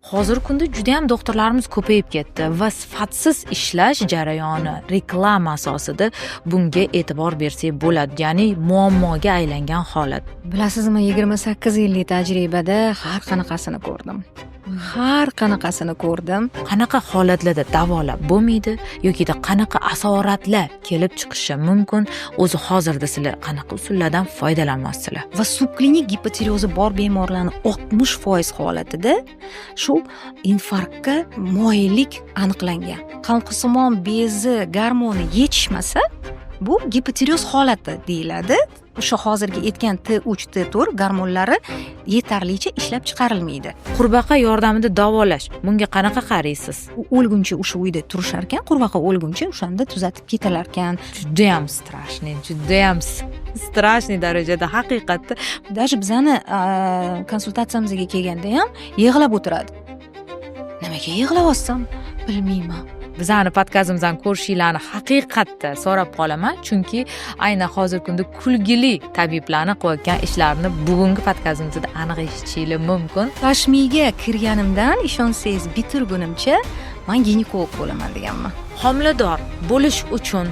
Hozirgi kunda juda ham doktorlarimiz ko'payib ketdi va sifatsiz ishlash jarayoni reklama asosida bunga e'tibor bersak bo'ladi, ya'ni muammoga aylangan holat. Bilasizmi, 28 yillik tajribada har qanaqasini ko'rdim. Qanaqa holatlarda davolab bo'lmaydi yoki qanaqa asoratlar kelib chiqishi mumkin, o'zi hozirda sizlar qanaqa usullardan foydalanmoqsizlar? Va subklinik gipotireozi bor bemorlarning 60% holatida shu infarktga moyillik aniqlangan. Qanqisimon bezi gormoni yetishmasa, bu gipotireoz holati deyiladi. O'sha hozirgi aytgan T3, T4 gormonlari yetarlicha ishlab chiqarilmaydi. Qurbaqa yordamida davolash, bunga qanaqa qaraysiz? U o'lguncha o'sha uyda turishar ekan, qurbaqa o'lguncha o'shanda tuzatib ketalar ekan. Juda ham strashniy darajada haqiqatda. Даже bizani konsultatsiyamizga kelganda ham yig'lab o'tiradi. Nimaga yig'layapsan? Bilmayman. Bizani podkastimizdan ko'rishinglarni haqiqatda so'rab qolaman, chunki aynan hozirgi kunda kulgili tabiblarni qilayotgan ishlarini bugungi podkastimizda aniq eshitishinglar mumkin. Tashmiga kirganimdan ishonsangiz bitirgunimcha men ginekolog bo'laman deganman. Homilador bo'lish uchun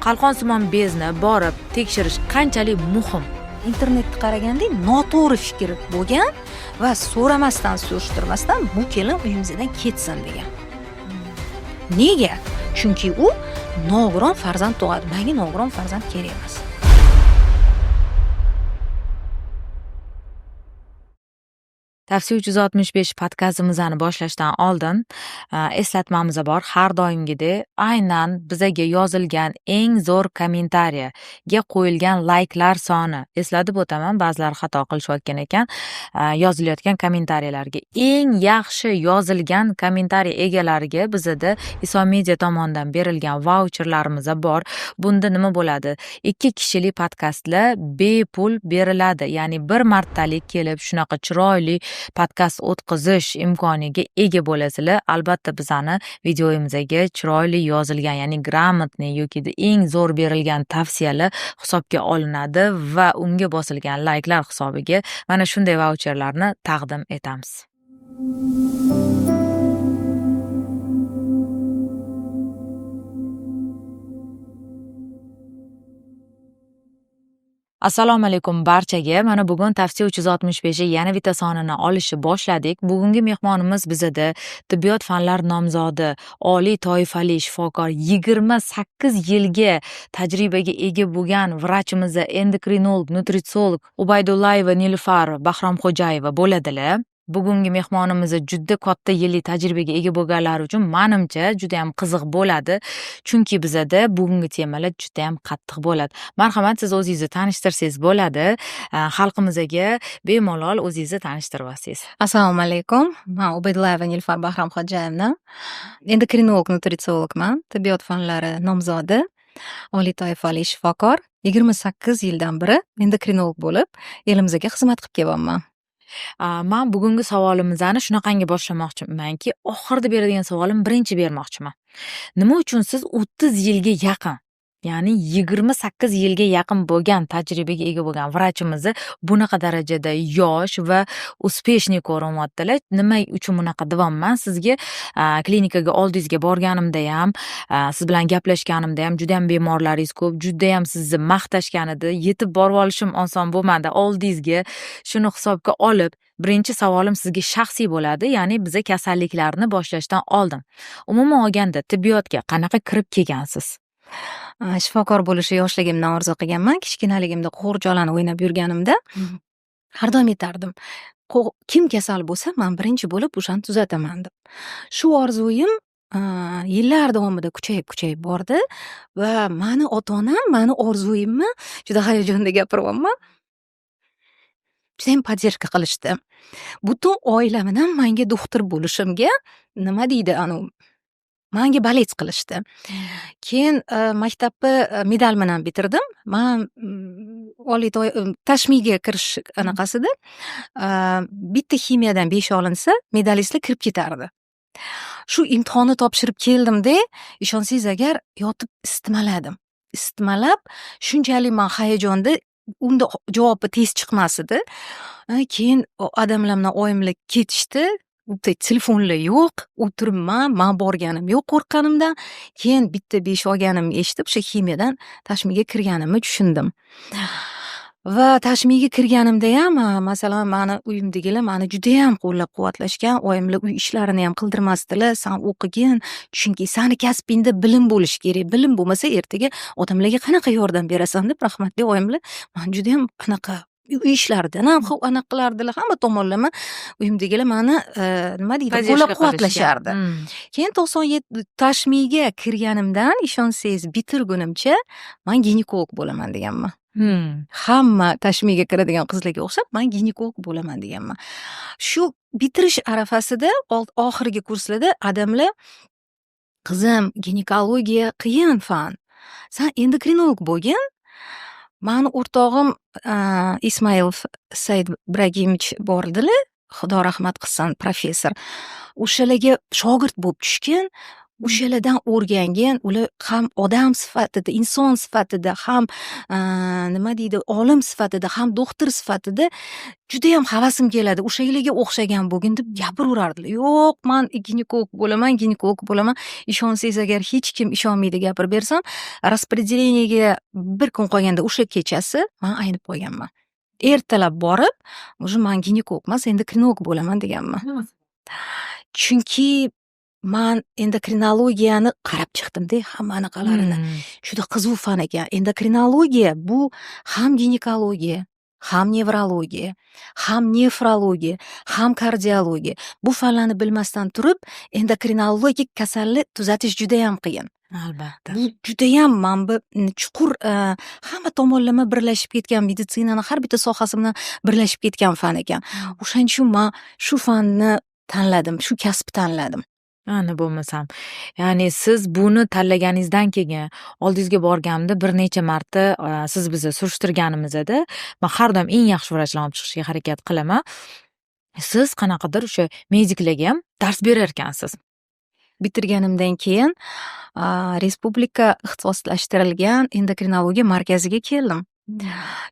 qalqonsimon bezni borib tekshirish qanchalik muhim? Internetda qaraganda noto'g'ri fikr bo'lgan va so'ramasdan, surishtirmasdan bu kelin uyimizdan ketsin degan. Nega? Chunki u nogiron farzand tug'adi. Menga nogiron farzand kerak emas. Tavsiya 365 podkastimizni boshlashdan oldin eslatmamiz bor. Har doimgidek aynan bizaga yozilgan eng zo'r kommentariyaga qo'yilgan layklar soni. Eslatib o'taman, ba'zilar xato qilishayotgan ekan. Yozilayotgan kommentariyalarga eng yaxshi yozilgan kommentariya egalariga bizada Iso Media tomonidan berilgan vaucherlarimiz bor. Bunda nima bo'ladi? 2 kishilik podkastlar bepul beriladi. Ya'ni bir martalik kelib shunaqa chiroyli podkast o'tkazish imkoniga ega bo'lasizlar. Albatta bizani videoyimizga chiroyli yozilgan, ya'ni gрамотный yoki eng zo'r berilgan tavsiyalar hisobga olinadi va unga bosilgan layklar hisobiga mana shunday vaucherlarni taqdim etamiz. Assalomu alaykum barchaga. Mana bugun tavsiya 365 yana bitta sonini olishni boshladik. Bugungi mehmonimiz bizada tibbiyot fanlar nomzodi, oliy toifali shifokor, 28 yilga tajribaga ega bo'lgan vrachimiz, endokrinolog, nutritsiolog Ubaydullayeva Nilufar Bahromxo'jayeva bo'ladilar. Bugungi mehmonimiz juda katta yillik tajribaga ega bo'lganlar uchun menimcha juda ham qiziq bo'ladi. Chunki bizada bugungi temalar juda ham qattiq bo'ladi. Marhamat, siz o'zingizni tanishtirsangiz bo'ladi. Xalqimizga bemalol o'zingizni tanishtirib olsangiz. Assalomu alaykum. Men Ubaydullayeva Nilufar Bahromxo'jayevna. Endokrinolog, nutritsiologman, tibbiyot fanlari nomzodi, oliy toifali shifokor. 28 yildan beri endokrinolog bo'lib, elimizga xizmat qilib kelyapman. Men bugungi savolimizni shunaqangi boshlamoqchimanki, oxirida beradigan savolim birinchi bermoqchiman. Nima uchun siz 30 yilga yaqin, ya'ni 28 yilga yaqin bo'lgan tajribaga ega bo'lgan vrachimizni bunaqa darajada yosh va uspeshniy ko'rinyaptilar? Nima uchun bunaqa deyapman? Sizga klinikaga oldingizga borganimda ham, siz bilan gaplashganimda ham juda ham bemorlaringiz ko'p, juda ham sizni maqtashgan edi. Yetib borib olishim oson bo'lmadi. Oldingizga shuni hisobga olib, birinchi savolim sizga shaxsiy bo'ladi, ya'ni biza kasalliklarni boshlashdan oldin. Umuman olganda tibbiyotga qanaqa kirib kelgansiz? Shifokor bo'lishni yoshligimdan orzu qilganman. Kichkinaligimda qo'rjolan o'ynab yurganimda har doim aytardim, kim kasal bo'lsa, men birinchi bo'lib o'shani tuzataman deb. Shu orzuyim yillar davomida kuchayib bordi va meni ota-onam meni orzuyimni juda hayajonda gapiryapman. Juda ham podдержка qilishdi. Butun oilam bilan menga doktor bo'lishimga nima deydi, menga balet qilishdi. Keyin maktabni medal bilan bitirdim. Men oliy tashmiga kirish anaqasida bitta ximiyadan 5 olinsa, medalistlar kirib ketardi. Shu imtihonni topshirib keldimda, ishonsangiz agar yotib isitmalab, shunchalik men hayajonda, unda javobi tez chiqmas edi. Keyin odamlar bilan oyimlar ketishdi. telefonlar yo'q, o'tiribman, man borganim yo'q qo'rqqanimdan. Keyin bitta besh olganimni eshitib, o'sha ximiyadan tashmiga kirganimni tushundim. Va tashmiga kirganimdayam, masalan, mani uyimdagilar mani judayam qo'llab-quvvatlashgan. Oyimlar uy ishlarini ham qildirmasdilar. San o'qigin, chunki sani kasbingda bilim bo'lishi kerak. Bilim bo'lmasa ertaga odamlarga qanaqa yordam berasan deb rahmatli oyimlar mani judayam anaqa uy ishlaridan ham anaqa qilardilar. Hamma tomonlama uyimdagilar mani nima deydi, qo'llab-quvvatlashardi. Keyin 97 tashmiga kirganimdan ishonsangiz bitirgunimcha men ginekolog bo'laman deganman. Hamma tashmiga kiradigan qizlarga o'xshab men ginekolog bo'laman deganman. Shu bitirish arafasida oxirgi kurslarda adamlar qizim, ginekologiya qiyin fan. Sen endokrinolog bo'lgin. Mani o'rtog'im Ismailov Said Ibragimich bordilar. Xudo rahmat qilsin, professor. O'shalarga shogird bo'lib tushgan. O'shalardan o'rgangan, ular ham odam sifatida, inson sifatida, ham nima deydi, olim sifatida, ham doktor sifatida juda ham havasim keladi. O'shalarga o'xshagan bo'lgin deb gapiraverardilar. Yo'q, men ginekolog bo'laman. Ishonsangiz agar hech kim ishonmaydi gapirib bersam, распределениеga bir kun qolganda o'sha kechasi men aynib qo'yganman. Ertalab borib, уже men ginekolog emas, endokrinolog bo'laman deganman. Chunki men endokrinologiyani qarab chiqdim-da, hamma anaqalarini. Juda qiziq fan ekan. Endokrinologiya bu ham ginekologiya, ham nevrologiya, ham nefrologiya, ham kardiologiya. Bu fanlarni bilmasdan turib, endokrinologik kasallik tuzatish juda ham qiyin. Albatta. Bu juda ham manba chuqur hamma tomonlama birlashib ketgan, meditsinani har bitta sohasi bilan birlashib ketgan fan ekan. O'shaning uchun men shu fanni tanladim, shu kasbni tanladim. Ana bo'lmasam. Ya'ni siz buni tanlaganingizdan keyin oldingizga borganimda bir necha marta siz bizni surishtirganimizda men har doim eng yaxshi vrachlarni olib chiqishga harakat qilaman. Siz qanaqadir o'sha mediklarga ham dars berar ekansiz. Bitirganimdan keyin respublika ixtisoslashtirilgan endokrinologiya markaziga keldim.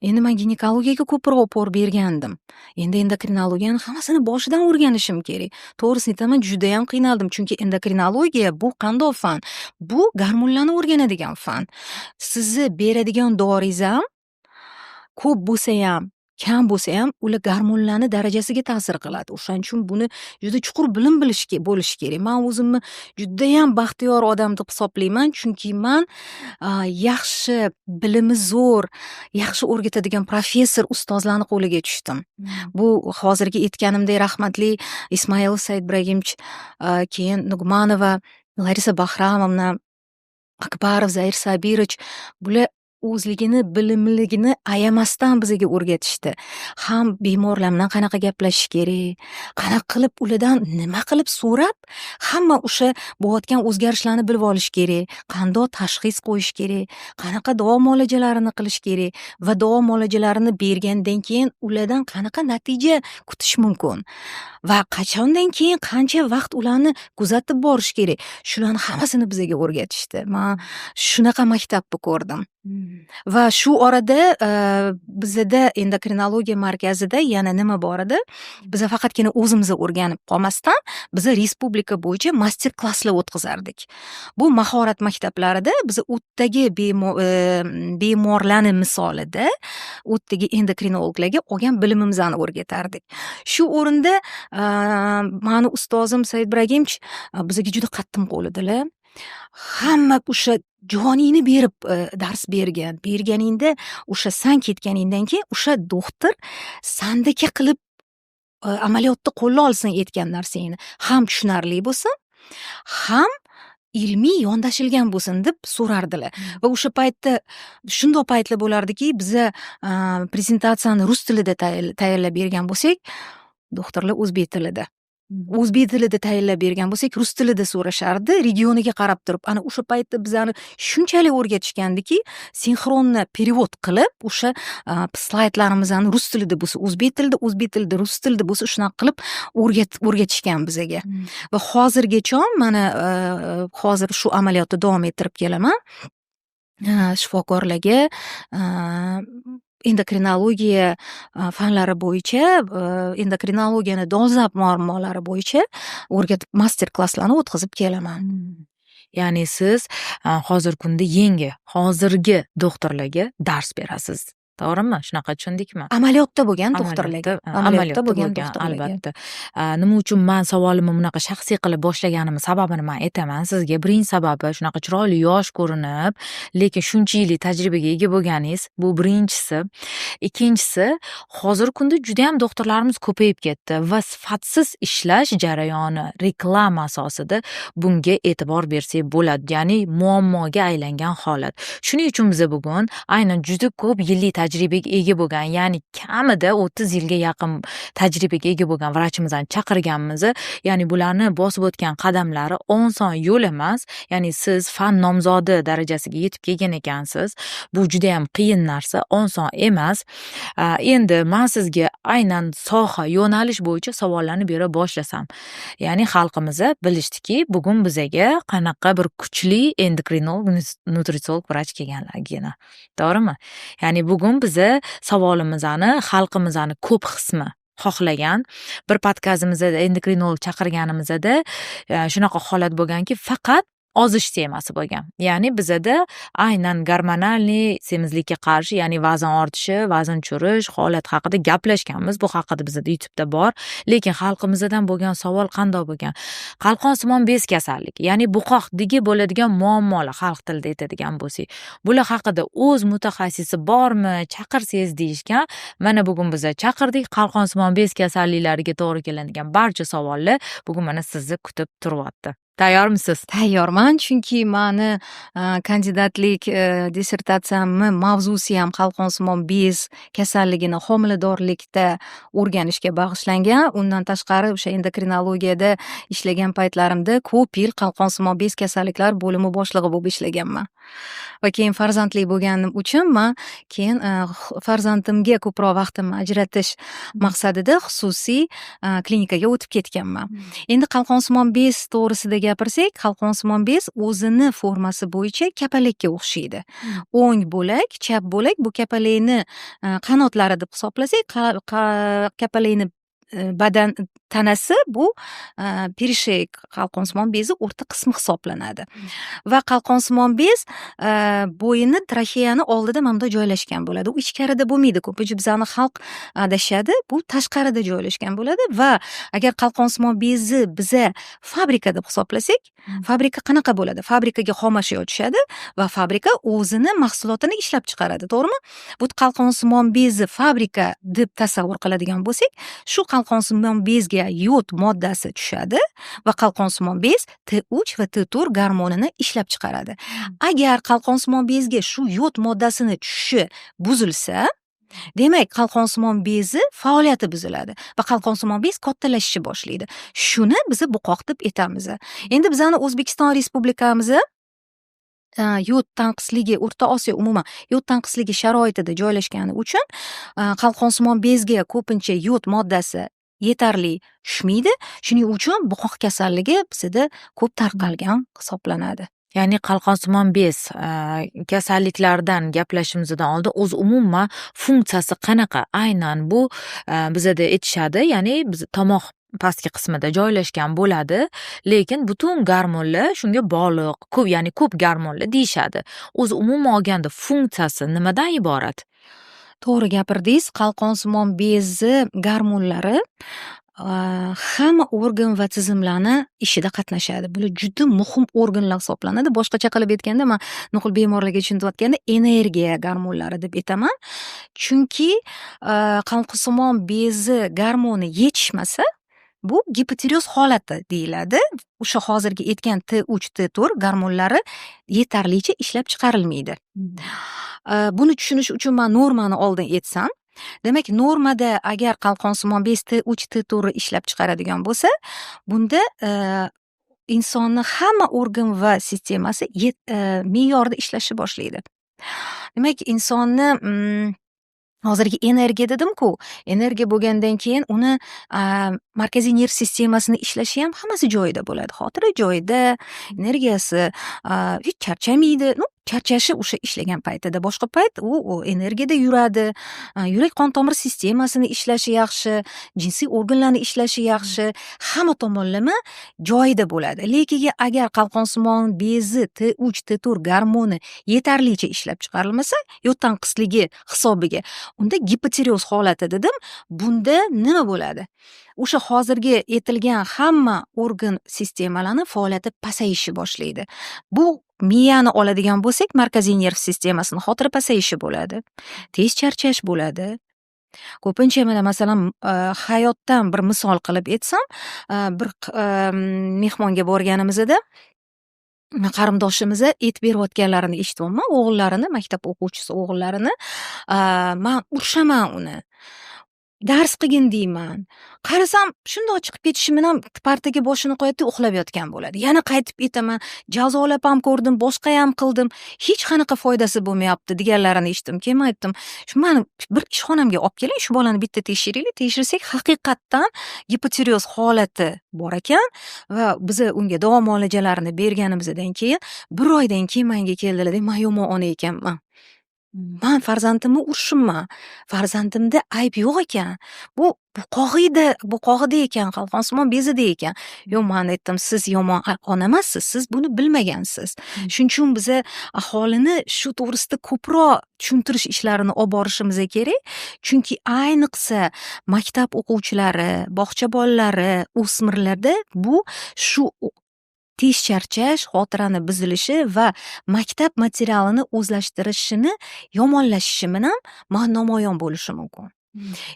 Endi men ginekologiyaga ko'proq opor bergandim. Endi endokrinologiyani hammasini boshidan o'rganishim kerak. To'g'risini aytaman, juda ham qiynaldim, chunki endokrinologiya bu qanday fan? Bu gormonlarni o'rganadigan fan. Sizni beradigan doringiz ham ko'p bo'lsa ham, kam bo'lsa ham, ular gormonlarni darajasiga ta'sir qiladi. O'shaning uchun buni juda chuqur bilim bo'lishi kerak. Men o'zimni juda ham baxtiyor odam deb hisoblayman, chunki men yaxshi bilimi zo'r, yaxshi o'rgatadigan professor ustozlarning qo'liga tushdim. Bu hozirgi aytganimdek rahmatli Ismail Said Ibragimich, keyin Nugmanova, Larisa Bahramovna, Akbarov Zair Sabirovich, bular o'zligini bilimligini ayamasdan bizga o'rgatishdi. Ham bemorlar bilan qanaqa gaplashish kerak, qanaqa qilib ulardan nima qilib so'rab, hamma o'sha bo'layotgan o'zgarishlarni bilib olish kerak, qanday tashxis qo'yish kerak, qanaqa davo muolajalarini qilish kerak va davo muolajalarini bergandan keyin ulardan qanaqa natija kutish mumkin va qachondan keyin qancha vaqt ularni kuzatib borish kerak. Shularni hammasini bizga o'rgatishdi. Men shunaqa maktabni ko'rdim. Va shu orada bizda endokrinologiya markazida yana nima bor edi? Biz faqatgina o'zimizni o'rganib qolmasdan, biz respublika bo'yicha master klasslar o'tkazardik. Bu mahorat maktablarida biz o'tdagi bemorlarning misolida o'tdagi endokrinologlarga olgan bilimimizni o'rgatardik. Shu o'rinda mani ustozim Said Ibragimich bizga juda qattiq qo'lidilar. Hamma o'sha joningni berib dars berganingda o'sha san ketganingdan keyin o'sha doktor sandaka qilib amaliyotda qo'lga olsin aytgan narsangni ham tushunarli bo'lsin, ham ilmiy yondashilgan bo'lsin deb so'rardilar. Va o'sha paytda shunday paytlar bo'lardiki, biza prezentatsiyani rus tilida tayyorlab bergan bo'lsak, doktorlar o'zbek tilida. O'zbek tilida tayyorlab bergan bo'lsak, rus tilida so'rashardi, regioniga qarab turib. Ana o'sha paytda bizani shunchalik o'rgatishgandiki, sinxronni perevod qilib, o'sha slaydlarimizni rus tilida bo'lsa, o'zbek tilida, rus tilida bo'lsa, shunaqa qilib o'rgatishgan bizga. Va hozirgacha mana hozir shu amaliyotni davom ettirib kelaman. Shifokorlarga endokrinologiya fanlari bo'yicha endokrinologiyani dolzarb muammolari bo'yicha master klasslarni o'tkazib kelaman. Ya'ni siz hozirgi kunda hozirgi doktorlarga dars berasiz. To'g'rimi? Shunaqa tushundikmi? Amaliyotda bo'lgan doktorlarga. Amaliyotda bo'lgan, albatta. Nima uchun men savolimni bunaqa shaxsiy qilib boshlaganimni sababini men aytaman sizga. Birinchi sababi shunaqa chiroyli yosh ko'rinib, lekin shuncha yillik tajribaga ega bo'lganingiz, bu birinchisi. Ikkinchisi, hozirgi kunda juda ham doktorlarimiz ko'payib ketdi va sifatsiz ishlash jarayoni, reklama asosida bunga e'tibor bersak bo'ladi. Ya'ni muammoga aylangan holat. Shuning uchun biz bugun aynan juda ko'p yillik tajribaga ega bo'lgan, ya'ni kamida 30 yilga yaqin tajribaga ega bo'lgan vrachimizni chaqirganmiz. Ya'ni bularni bosib o'tgan qadamlari oson yo'l emas. Ya'ni siz fan nomzodi darajasiga yetib kelgan ekansiz. Bu juda ham qiyin narsa, oson emas. Endi men sizga aynan soha, yo'nalish bo'yicha savollarni bera boshlasam. Ya'ni xalqimiz bilishdiki, bugun bizaga qanaqa bir kuchli endokrinolog, nutritsiolog vrach kelganligini. To'g'rimi? Ya'ni bugun biza savolimizni xalqimizni ko'p qismi xohlagan. Bir podkastimizda endokrinolog chaqirganimizda shunaqa holat bo'lganki, faqat ozish temasi bo'lgan. Ya'ni bizada aynan gormonalniy semizlikka qarshi, ya'ni vazn ortishi, vazn tushirish holat haqida gaplashganmiz. Bu haqida bizada YouTube'da bor. Lekin xalqimizdan bo'lgan savol qanday bo'lgan? Qalqonsimon bez kasalligi, ya'ni buqoqdagi bo'ladigan muammolar, xalq tilida aytadigan bo'lsak, bular haqida o'z mutaxassisi bormi, chaqirsangiz deyishgan. Mana bugun biz chaqirdik. Qalqonsimon bez kasalliklariga to'g'ri keladigan barcha savollar bugun mana sizni kutib turyapti. Tayyormisiz? Tayyorman, chunki mani kandidatlik dissertatsiyamni mavzusi ham qalqonsimon bez kasalligini homiladorlikda o'rganishga bag'ishlangan. Undan tashqari o'sha endokrinologiyada ishlagan paytlarimda ko'p yil qalqonsimon bez kasalliklari bo'limi boshlig'i bo'lib ishlaganman. Va keyin farzandli bo'lganim uchun men keyin farzandimga ko'proq vaqtimni ajratish maqsadida xususiy klinikaga o'tib ketganman. Endi qalqonsimon bez to'g'risida gapirsak, qalqonsimon bez o'zini formasi bo'yicha kapalakka o'xshaydi. O'ng bo'lak, chap bo'lak, bu kapalakni qanotlari deb hisoblasak, kapalakni badan tanasi bu perisheik qalqonsimon bezi o'rta qismi hisoblanadi. Va qalqonsimon bez bo'yini tracheyani oldida mana bunda joylashgan bo'ladi. U ichkarida bo'lmaydi. Ko'pincha bizani xalq adashadi. Bu tashqarida joylashgan bo'ladi va agar qalqonsimon bezi biza fabrika deb hisoblasak, fabrika qanaqa bo'ladi? Fabrikaga xomashyo tushadi va fabrika o'zini mahsulotini ishlab chiqaradi, to'g'rimi? Bu qalqonsimon bezi fabrika deb tasavvur qiladigan bo'lsak, shu qalqonsimon bezga yod moddasi tushadi va qalqonsimon bez T3 va T4 gormonini ishlab chiqaradi. Agar qalqonsimon bezga shu yod moddasini tushishi buzilsa, demak qalqonsimon bezi faoliyati buziladi va qalqonsimon bez kattalashishni boshlaydi. Shuni biz buqoq deb aytamiz. Endi bizani O'zbekiston Respublikamiz yod tanqisligi, O'rta Osiyo umuman yod tanqisligi sharoitida joylashgani uchun qalqonsimon bezga ko'pincha yod moddasi yetarli tushmaydi. Shuning uchun buqoq kasalligi bizda ko'p tarqalgan hisoblanadi. Ya'ni qalqonsimon bez kasalliklaridan gaplashishimizdan oldin o'z umuman funksiyasi qanaqa? Aynan bu bizada aytishadi, ya'ni biz tomoq pastki qismida joylashgan bo'ladi, lekin butun gormonlar shunga bog'liq, ko'p, ya'ni ko'p gormonlar deyishadi. O'z umuman olganda funksiyasi nimadan iborat? To'g'ri gapirdingiz. Qalqonsimon bezi gormonlari hamma organ va tizimlarni ishida qatnashadi. Bular juda muhim organlar hisoblanadi. Boshqacha qilib aytganda, men nuqul bemorlarga tushuntirayotganda energiya gormonlari deb aytaman. Chunki qalqonsimon bezi gormoni yetishmasa, bu gipotireoz holati deyiladi. O'sha hozirgi aytgan T3, T4 gormonlari yetarlicha ishlab chiqarilmaydi. Buni tushunish uchun men normani oldin aytsam, demak, normada agar qalqonsimon bez T3, T4 ishlab chiqaradigan bo'lsa, bunda insonni hamma organ va sistemasi me'yorda ishlashni boshlaydi. Demak, insonni Hozirgi energiya dedim-ku, energiya bo'lgandan keyin uni markaziy nerv sistemasini ishlashi ham hammasi joyida bo'ladi. Xotira joyida, energiyasi, hech charchamaydi. Ну, charchashi o'sha ishlagan paytida, boshqa payt u energiyada yuradi. Yurak qon tomir sistemasini ishlashi yaxshi, jinsiy organlarni ishlashi yaxshi, hamma tomonlama joyida bo'ladi. Lekin agar qalqonsimon bezi T3, T4 gormoni yetarlicha ishlab chiqarilmasa, yo tanqisligi hisobiga, unda gipotireoz holati dedim. Bunda nima bo'ladi? O'sha hozirgi aytilgan hamma organ sistemalarni faoliyati pasayishi boshlaydi. Bu miyani oladigan bo'lsak, markaziy nerv sistemasini xotira pasayishi bo'ladi. Tez charchash bo'ladi. Ko'pincha mana masalan, hayotdan bir misol qilib aytsam, bir mehmonga borganimizda qarindoshimiz et berayotganlarini eshityapman, o'g'illarini, maktab o'quvchisi o'g'illarini. "Man urishaman uni. Dars qilgin deyman." Qarasam, shundoq chiqib ketishi bilan partaga boshini qo'yadi, uxlab yotgan bo'ladi. Yana qaytib aytaman, jazolab ham ko'rdim, boshqa ham qildim. Hech qanaqa foydasi bo'lmayapti deganlarini eshitdim. Keyin men aytdim, "Mani bir ishxonamga olib keling, shu bolani bitta tekshiraylik." Tekshirsak, haqiqatdan gipotireoz holati bor ekan va biz unga davo muolajalarini berganimizdan keyin 1 oydan keyin menga keldilar, "Men yomon ona ekanman. Man farzandimni urishimman. Farzandimda ayb yo'q ekan. Bu qo'g'ida ekan, qalqonsimon bezida ekan." "Yo'q," men aytdim, "siz yomon ona emassiz, siz buni bilmagansiz. Shuning uchun biza aholini shu to'g'risida ko'proq tushuntirish ishlarini olib borishimiz kerak. Chunki ayniqsa maktab o'quvchilari, bog'cha bolalari, o'smirlarda bu shu tez charchash, xotirani buzilishi va maktab materialini o'zlashtirishini yomonlashishi bilan namoyon bo'lishi mumkin.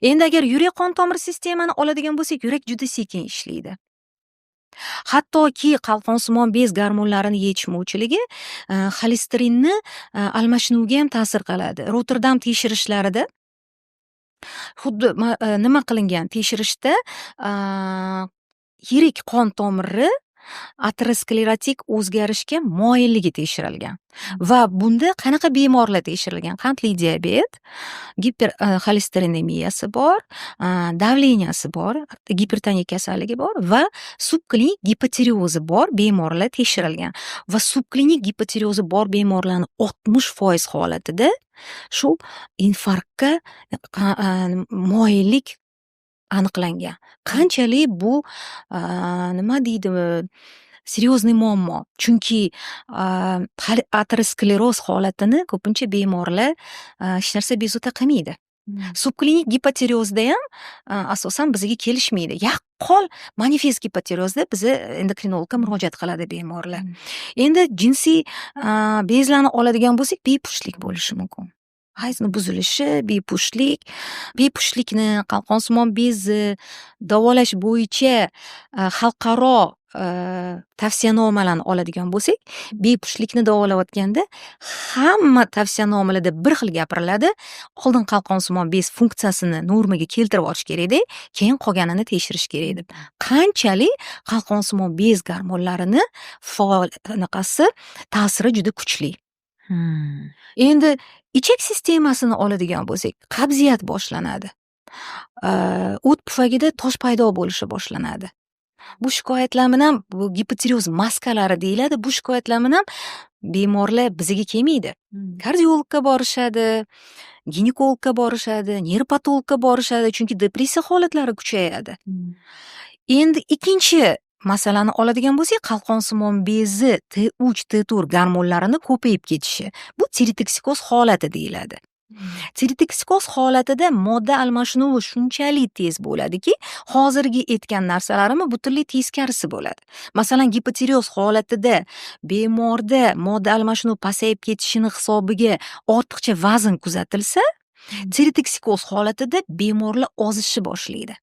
Endi agar yurak qon tomir sistemani oladigan bo'lsak, yurak juda sekin ishlaydi. Hattoki qalqonsimon bez gormonlarini yetishmovchiligi xolesterinni almashinuviga ham ta'sir qiladi. Rotterdam tekshirishlarida xuddi nima qilingan tekshirishda yirik qon tomiri aterosklerotik o'zgarishga moyilligi tekshirilgan. Va bunda qanaqa bemorlar tekshirilgan? Qandli diabet, xolesterinemiyasi bor, davleniyasi bor, gipertoniya kasalligi bor va subklinik gipotireozi bor bemorlar tekshirilgan. Va subklinik gipotireozi bor bemorlarning 60% holatida shu infarktga moyillik aniqlangan. Qanchalik bu nima deydi, seryozni muammo. Chunki ateroskleroz holatini ko'pincha bemorlar hech narsa bezovta qilmaydi. Subklinik gipotireozda ham asosan bizga kelishmaydi. Yaqqol manifest gipotireozda bizni endokrinologga murojaat qiladi bemorlar. Endi jinsiy bezlarni oladigan bo'lsak, bepushtlik bo'lishi mumkin. Hayzni buzilishi, bepushtlikni qalqonsimon bezi davolash bo'yicha xalqaro tavsiyanomalarni oladigan bo'lsak, bepushtlikni davolayotganda hamma tavsiyanomalarda bir xil gapiriladi. Oldin qalqonsimon bez funksiyasini normaga keltirib olish kerak-da, keyin qolganini tekshirish kerak deb. Qanchalik qalqonsimon bez gormonlarini ta'siri juda kuchli. Endi ichak sistemasini oladigan bo'lsak, qabziyat boshlanadi. O't pufagida tosh paydo bo'lishi boshlanadi. Bu shikoyatlar bilan bu gipotireoz maskalari deyiladi. Bu shikoyatlar bilan bemorlar bizga kelmaydi. Kardiologga borishadi, ginekologga borishadi, neyropatologga borishadi, chunki depressiya holatlari kuchayadi. Endi ikkinchi masalani oladigan bo'lsak, qalqonsimon bezi T3, T4 gormonlarini ko'payib ketishi. Bu tirotoksikoz holati deyiladi. Tirotoksikoz holatida modda almashinuvi shunchalik tez bo'ladiki, hozirgi aytgan narsalarimni butunlay teskarisi bo'ladi. Masalan, gipotireoz holatida bemorda modda almashinuvi pasayib ketishini hisobiga ortiqcha vazn kuzatilsa, tirotoksikoz holatida bemorlar ozishni boshlaydi.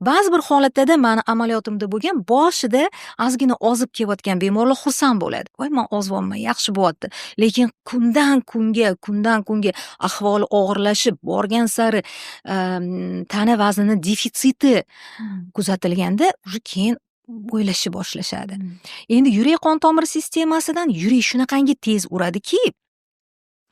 Ba'zi bir holatlarda meni amaliyotimda bo'lgan, boshida ozgina ozib kelayotgan bemorlar xursand bo'ladi. "Voy, men ozyapman, yaxshi bo'lyapti." Lekin kundan kunga ahvoli og'irlashib borgan sari tana vaznini defitsiti kuzatilganda, keyin o'ylashni boshlashadi. Endi yurak qon tomir sistemasidan yurak shunaqangi tez uradiki,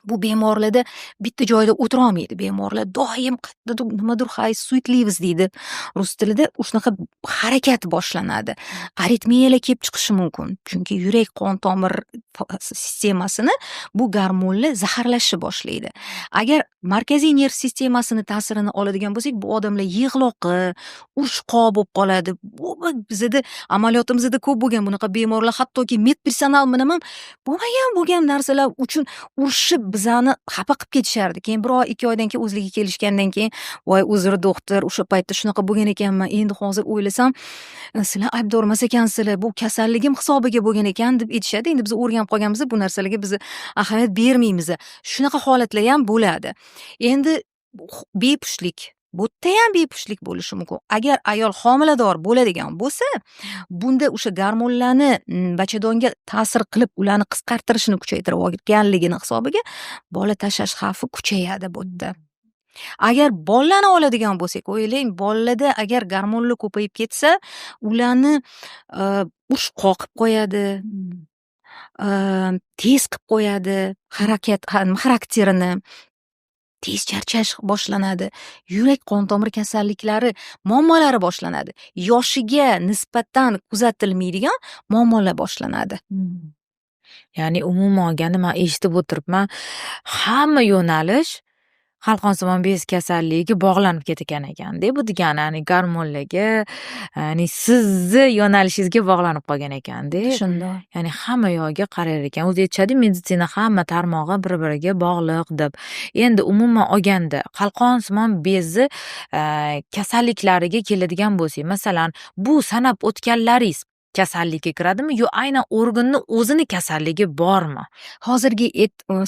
Bu bemorlarda bitta joyda o'tirolmaydi bemorlar. Doim qayerdadir nimadir sweet leaves deydi rus tilida. Shunaqa harakat boshlanadi. Aritmiyalar kelib chiqishi mumkin. Chunki yurak qon tomir sistemasini bu gormonlar zaharlashni boshlaydi. Agar markaziy nerv sistemasini ta'sirini oladigan bo'lsak, bu odamlar yig'loqi, urishqoq bo'lib qoladi. Bu bizda amaliyotimizda ko'p bo'lgan bunaqa bemorlar, hattoki medpersonalmi nima bo'lgan narsalar uchun urishib bizani xafa qilib ketishardi. Keyin 1-2 oydan keyin o'zligiga kelishgandan keyin, voy uzr doktor, o'sha paytda shunaqa bo'lgan ekanman. Endi hozir o'ylasam, sizlar aybdor emas ekansizlar, bu kasalligim hisobiga bo'lgan ekan deb aytishadi. Endi biz o'rganib qolganmiz, bu narsalarga biz ahamiyat bermaymiz. Shunaqa holatlar ham bo'ladi. Endi bepushtlik, bu yerda ham bepushtlik bo'lishi mumkin. Agar ayol homilador bo'ladigan bo'lsa, bunda o'sha gormonlarni bachadonga ta'sir qilib, ularni qisqartirishni kuchaytirib olganligini hisobiga bola tashlash xavfi kuchayadi bu yerda. Agar bolani oladigan bo'lsak, o'ylang, bolalarda agar gormonlar ko'payib ketsa, ularni urishqoq qilib qo'yadi, tez qilib qo'yadi, xarakterini tez charchash boshlanadi. Yurak qon tomir kasalliklari muammolari boshlanadi. Yoshiga nisbatan kuzatilmaydigan muammolar boshlanadi. Ya'ni umuman olganda men eshitib o'tiribman, hamma yo'nalish qalqonsimon bez kasalligiga bog'lanib ketgan ekan-da. Bu degani, ya'ni gormonlarga, ya'ni sizni yo'nalishingizga bog'lanib qolgan ekan-da. Shunday. Ya'ni hamma yoqqa qarar ekan. O'zi aytishadi, meditsina hamma tarmog'i bir-biriga bog'liq deb. Endi umuman olganda qalqonsimon bezi kasalliklariga keladigan bo'lsak, masalan, bu sanab o'tganlaringiz kasallikka kiradimi yo aynan organni o'zini kasalligi bormi? Hozirgi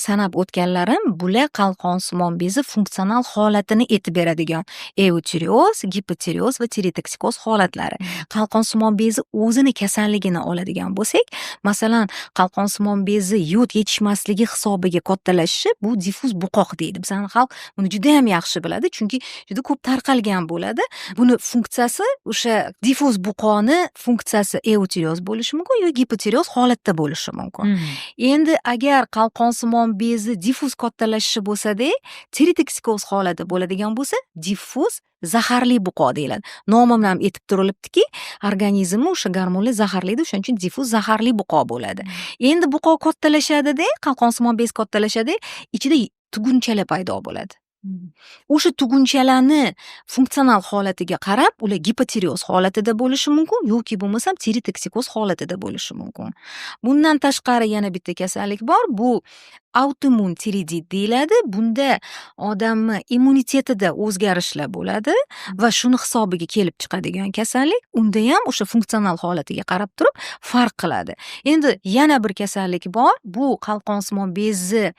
sanab o'tganlarim bular qalqonsimon bezi funksional holatini aytib beradigan eutirioz, gipotirioz va tirotoksikoz holatlari. Qalqonsimon bezi o'zini kasalligini oladigan bo'lsak, masalan, qalqonsimon bezi yod yetishmasligi hisobiga kattalashishi bu diffuz buqoq deydi. Bizning xalq buni juda ham yaxshi biladi, chunki juda ko'p tarqalgan bo'ladi. Buni funksiyasi o'sha diffuz buqoqni funksiyasi eutirioz bo'lishi mumkin yoki gipotirioz holatda bo'lishi mumkin. Endi agar qalqonsimon bezi diffuz kattalashishi bo'lsa-da, tirotoksikoz holati bo'ladigan bo'lsa, diffuz zaharli buqoq deyiladi. Nomi bilan aytib turilibdiki, organizmni o'sha gormonlar zaharlaydi, o'shaning uchun diffuz zaharli buqoq bo'ladi. Endi buqoq kattalashadi-da, qalqonsimon bez kattalashadi, ichida tugunchalar paydo bo'ladi. O'sha tugunchalarni funksional holatiga qarab, ular gipotirioz holatida bo'lishi mumkin yoki bo'lmasam tirotoksikoz holatida bo'lishi mumkin. Bundan tashqari yana bitta kasallik bor, bu autoimmun tiroidit deyiladi. Bunda odamni immunitetida o'zgarishlar bo'ladi va shuni hisobiga kelib chiqadigan kasallik. Unda ham o'sha funksional holatiga qarab turib farq qiladi. Endi yana bir kasallik bor, bu qalqonsimon bezi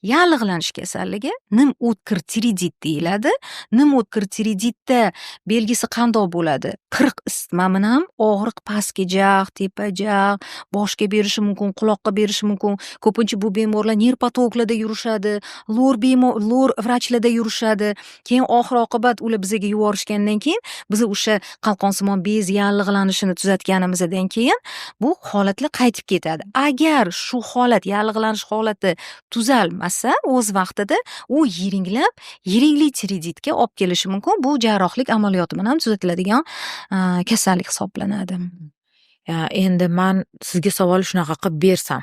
yallig'lanish kasalligi, nim o'tkir tiroidit deyiladi. Nim o'tkir tiroiditda belgisi qanday bo'ladi? Qirq isitma bilan og'riq pastga jag, tepa jag, boshga berishi mumkin, quloqqa berishi mumkin. Ko'pincha bu bemorlar nerpatologlarda yurishadi, lor vrachlarda yurishadi. Keyin oxir oqibat ular bizga yuborishgandan keyin biz o'sha qalqonsimon bez yallig'lanishini tuzatganimizdan keyin bu holatlar qaytib ketadi. Agar shu holat, yallig'lanish holati tuzalmasa o'z vaqtida, u yiringli tiroiditga olib kelishi mumkin. Bu jarrohlik amaliyoti bilan tuzatiladigan kasallik hisoblanadi. Endi men sizga savol shunaqa qilib bersam,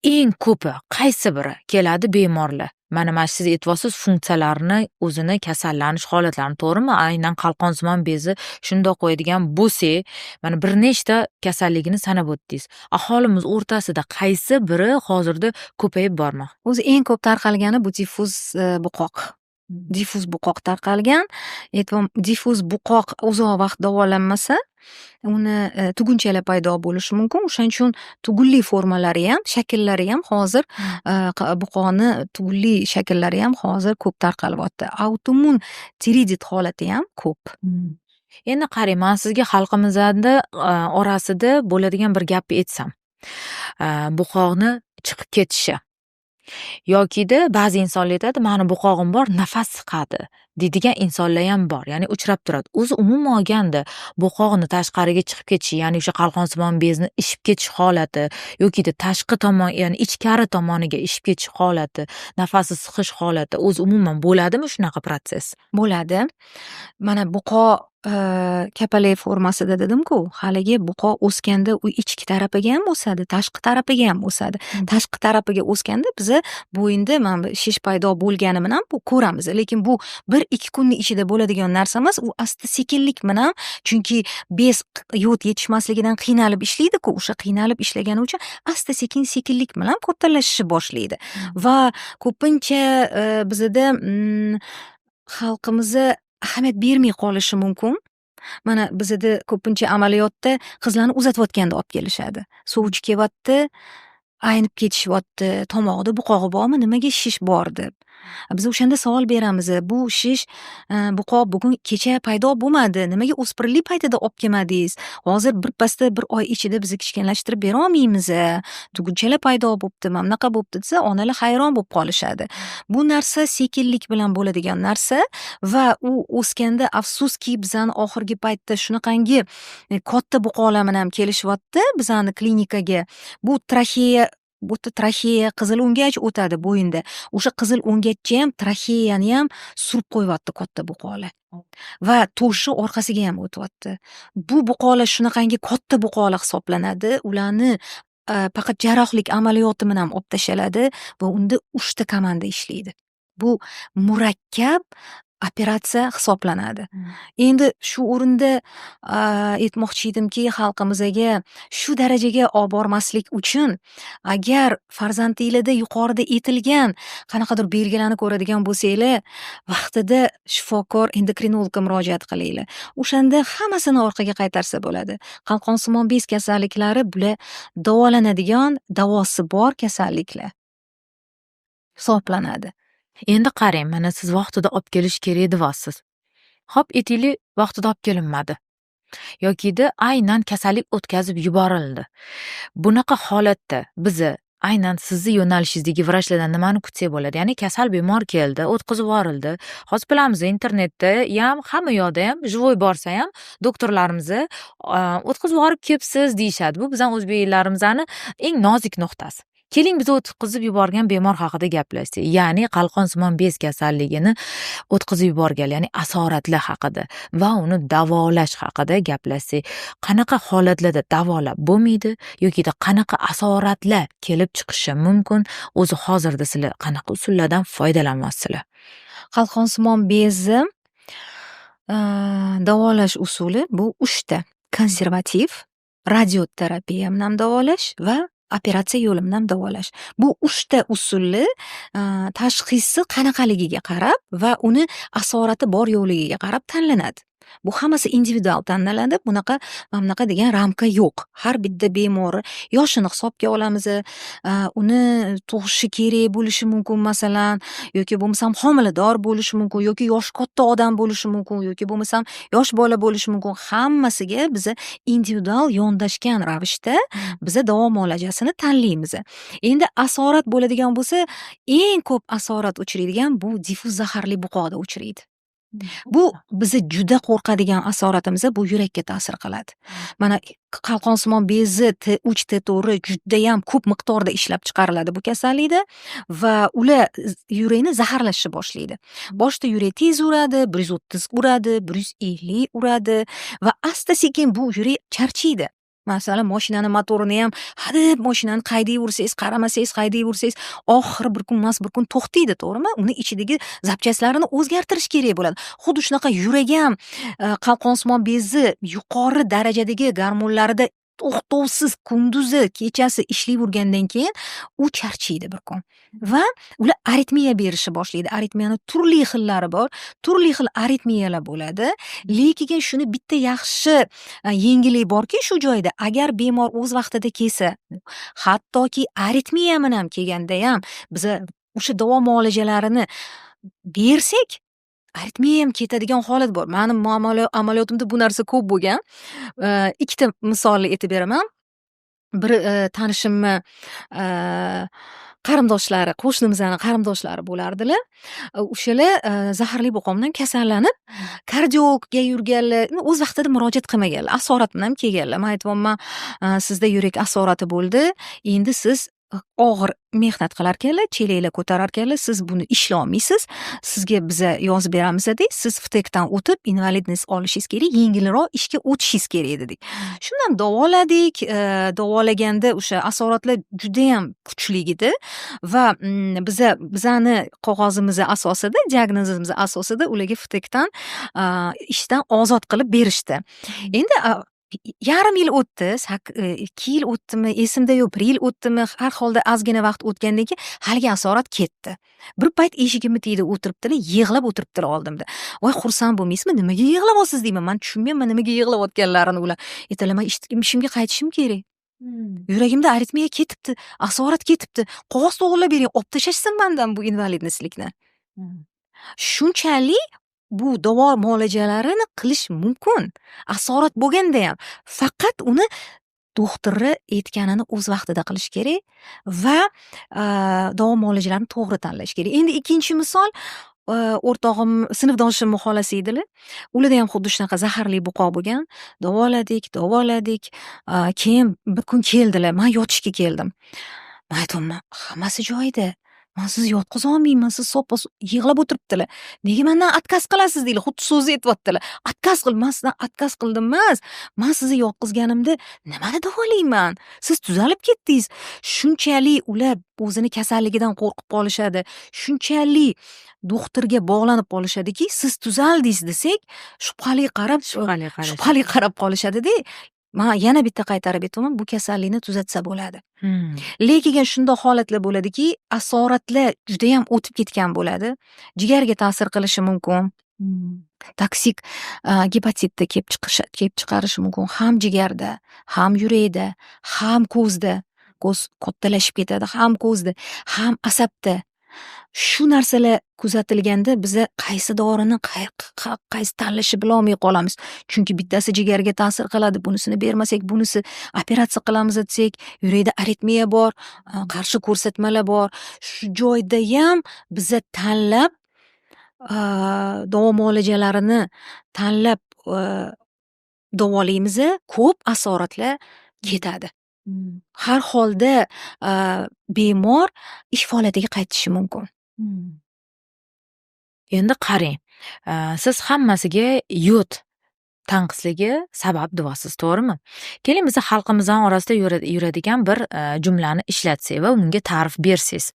eng ko'pi qaysi biri keladi bemorlar? Mana siz aytyapsiz, funksiyalarni o'zini kasallanish holatlarini, to'g'rimi? Aynan qalqonsimon bezi shundoq qo'yadigan bo'lsa, mana bir nechta kasalligini sanab o'tdingiz. Aholimiz o'rtasida qaysi biri hozirda ko'payib bormoqda? O'zi eng ko'p tarqalgani bu diffuz buqoq. Diffuz buqoq tarqalgan. Diffuz buqoq uzoq vaqt davolanmasa, uni tugunchalar paydo bo'lishi mumkin. O'shaning uchun tugunli formalari ham, shakllari ham hozir buqoqni tugunli shakllari ham hozir ko'p tarqalyapti. Autoimmun tiroidit holati ham ko'p. Endi qarang, men sizga xalqimizda orasida bo'ladigan bir gapni aytsam. Buqoqni chiqib ketishi. Yokida ba'zi insonlar aytadi, meni buqog'im bor, nafas siqadi. deydigan insonlar ham bor. Ya'ni uchrab turadi. O'zi umuman olganda bo'qoqni tashqariga chiqib ketishi, ya'ni o'sha qalqonsimon bezni ishib ketish holati yokida tashqi tomon, ya'ni ichkari tomoniga ishib ketish holati, nafasi siqish holati o'zi umuman bo'ladimi shunaqa protsess? Bo'ladi. Mana buqo kapalak formasida dedim-ku, haligi buqo o'sganda u ichki tarafiga ham o'sadi, tashqi tarafiga ham o'sadi. Tashqi tarafiga o'sganda biza bo'yinda mana bu shish paydo bo'lgani bilan bu ko'ramiz. Lekin bu 1-2 kunning ichida bo'ladigan narsa emas, u asta-sekinlik bilan, chunki bez yod yetishmasligidan qiynalib ishlaydi-ku, o'sha qiynalib ishlagani uchun asta-sekinlik bilan kattalashishni boshlaydi. Va ko'pincha bizada xalqimizda ahamiyat bermay qolishi mumkin. Mana bizada ko'pincha amaliyotda qizlarni uzatayotganda olib kelishadi. Sovchi kelyapti, aynib ketishyapti, tomog'ida buqog'i bormi, nimaga shish bor deb. Biz o'shanda savol beramiz. Bu shish buqoq bugun kecha paydo bo'lmadi. Nimaga o'spirinlik paytida olib kelmadingiz? Hozir birpasda 1 oy ichida biz kichkinlashtirib bera olmaymiz. Tugunchalar paydo bo'libdi, mana bunaqa bo'libdi desa, onalar hayron bo'lib qolishadi. Bu narsa sekinlik bilan bo'ladigan narsa va u o'sganda afsuski bizani oxirgi paytda shunaqangi katta buqolar bilan kelishyapti bizani klinikaga. Bu traxeya, qizil o'ngach o'tadi bo'yinda. O'sha qizil o'ngachcha ham traxeyani ham surib qo'yyapti katta buqolar. Va to'shi orqasiga ham o'tyapti. Bu buqolar shunaqangi katta buqolar hisoblanadi. Ularni faqat jarrohlik amaliyoti bilan olib tashaladi va unda 3 ta komanda ishlaydi. Bu murakkab operatsiya hisoblanadi. Endi shu o'rinda aytmoqchi edimki, xalqimizga shu darajaga olib bormaslik uchun agar farzandinglarda yuqorida aytilgan qanaqadir belgilarni ko'radigan bo'lsanglar, vaqtida shifokor endokrinologga murojaat qilinglar. O'shanda hammasini orqaga qaytarsa bo'ladi. Qalqonsimon bez kasalliklari bular davolanadigan, davosi bor kasalliklar hisoblanadi. Endi qarang, mana siz vaqtida olib kelish kerak deyapsiz. Xo'p, aytaylik, vaqtida olib kelinmadi. Yokida aynan kasallik o'tkazib yuborildi. Bunaqa holatda biza aynan sizni yo'nalishingizdagi vrachlardan nimani kutsak bo'ladi? Ya'ni kasal bemor keldi, o'tkazib yuborildi. Hozir bilamiz, internetda ham, hamma yoqda ham, живой borsa ham doktorlarimiz o'tkazib yuborib kelibsiz deyishadi. Bu bizning o'zbeklarimizni eng nozik nuqtasi. Keling, biz o'tkazib yuborgan bemor haqida gaplashsak. Ya'ni qalqonsimon bez kasalligini o'tkazib yuborgan, ya'ni asoratlar haqida va uni davolash haqida gaplashsak. Qanaqa holatlarda davolab bo'lmaydi yokida qanaqa asoratlar kelib chiqishi mumkin? O'zi hozirda sizlar qanaqa usullardan foydalanyapsizlar? Qalqonsimon bezni davolash usuli bu 3 ta: konservativ, radioterapiya bilan davolash va operatsiya yo'li bilan davolash. Bu 3 ta usulni tashxisi qanaqaligiga qarab va uni asorati bor yo'qligiga qarab tanlanadi. Bu hammasi individual tanlanadi. Bunaqa degan ramka yo'q. Har bitta bemor yoshini hisobga olamiz. Uni tug'ishi kerak bo'lishi mumkin masalan, yoki bo'lmasam homilador bo'lishi mumkin, yoki yoshi katta odam bo'lishi mumkin, yoki bo'lmasam yosh bola bo'lishi mumkin. Hammasiga biz individual yondashgan ravishda biz davo muolajasini tanlaymiz. Endi asorat bo'ladigan bo'lsa, eng ko'p asorat uchraydigan bu diffuz zaharli buqoqda uchraydi. Bu bizni juda qo'rqadigan asoratimiz bu yurakka ta'sir qiladi. Mana qalqonsimon bezi T3, T4 juda ham ko'p miqdorda ishlab chiqariladi bu kasallikda va ular yurakni zaharlashni boshlaydi. Boshda yurak tez uradi, 130 uradi, 150 uradi va asta-sekin bu yurak charchaydi. Masalan, mashinani motorini ham hadeb mashinani qaydayversangiz, qaramasangiz, qaydayversangiz, oxiri bir kun emas, bir kun to'xtaydi, to'g'rimi? Uni ichidagi zapchaslarini o'zgartirish kerak bo'ladi. Xuddi shunaqa yurak ham qalqonsimon bezi yuqori darajadagi gormonlarida to'xtovsiz kunduzi, kechasi ishlayvergandan keyin u charchaydi bir kun. Va ular aritmiya berishni boshlaydi. Aritmiyani turli xillari bor. Turli xil aritmiyalar bo'ladi. Lekin shuni bitta yaxshi yengillik borki, shu joyda agar bemor o'z vaqtida kelsa, hattoki aritmiya bilan kelganda ham biz o'sha davo muolajalarini bersak, aritmiya ham ketadigan holat bor. Mening amaliyotimda bu narsa ko'p bo'lgan. Ikkita misolni aytib beraman. Bir tanishimni qarindoshlari, qo'shnimizni qarindoshlari bo'lardilar. O'shalar zaharli boqomdan kasallanib, kardiologga yurganlar, o'z vaqtida murojaat qilmaganlar, asorat bilan kelganlar. Men aytyapman, sizda yurak asorati bo'ldi, endi siz og'ir mehnat qilarkanlar, chelaklar ko'tararkanlar, siz buni ishlolmaysiz, sizga biza yozib beramiz dedik, siz FTEKdan o'tib invalidность olishingiz kerak, yengilroq ishga o'tishingiz kerak dedik. Shundan davoladik, davolaganda o'sha asoratlar judayam kuchli edi va bizani qog'ozimiz asosida, diagnozimiz asosida ularga FTEKdan ishdan ozod qilib berishdi. Endi yarim yil o'tdi, 2 yil o'tdimi, esimda yo'q, 1 yil o'tdimi, har holda ozgina vaqt o'tgandan keyin haligi asorat ketdi. Bir payt eshigimni tagida o'tiribdilar, yig'lab o'tiribdilar oldimda. Voy, xursand bo'lmaysizmi? Nimaga yig'layapsiz deyman. Men tushunmayman nimaga yig'layotganlarini ular. Aytdilar, men ishimga qaytishim kerak. Yuragimda aritmiya ketibdi, asorat ketibdi. Qog'oz to'g'irlab bering, olib tashlashsin mendan bu invalidностьlikni. Shunchalik bu davo muolajalarini qilish mumkin. Asorat bo'lganda ham faqat uni doktori aytganini o'z vaqtida qilish kerak va davo muolajalarini to'g'ri tanlash kerak. Endi ikkinchi misol, o'rtog'im, sinfdoshim xolasi edilar. Ularda ham xuddi shunaqa zaharli buqo bo'lgan. Davoladik. Keyin bir kun keldilar. Men yotishga keldim. Men aytdim, hammasi joyida. Men sizni yotqiza olmayman, siz soppa yig'lab o'tiribdilar. Nega mendan отказ qilasiz deylar, xuddi so'zni aytyaptilar. Отказ qil, men sizdan отказ qildim emas. Men sizni yotqizganimda nimani davolayman? Siz tuzalib ketdingiz. Shunchalik ular o'zini kasalligidan qo'rqib qolishadi. Shunchalik doktorga bog'lanib qolishadiki, siz tuzaldingiz desak, shubhali qarab qolishadi-da. Men yana bitta qaytarib aytaman, bu kasallikni tuzatsa bo'ladi. Lekin shunday holatlar bo'ladiki, asoratlar juda ham o'tib ketgan bo'ladi. Jigarga ta'sir qilishi mumkin. Toksik gepatitda kelib chiqarishi mumkin. Ham jigarda, ham yurakda, ham ko'zda. Ko'z kattalashib ketadi, ham ko'zda, ham asabda. Shu narsalar kuzatilganda biza qaysi dorini qaysi tanlashni bilolmay qolamiz. Chunki bittasi jigarga ta'sir qiladi, bunisini bermasak, bunisi operatsiya qilamiz desak, yurakda aritmiya bor, qarshi ko'rsatmalar bor. Shu joyda ham biza tanlab davo muolajalarini tanlab davolaymiz, ko'p asoratlar ketadi. Har holda bemor ish faoliyatiga qaytishi mumkin. Endi qarang, siz hammasiga yod tanqisligi sabab deyapsiz, to'g'rimi? Keling, biz xalqimizning orasida yuradigan bir jumlani ishlatsak va unga ta'rif bersangiz.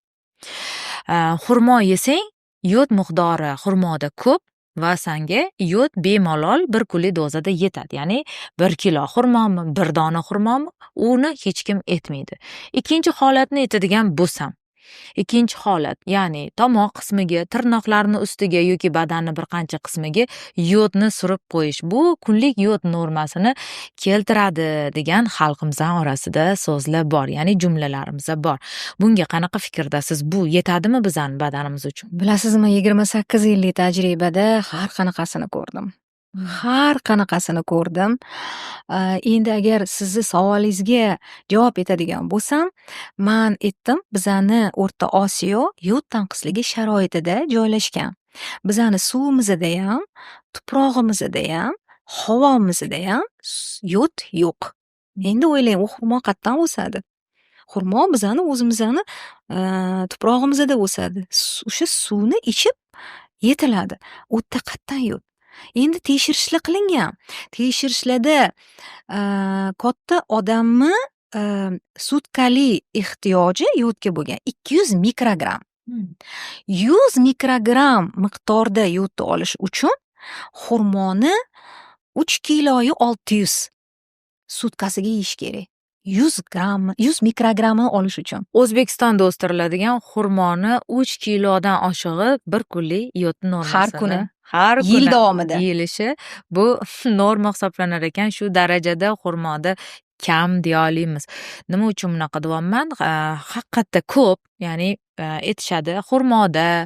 Xurmo yesang, yod miqdori xurmoda ko'p va senga yod bemalol bir kunlik dozada yetadi. Ya'ni 1 kilo xurmomi, 1 dona xurmomi, uni hech kim etmaydi. Ikkinchi holatni aytadigan bo'lsam, ikkinchi holat, ya'ni tomoq qismiga, tirnoqlarning ustiga yoki badanning bir qancha qismiga yodni surib qo'yish. Bu kunlik yod normasini keltiradi degan xalqimizning orasida so'zlar bor, ya'ni jumlalarimiz bor. Bunga qanaqa fikrdasiz? Bu yetadimi bizning badanimiz uchun? Bilasizmi, 28 yillik tajribada har qanaqasini ko'rdim. Endi agar sizni savolingizga javob etadigan bo'lsam, men aytdim, bizani O'rta Osiyo yod tanqisligi sharoitida joylashgan. Bizani suvimizda ham, tuprog'imizda ham, havomizda ham yod yo'q. Endi o'ylang, u xurmo qayerdan o'sadi? Xurmo bizani o'zimizni tuprog'imizda o'sadi. O'sha suvni ichib yetiladi. U yerda qayerdan yod? Endi tekshirishlar qilingan. Tekshirishlarda katta odamni sutkali ehtiyoji yodga bo'lgan 200 mikrogram. 100 mikrogram miqdorda yodni olish uchun xurmoni 3 kiloyu 600 sutkasiga yeyish kerak. 100 mikrogramni olish uchun. O'zbekistonda o'stiriladigan xurmoni 3 kilodan oshig'i bir kunlik yod normasini har kuni yil davomida yeyilishi bu norma hisoblanar ekan. Shu darajada xurmoda kam deya olamiz. Nima uchun bunaqa deyapman? Haqiqatda ko'p, ya'ni aytishadi xurmoda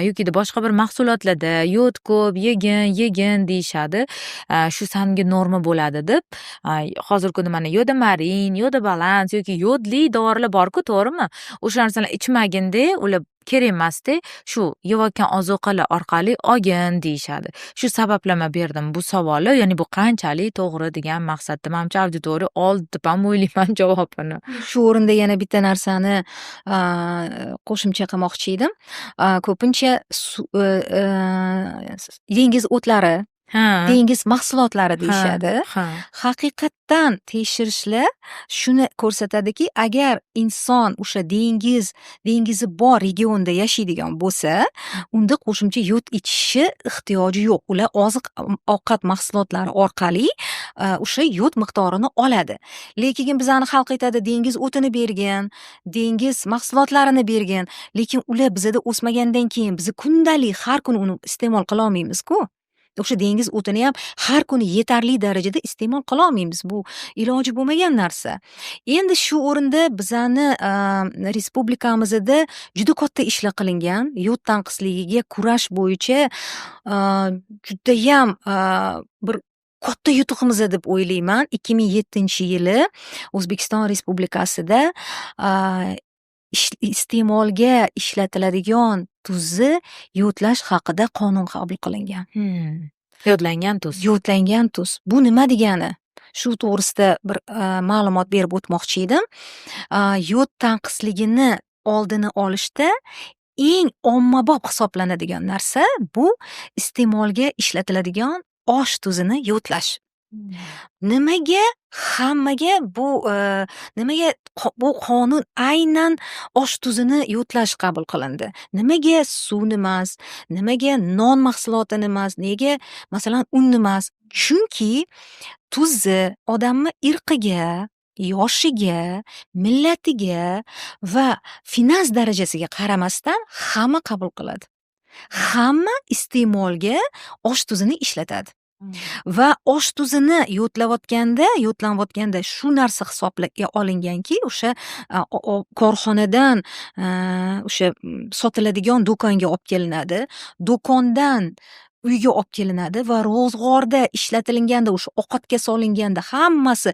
yokida boshqa bir mahsulotlarda yod ko'p, yegin deyishadi. Shu sanga norma bo'ladi deb. Hozirgi kunda mana yodomarin, yodobalans yoki yodli dorilar bor-ku, to'g'rimi? O'sha narsalarni ichmagin-da, ular kerak emas-da. Shu yeyotgan ozuqalar orqali olgin deyishadi. Shu sabablama berdim bu savolni, ya'ni bu qanchalik to'g'ri degan maqsadda. Menimcha auditoriya oldi deb ham o'ylayman javobini. Shu o'rinda yana bitta narsani qo'shimcha qilmoqchi edim. Ko'pincha dengiz o'tlari, Ha. dengiz mahsulotlari deyishadi. Ha. Haqiqatdan tekshirishlar shuni ko'rsatadiki, agar inson o'sha dengizi bor regionda yashaydigan bo'lsa, unda qo'shimcha yod ichishi ehtiyoji yo'q. Ular oziq-ovqat mahsulotlari orqali o'sha yod miqdorini oladi. Lekin bizani xalq aytadi, dengiz o'tini bergin, dengiz mahsulotlarini bergin, lekin ular bizada o'smagandan keyin biz kundalik har kuni uni iste'mol qila olmaymiz-ku. O'sha dengiz o'tini ham har kuni yetarli darajada iste'mol qila olmaymiz. Bu iloji bo'lmagan narsa. Endi shu o'rinda bizani respublikamizda juda katta ishlar qilingan. Yod tanqisligiga kurash bo'yicha judayam bir katta yutuqimiz deb o'ylayman. 2007-yili O'zbekiston Respublikasida iste'molga ishlatiladigan tuzni yodlash haqida qonun qabul qilingan. Yodlangan tuz. Yodlangan tuz. Bu nima degani? Shu to'g'risida bir ma'lumot berib o'tmoqchi edim. Yod tanqisligini oldini olishda eng ommabop hisoblanadigan narsa bu iste'molga ishlatiladigan osh tuzini yodlash. Nimaga hammaga nimaga bu qonun aynan osh tuzini yodlash qabul qilindi? Nimaga suvni emas, nimaga non mahsulotini emas, nega masalan unni emas? Chunki tuzni odamni irqiga, yoshiga, millatiga va finans darajasiga qaramasdan hamma qabul qiladi. Hamma iste'molga osh tuzini ishlatadi. Va osh tuzini yodlanayotganda shu narsa hisobga olinganki, o'sha korxonadan o'sha sotiladigan do'konga olib kelinadi. Do'kondan uyga olib kelinadi va ro'zg'orda ishlatilganda, o'sha ovqatga solinganda hammasi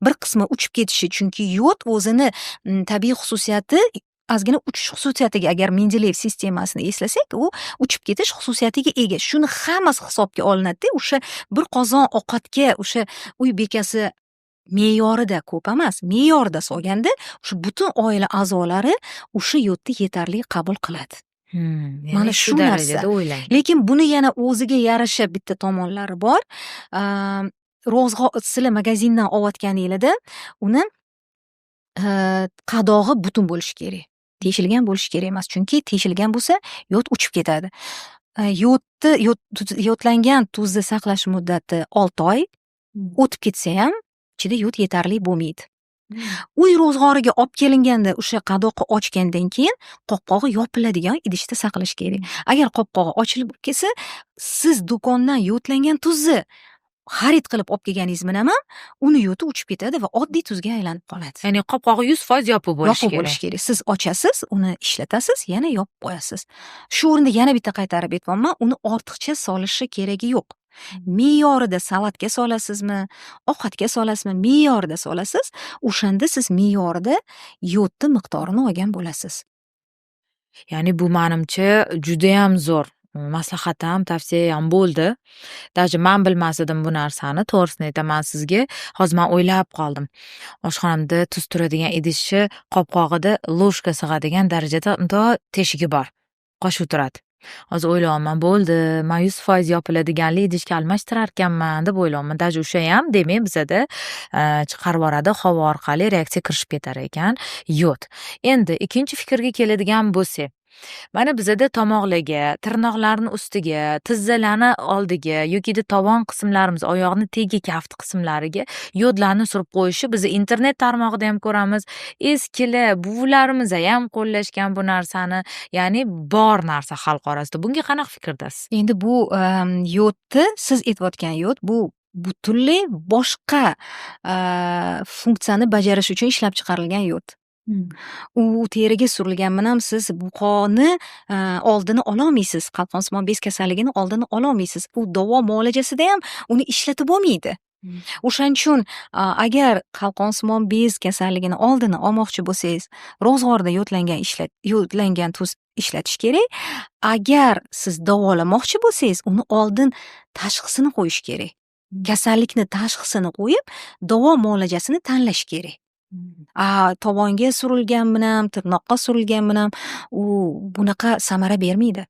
bir qismi uchib ketishi, chunki yod o'zini tabiiy xususiyati ozgina uchish xususiyatiga, agar Mendeleyev sistemasini eslasak, u uchib ketish xususiyatiga ega. Shuni hammasi hisobga olinadi. O'sha bir qozon ovqatga o'sha uy bekasi me'yorida ko'p emas, me'yorida solganda, o'sha butun oila a'zolari o'sha yodni yetarli qabul qiladi. Mana shu narsa. Lekin buni yana o'ziga yarasha bitta tomonlari bor. Sizlar magazindan olayotganingizda uni qadog'i butun bo'lishi kerak. Teshilgan bo'lishi kerak emas. Chunki teshilgan bo'lsa, yod uchib ketadi. Yodlangan tuzni saqlash muddati 6 oy. O'tib ketsa ham ichida yod yetarli bo'lmaydi. Uy ro'zg'origa olib kelinganda o'sha qadoqni ochgandan keyin qopqog'i yopiladigan idishda saqlash kerak. Agar qopqog'i ochilib ketsa, siz do'kondan yodlangan tuzni xarid qilib olib kelganingiz bilan ham uni yodi uchib ketadi va oddiy tuzga aylanib qoladi. Ya'ni qopqog'i 100% yopiq bo'lishi kerak. Siz ochasiz, uni ishlatasiz, yana yopib qo'yasiz. Shu o'rinda yana bitta qaytarib aytmoqman, uni ortiqcha solishi keragi yo'q. Me'yorida salatga solasizmi, ovqatga solasizmi, me'yorida solasiz, o'shanda siz me'yorida yodni miqdorini olgan bo'lasiz. Ya'ni bu menimcha juda ham zo'r maslahat ham, tavsiya ham bo'ldi. Даже men bilmas edim bu narsani, to'g'risini aytaman sizga. Hozir men o'ylab qoldim. Oshxonamda tuz turadigan idishni qopqog'ida ложка sig'adigan darajada teshigi bor. Qoshiq turadi. Hozir o'ylayapman, bo'ldi, men 100% yopiladiganli idishga almashtirar ekanman deb o'ylayapman. Даже o'sha ham demak bizada chiqarib yuboradi, havo orqali reaksiya kirishib ketar ekan yod. Endi ikkinchi fikrga keladigan bo'lsak, mana bizada tomoqlarga, tirnoqlarning ustiga, tizzalarni oldiga yokida tovon qismlarimiz, oyoqni tegi kafti qismlariga yodlarni surib qo'yishi bizni internet tarmog'ida ham ko'ramiz. Eskilar, buvilarimiz ham qo'llashgan bu narsani, ya'ni bor narsa xalq orasida. Bunga qanaqa fikrdasiz? Endi bu yodni, siz aytayotgan yod, bu butunlay boshqa funksiyani bajarish uchun ishlab chiqarilgan yod. U teriga surilgan bilan siz buqoni oldini ololmaysiz. Qalqonsimon bez kasalligini oldini ololmaysiz. U davo muolajasida ham uni ishlatib bo'lmaydi. O'shaning uchun agar qalqonsimon bez kasalligini oldini olmoqchi bo'lsangiz, ro'zg'orda yodlangan tuz ishlatish kerak. Agar siz davolamoqchi bo'lsangiz, uni oldin tashxisini qo'yish kerak. Kasallikni tashxisini qo'yib, davo muolajasini tanlash kerak. Tovonga surilgan bilan, tirnoqqa surilgan bilan u bunaqa samara bermaydi.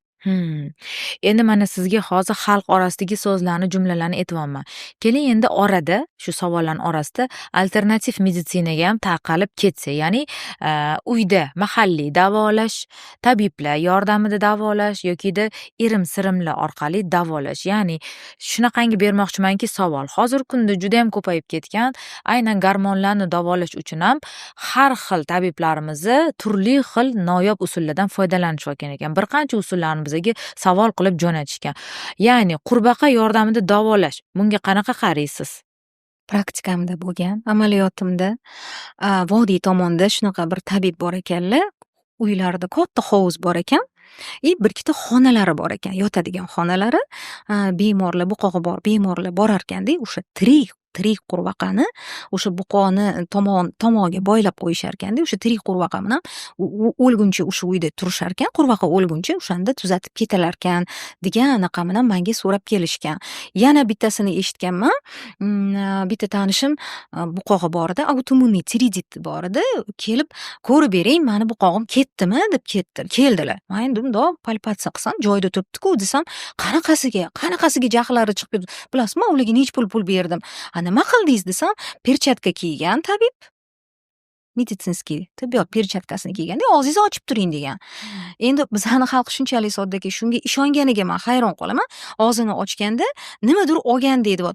Endi mana sizga hozir xalq orasidagi so'zlarni, jumlalarni aytyapman. Keling endi orada, shu savollarning orasida alternativ meditsinaga ham tarqalib ketsa, ya'ni uyda mahalliy davolash, tabiblar yordamida davolash yokida irim-sirimlar orqali davolash. Ya'ni shunaqangi bermoqchimanki savol. Hozir kunda juda ham ko'payib ketgan, aynan gormonlarni davolash uchun ham har xil tabiblarimizni turli xil noyob usullardan foydalanishayotgan ekan. Bir qancha usullarni bizga savol qilib jo'natishgan. Ya'ni qurbaqa yordamida davolash. Bunga qanaqa qaraysiz? Praktikamda bo'lgan, amaliyotimda vodiy tomonda shunaqa bir tabib bor ekanlar. Uylarida katta hovuz bor ekan. Bir ikkita xonalari bor ekan, yotadigan xonalari. Bemorlar, buqog'i bor bemorlar borar ekanda, o'sha tirik qurbaqani o'sha buqoni tomog'iga boylab qo'yishar ekanda, o'sha tirik qurbaqa bilan o'lguncha o'sha uyda turishar ekan, qurbaqa o'lguncha o'shanda tuzatib ketalar ekan degan anaqa bilan menga so'rab kelishgan. Yana bittasini eshitganman. Bitta tanishim buqog'i bor edi, autoimmunniy tiroidit bor edi. Kelib, ko'rib bering, meni buqog'im ketdimi deb keldilar. Men endi palpatsiya qilsam, joyida turibdi-ku desam, qanaqasiga jahllari chiqib ketdi. Bilasizmi, ularga nech pul berdim. Nima qildingiz desam, perchatka kiygan tabib. Meditsinskiy tibbiyot perchatkasini kiyganda, og'zingizni ochib turing degan. Endi bizani xalq shunchalik soddaki, shunga ishonganiga men hayron qolaman. Og'zini ochganda nimadir olgan deydi.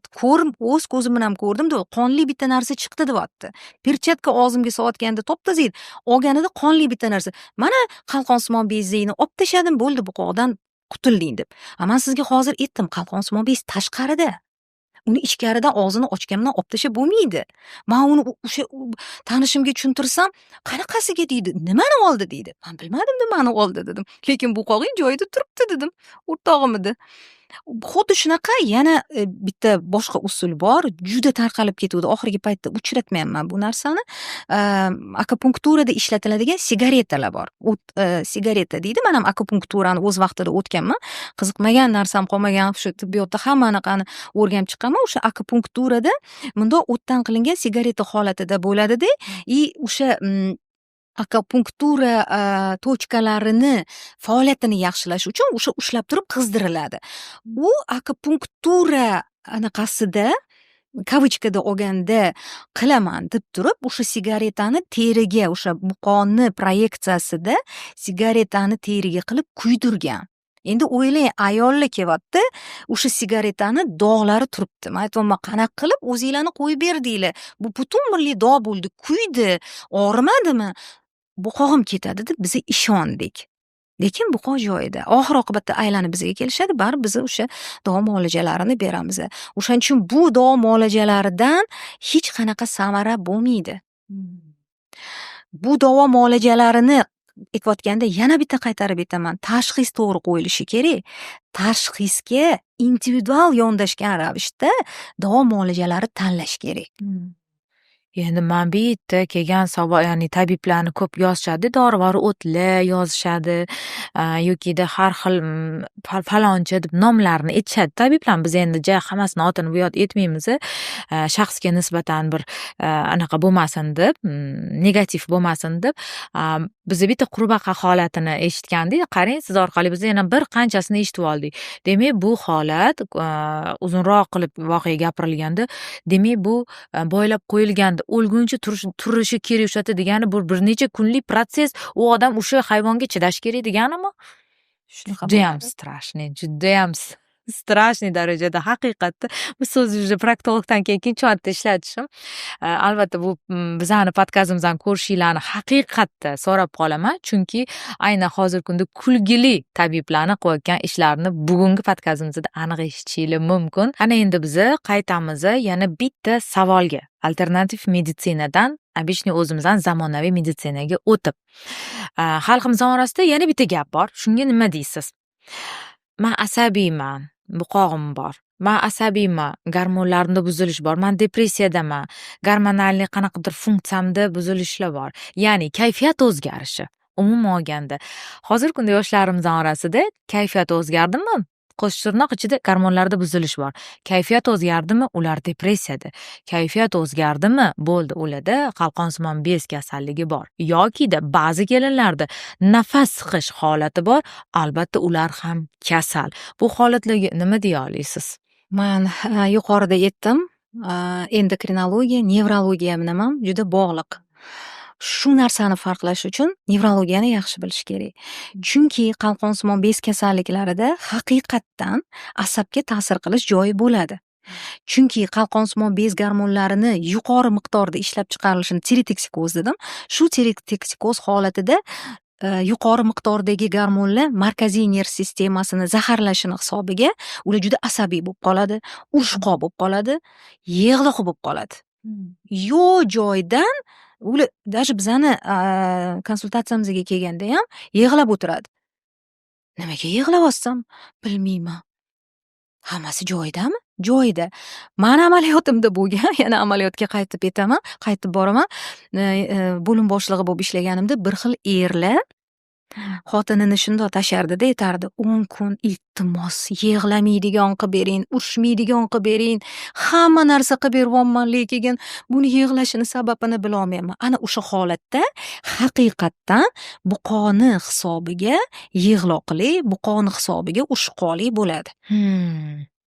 O'z ko'zim bilan ko'rdim, qonli bitta narsa chiqdi deyapti. Perchatka og'zimga solatganda top-toza edi. Olganida qonli bitta narsa. Mana qalqonsimon bezingni olib tashladim, bo'ldi, buqoqdan qutulding deb. Men sizga hozir aytdim, qalqonsimon bez tashqarida. Uni ichkaridan og'zini ochgandan olib tashlab bo'lmaydi. Men uni o'sha tanishimga tushuntirsam, qanaqasiga deydi, nimani oldi deydi. Men bilmadim nimani oldi dedim. Lekin buqog'ing joyida turibdi dedim. O'rtog'im edi. Xuddi shunaqa yana bitta boshqa usul bor, juda tarqalib ketuvdi. Oxirgi paytda uchratmayapman bu narsani. Akupunkturada ishlatiladigan sigaretalar bor. Sigareta deydi. Men ham akupunkturani o'z vaqtida o'tganman. Qiziqmagan narsam qolmagan, shu tibbiyotda hamma anaqani o'rganib chiqqanman. O'sha akupunkturada bundoq o'tdan qilingan sigareta holatida bo'ladi-da, o'sha akupunktura tochkalarini faoliyatini yaxshilash uchun o'sha ushlab turib qizdiriladi. Bu akupunktura anaqasida kavычкада olganda qilaman deb turib, o'sha sigaretani teriga, o'sha buqonni proyeksiyasida sigaretani teriga qilib kuydirgan. Endi o'ylang, ayollar kelyapti, o'sha sigaretani dog'lari turibdi. Men aytayapman, qanaqa qilib o'zinglarni qo'yib berdinglar? Bu butun milliy dog' bo'ldi, kuydi, og'rimadimi? Buqog'im ketadi deb biz ishondik. Lekin buqoq joyida. Oxir oqibatda aylanib bizga kelishadi, baribir biz o'sha davo muolajalarini beramiz. O'shaning uchun bu davo muolajalaridan hech qanaqa samara bo'lmaydi. Bu davo muolajalarini aytayotganda yana bitta qaytarib aytaman, tashxis to'g'ri qo'yilishi kerak. Tashxisga individual yondashgan ravishda davo muolajalari tanlash kerak. Endi men bitta kelgan savol, ya'ni tabiblarni ko'p yozishadi, dorivor o'tlar yozishadi, yokida har xil faloncha deb nomlarni aytishadi tabiblar. Biz endi hammasini otini bu yod etmaymiz. Shaxsga nisbatan bir anaqa bo'lmasin deb, negativ bo'lmasin deb, biz bitta qurbaqa holatini eshitgandik. Qarang, siz orqali biz yana bir qanchasini eshitib oldik. Demak, bu holat uzunroq qilib voqea gapirilganda, demak bu boylab qo'yilganda o'lguncha turishi kerak o'shata degani bu bir necha kunlik proses, u odam o'sha hayvonga chidash kerak deganimi? Shunaqa Judayam strashniy, judayam strashniy darajada haqiqatda bu so'zni уже proktologdan keyin ikkinchi marta ishlatishim. Albatta bu bizani podkastimizdan ko'rishinglarni haqiqatda so'rab qolaman, chunki aynan hozirgi kunda kulgili tabiblarni qilayotgan ishlarini bugungi podkastimizda aniq eshitishinglar mumkin. Ana endi biz qaytamiz yana bitta savolga. Alternativ meditsinadan обычный o'zimizdan zamonaviy meditsinaga o'tib. Xalqimiz orasida yana bitta gap bor. Shunga nima deysiz? Men asabiyman, buqog'im bor. Men asabiyman, gormonlarimda buzilish bor. Men depressiyadaman. Gormonalniy qanaqadir funksiyamda buzilishlar bor. Ya'ni kayfiyat o'zgarishi. Umuman olganda, hozirgi kunda yoshlarimiz orasida kayfiyat o'zgardimi? Qo'sh tirnoq ichida gormonlarda buzilish bor. Kayfiyat o'zgardimi? Ular depressiyada. Kayfiyat o'zgardimi? Bo'ldi, ularda qalqonsimon bez kasalligi bor. Yokida ba'zi kelinlarda nafas siqish holati bor. Albatta, ular ham kasal. Bu holatlarga nima deya olasiz? Man yuqorida aytdim, endokrinologiya, nevrologiya bilan ham juda bog'liq. Shu narsani farqlash uchun nevrologiyani yaxshi bilish kerak. Chunki qalqonsimon bez kasalliklarida haqiqatdan asabga ta'sir qilish joyi bo'ladi. Chunki qalqonsimon bez gormonlarini yuqori miqdorda ishlab chiqarilishini tirotoksikoz dedim. Shu tirotoksikoz holatida yuqori miqdordagi gormonlar markaziy nerv sistemasini zaharlashini hisobiga ular juda asabiy bo'lib qoladi, urushqoq bo'lib qoladi, yig'liq bo'lib qoladi. Yo'q joydan ular даже bizani konsultatsiyamizga kelganda ham yig'lab o'tiradi. Nimaga yig'layapsam, bilmayman. Hammasi joyidami? Joyida. Mani amaliyotimda bo'lgan, yana amaliyotga qaytib ketaman, qaytib boraman. Bo'lim boshlig'i bo'lib ishlaganimda bir xil erlar xotinini shundoq tashardida aytardi, 10 kun iltimos, yig'lamaydigan qilib bering, urushmaydigan qilib bering, hamma narsa qilib beryapman, lekin buni yig'lashini sababini bila olmayman. Ana o'sha holatda haqiqatdan buqoni hisobiga yig'loqli, buqoni hisobiga urushqoqli bo'ladi.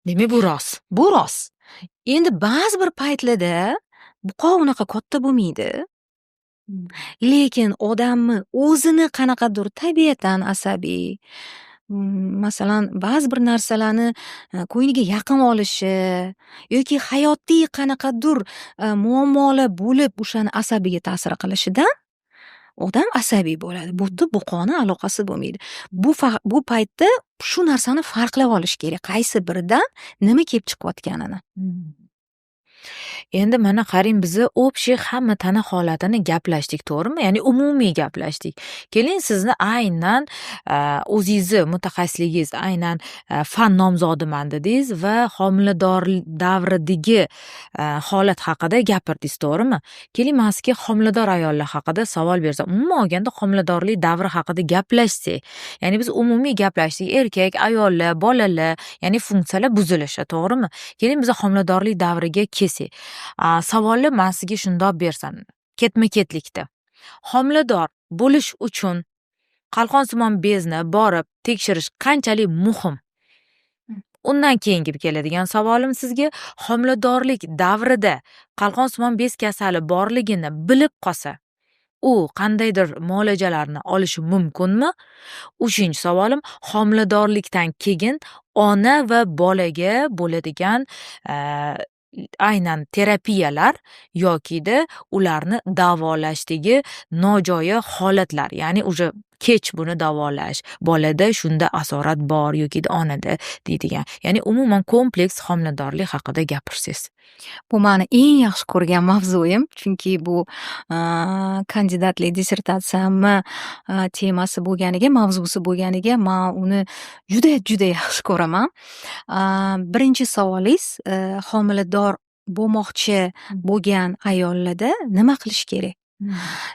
Demak, bu rost. Bu rost. Endi ba'zi bir paytlarda buqoq unaqa katta bo'lmaydi. Lekin odamni o'zini qanaqadir tabiatan asabiy, masalan, ba'zi bir narsalarni ko'ngliga yaqin olishi yoki hayotiy qanaqadir muammolar bo'lib o'shani asabiga ta'sir qilishidan odam asabiy bo'ladi. Bunda buqoni aloqasi bo'lmaydi. Bu paytda shu narsani farqlab olish kerak. Qaysi biridan nima kelib chiqayotganini. Endi mana qarang, biz общий hamma tana holatini gaplashdik, to'g'rimi? Ya'ni umumiy gaplashdik. Keling, sizni aynan o'zingizni mutaxassisligingiz, aynan fan nomzodiman dedingiz va homilador davridagi holat haqida gapirdingiz, to'g'rimi? Keling, men sizga homilador ayollar haqida savol bersam, umuman olganda homiladorlik davri haqida gaplashsak, ya'ni biz umumiy gaplashdik, erkak, ayollar, bolalar, ya'ni funksiyalar buzilishi, to'g'rimi? Keling, biz homiladorlik davriga kelsak, savolni men sizga shundoq bersam, ketma-ketlikda. Homilador bo'lish uchun qalqonsimon bezni borib tekshirish qanchalik muhim? Undan keyingi keladigan savolim sizga, homiladorlik davrida qalqonsimon bez kasali borligini bilib qolsa, u qandaydir muolajalarni olishi mumkinmi? Uchinchi savolim, homiladorlikdan keyin ona va bolaga bo'ladigan aynan terapiyalar yokida ularni davolashdagi nojo'ya holatlar, ya'ni уже kech buni davolash, bolada shunda asorat bor yokida onada deydigan, ya'ni umuman kompleks homiladorlik haqida gapirsangiz. Bu meni eng yaxshi ko'rgan mavzuim, chunki bu kandidatlik dissertatsiyamni temasi bo'lganiga, mavzusi bo'lganiga men uni juda yaxshi ko'raman. Birinchi savolingiz, homilador bo'lmoqchi bo'lgan ayollarda nima qilish kerak?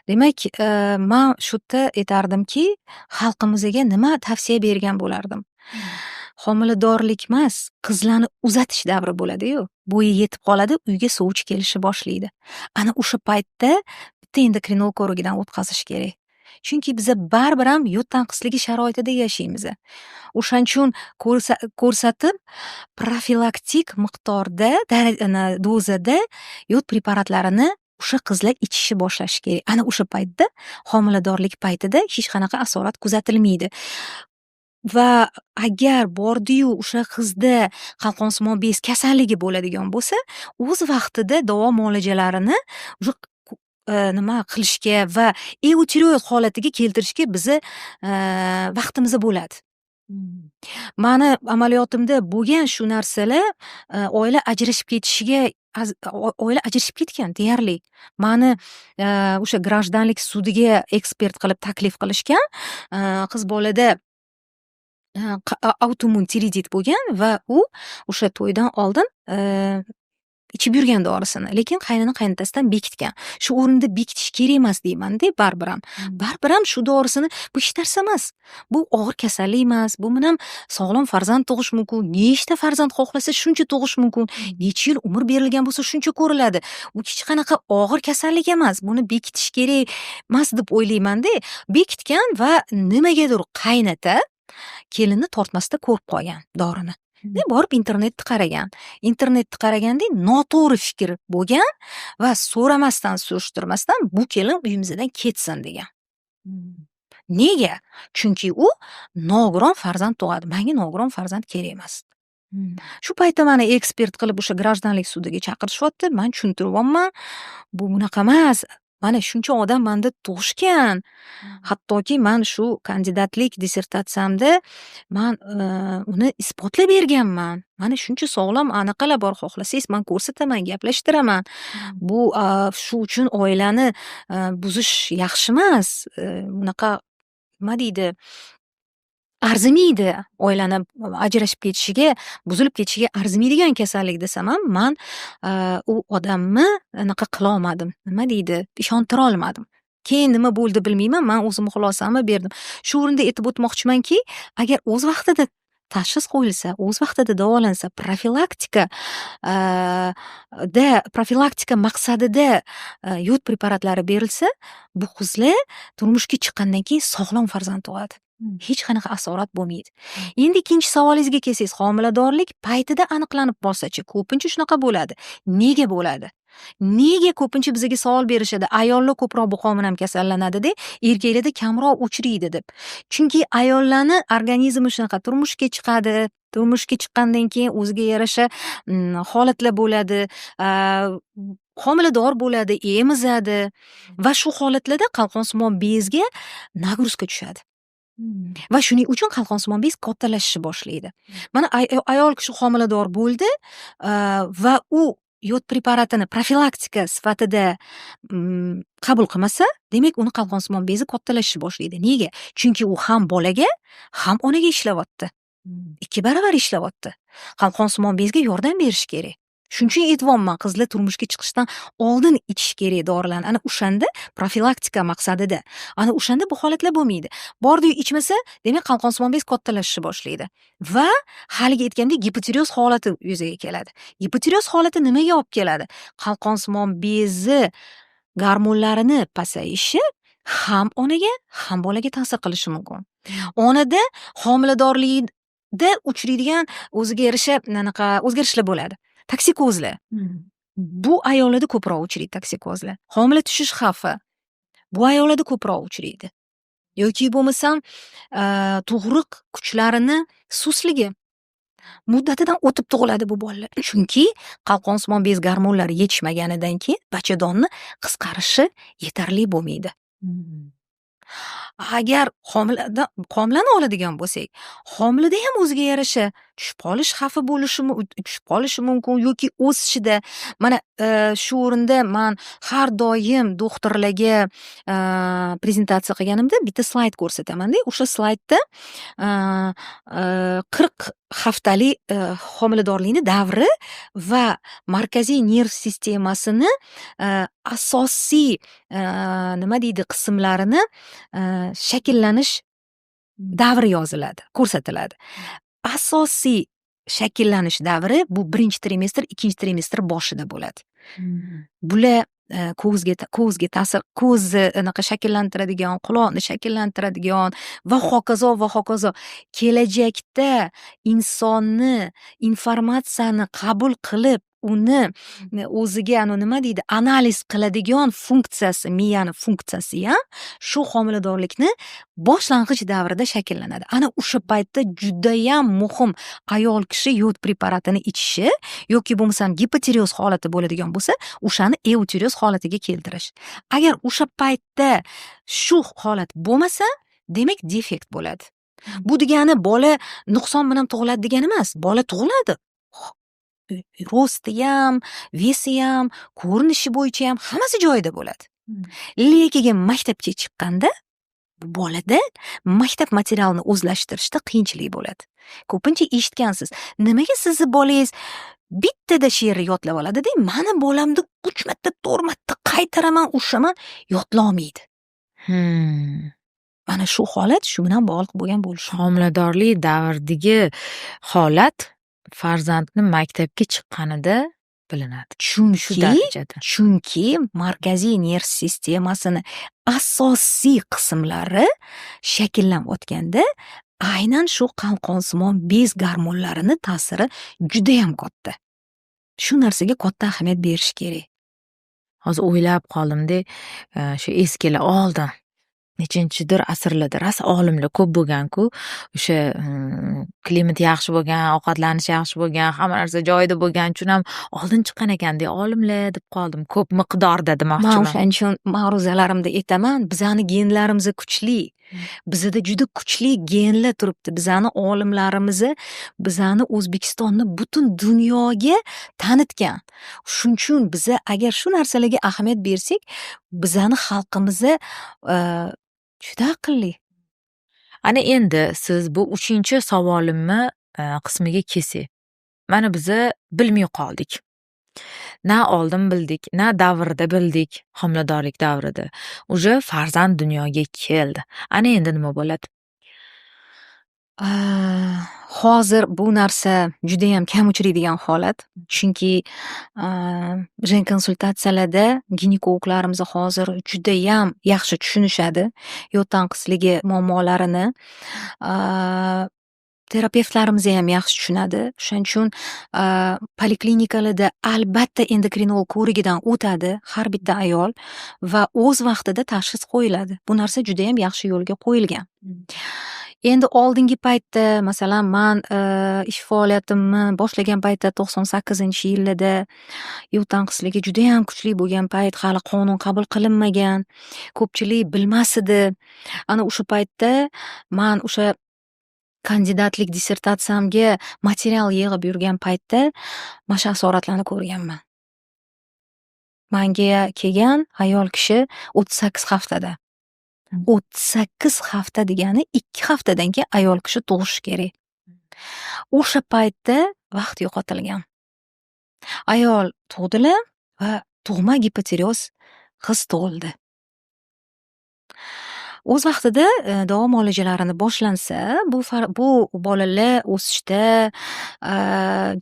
Demak, men shu yerda aytardimki, xalqimizga nima tavsiya bergan bo'lardim? Homiladorlik emas, qizlarni uzatish davri bo'ladi-yu. Bo'yi yetib qoladi, uyga sovchi kelishni boshlaydi. Ana o'sha paytda bitta endokrinologidan o'tkazish kerak. Chunki biz baribir ham yod tanqisligi sharoitida yashaymiz. O'shaning uchun ko'rsatib profilaktik miqdorda, dozada yod preparatlarini o'sha qizlar ichishni boshlash kerak. Ana o'sha paytda, homiladorlik paytida hech qanaqa asorat kuzatilmaydi. va agar bordiyu o'sha qizda qalqonsimon bez kasalligi bo'ladigan bo'lsa, o'z vaqtida davo muolajalarini уже nima qilishga va eutiroid holatiga keltirishga biza vaqtimiz bo'ladi. Mani amaliyotimda bo'lgan shu narsalar oila ajrashib ketishiga oila ajrashib ketgan deyarli. Mani o'sha grajdanlik sudiga ekspert qilib taklif qilishgan. Qiz bolada autoimmun tiroidit bo'lgan va u o'sha to'ydan oldin ichib yurgan dorisini, lekin qaynona qaynotasidan bekitgan. Shu o'rinda bekitish kerak emas deyman-da, baribir ham. Baribir ham shu dorisini bu hech narsa emas. Bu og'ir kasallik emas. Bu bilan sog'lom farzand tug'ish mumkin. Nechta farzand xohlasa shuncha tug'ish mumkin. Necha yil umr berilgan bo'lsa shuncha ko'riladi. U hech qanaqa og'ir kasallik emas. Buni bekitish kerak emas deb o'ylayman-da. Bekitgan va nimagadir qaynota kelinni tortmasda ko'rib qolgan dorini. Borib internetni qaragan. Internetni qaraganda noto'g'ri fikr bo'lgan va so'ramasdan, surishtirmasdan bu kelin uyimizdan ketsin degan. Nega? Chunki u nogiron farzand tug'adi. Menga nogiron farzand kerak emas. Shu paytda meni ekspert qilib o'sha grajdanlik sudiga chaqirishyapti. Men tushuntiryapman. Bu bunaqa emas. Mana shuncha odam menda tug'ishgan. Hattoki men shu kandidatlik dissertatsiyamda men uni isbotlab berganman. Mana shuncha sog'lom anaqalar bor, xohlasangiz men ko'rsataman, gaplashtiraman. Bu shu uchun oilani buzish yaxshi emas. Bunaqa nima deydi? Arzimaydi oilani ajrashib ketishiga, buzilib ketishiga arzimaydigan kasallik desam ham, men u odamni anaqa qila olmadim. Nima deydi? Ishontira olmadim. Keyin nima bo'ldi bilmayman, men o'zim xulosamni berdim. Shu o'rinda aytib o'tmoqchimanki, agar o'z vaqtida tashxis qo'yilsa, o'z vaqtida davolansa, profilaktika maqsadida yod preparatlari berilsa, bu qizlar turmushga chiqqandan keyin sog'lom farzand tug'adi. Hech qanaqa asorat bo'lmaydi. Endi ikkinchi savolingizga kelsangiz, homiladorlik paytida aniqlanib qolsa-chi, ko'pincha shunaqa bo'ladi. Nega bo'ladi? Nega ko'pincha bizga savol berishadi? Ayollar ko'proq buqom bilan kasallanadi-da, erkaklarda kamroq uchraydi deb. Chunki ayollarni organizmi shunaqa turmushga chiqadi. Turmushga chiqqandan keyin o'ziga yarasha holatlar bo'ladi. Homilador bo'ladi, emizadi va shu holatlarda qalqonsimon bezga nagruzka tushadi. Va shuning uchun qalqonsimon bez kattalashishni boshlaydi. Mana ayol kishi homilador bo'ldi va u yod preparatini profilaktika sifatida qabul qilmasa, demak uni qalqonsimon bezi kattalashishi boshlaydi. Nega? Chunki u ham bolaga, ham onaga ishlayapti. 2 baravar ishlayapti. Qalqonsimon bezga yordam berish kerak. Shuning uchun aytyapman, qizlar turmushga chiqishdan oldin ichish kerak dorilarni. Ana o'shanda profilaktika maqsadida. Ana o'shanda bu holatlar bo'lmaydi. Bordi-yu ichmasa, demak qalqonsimon bez kattalashishni boshlaydi. Va haliga aytgandek gipotireoz holati yuzaga keladi. Gipotireoz holati nimaga olib keladi? Qalqonsimon bezi gormonlarini pasayishi ham onaga, ham bolaga ta'sir qilishi mumkin. Onada homiladorlikda uchraydigan o'ziga yarasha o'zgarishlar bo'ladi. Toksikozlar. Bu ayollarda ko'proq uchraydi toksikozlar. Homila tushish xavfi. Bu ayollarda ko'proq uchraydi. Yoki bo'lmasam tug'ruq kuchlarini sustligi. Muddatidan o'tib tug'iladi bu bolalar. Chunki qalqonsimon bez gormonlari yetishmaganidan keyin bachadonni qisqarishi yetarli bo'lmaydi. Agar homilani oladigan bo'lsak, homilada ham o'ziga yarasha tushib qolish xavfi tushib qolishi mumkin yoki o'sishida. Mana shu o'rinda men har doim doktorlarga prezentatsiya qilganimda bitta slayd ko'rsataman-da. O'sha slaydda 40 haftalik homiladorlikning davri va markaziy nerv sistemasini asosiy nima deydi qismlarini shakllanish davri yoziladi, ko'rsatiladi. Asosiy shakllanish davri bu 1-trimestr, 2-trimestr boshida bo'ladi. Bular ko'zga ta'sir, ko'zni shakllantiradigan, quloqni shakllantiradigan va hokazo va hokazo. Kelajakda insonni informatsiyani qabul qilib uni o'ziga nima deydi analiz qiladigan funksiyasi, miyani funksiyasi ham shu homiladorlikni boshlang'ich davrida shakllanadi. Ana o'sha paytda judayam muhim ayol kishi yod preparatini ichishi yoki bo'lmasam gipotireoz holati bo'ladigan bo'lsa, o'shani eutereoz holatiga keltirish. Agar o'sha paytda shu holat bo'lmasa, demak defekt bo'ladi. Bu degani bola nuqson bilan tug'iladi degani emas. Bola tug'iladi. Ro'sti ham, vesi ham, ko'rinishi bo'yicha ham hammasi joyida bo'ladi. Lekin maktabga chiqqanda bolada maktab materialini o'zlashtirishda qiyinchilik bo'ladi. Ko'pincha eshitgansiz. Nimaga sizni bolangiz bittada she'rni yodlab oladi-da, mani bolamni 3 marta, 4 marta qaytaraman, o'shaman, yodlolmaydi. Mana shu holat shu bilan bog'liq bo'lgan bo'lishi. Homiladorlik davridagi holat farzandni maktabga chiqqanida bilinadi. Chunki markaziy nerv sistemasini asosiy qismlari shakllanayotganda aynan shu qalqonsimon bez gormonlarini ta'siri juda ham katta. Shu narsaga katta ahamiyat berish kerak. Hozir o'ylab qoldim-da, shu eskilar oldin nechinchidir asrlarda rosa olimlar ko'p bo'lgan-ku, o'sha klimat yaxshi bo'lgan, ovqatlanish yaxshi bo'lgan, hamma narsa joyida bo'lgani uchun ham oldin chiqqan ekan-da, olimlar deb qoldim, ko'p miqdorda demoqchiman. Men o'shaning uchun ma'ruzalarimda aytaman, bizani genlarimiz kuchli. Bizda juda kuchli genlar turibdi. Bizani olimlarimiz bizani O'zbekistonni butun dunyoga tanitgan. Shuning uchun biz agar shu narsalarga ahamiyat bersak, bizani xalqimiz juda aqlli. Ana endi siz bu 3-savolimni qismiga kelsak. Mana biz bilmay qoldik. Na oldin bildik, na davrda bildik, homiladorlik davrida. Uje farzand dunyoga keldi. Ana endi nima bo'ladi? Hozir bu narsa juda ham kam uchraydigan holat. Chunki jen konsultatsiyalarda ginekologlarimiz hozir juda ham yaxshi tushunishadi yod tanqisligi muammolarini. Terapevtlarimiz ham yaxshi tushunadi. Shuning uchun poliklinikalarda albatta endokrinolog ko'rigidan o'tadi har bitta ayol va o'z vaqtida tashxis qo'yiladi. Bu narsa juda ham yaxshi yo'lga qo'yilgan. Endi oldingi paytda, masalan, men ish faoliyatimni boshlagan paytda 98-yillarda yod tanqisligi juda ham kuchli bo'lgan payt, hali qonun qabul qilinmagan, ko'pchilik bilmas edi. Ana o'sha paytda men o'sha kandidatlik dissertatsiyamga material yig'ib yurgan paytda mana shu asoratlarni ko'rganman. Menga kelgan ayol kishi 38 haftada. 38 hafta degani 2 haftadan keyin ayol kishi tug'ishi kerak. O'sha paytda vaqt yo'qotilgan. Ayol tug'dilar va tug'ma gipotireoz qiz tug'ildi. O'z vaqtida davo muolajalarini boshlansa, bu bolalar o'sishda,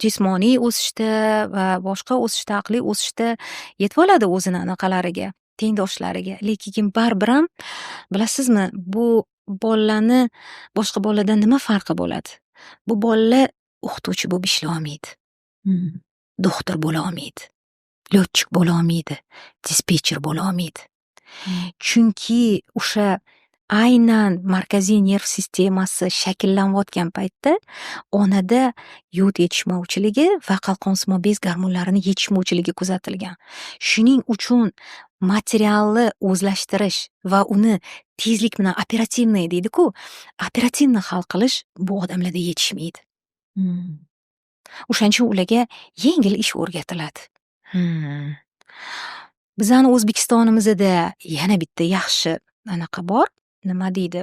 jismoniy o'sishda va boshqa o'sishda, aqliy o'sishda yetib oladi o'zini anaqalariga, tengdoshlariga. Lekin baribir ham bilasizmi, bu bolalarni boshqa bolalardan nima farqi bo'ladi? Bu bolalar o'qituvchi bo'lib ishlay olmaydi. Doktor bo'la olmaydi. Lyotchik bo'la olmaydi. Dispetcher bo'la olmaydi. Chunki o'sha aynan markaziy nerv sistemasi shakllanayotgan paytda onada yod yetishmovchiligi va qalqonsimon bez gormonlarini yetishmovchiligi kuzatilgan. Shuning uchun materialni o'zlashtirish va uni tezlik bilan operativniy deydi-ku, operativni hal qilish bu odamlarda yetishmaydi. O'shaning uchun ularga yengil ish o'rgatiladi. Bizani O'zbekistonimizda yana bitta yaxshi anaqa bor, nima deydi?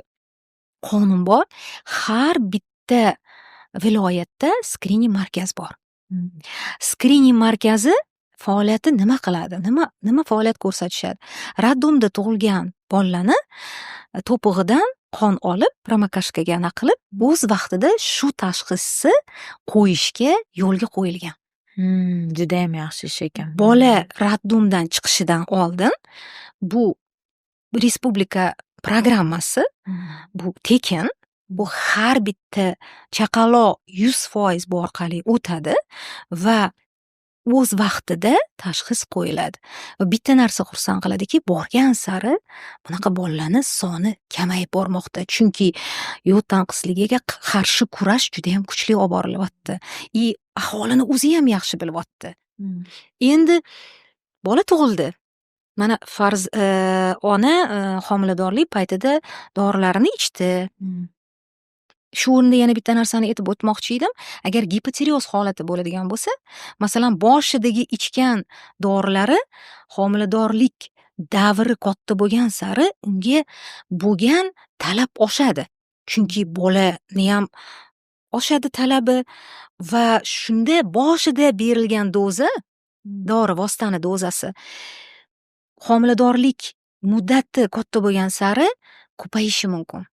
Qonun bor. Har bitta viloyatda skrining markaz bor. Skrining markazi faoliyati nima qiladi? Nima faoliyat ko'rsatishadi? Raddomda tug'ilgan bolalarni to'pig'idan qon olib, promokashkaga naqilib, o'z vaqtida shu tashxisni qo'yishga yo'lga qo'yilgan. Juda ham yaxshi ish ekan. Bola raddomdan chiqishidan oldin bu respublika programmasi, bu tekin, bu har bitta chaqaloq 100% bu orqali o'tadi va o'z vaqtida tashxis qo'yiladi. Va bitta narsa xursand qiladiki, borgan sari bunaqa bolalarni soni kamayib bormoqda. Chunki yod tanqisligiga qarshi kurash juda ham kuchli olib borilyapti. Aholini o'zi ham yaxshi bilyapti. Endi bola tug'ildi. Mana ona homiladorlik paytida dorilarini ichdi. Shu o'rinda yana bitta narsani aytib o'tmoqchi edim. Agar gipotireoz holati bo'ladigan bo'lsa, masalan, boshidagi ichgan dorilari homiladorlik davri katta bo'lgan sari unga bo'lgan talab oshadi. Chunki bolani ham oshadi talabi va shunda boshida berilgan doza, dori vositani dozasi homiladorlik muddati katta bo'lgan sari ko'payishi mumkin.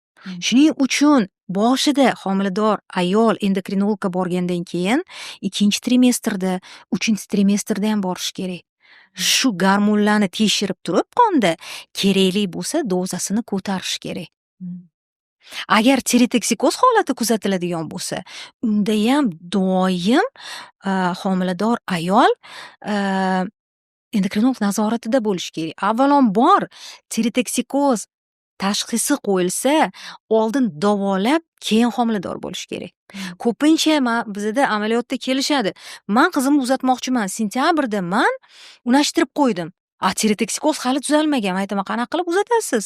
Shuning uchun boshida homilador ayol endokrinologga borgandan keyin 2-trimestrda, 3-trimestrda ham borish kerak. Shu gormonlarni tekshirib turib qonda kerakli bo'lsa dozasini ko'tarish kerak. Agar tirotoksikoz holati kuzatiladigan bo'lsa, unda ham doim homilador ayol endokrinolog nazoratida bo'lish kerak. Avvalambor tirotoksikoz tashxisi qo'yilsa, oldin davolab, keyin homilador bo'lish kerak. Ko'pincha bizda amaliyotda kelishadi. Men qizimni uzatmoqchiman, sentyabrda men unashtirib qo'ydim. Tirotoksikoz hali tuzalmagan. Aytaman, qanaqa qilib uzatasiz?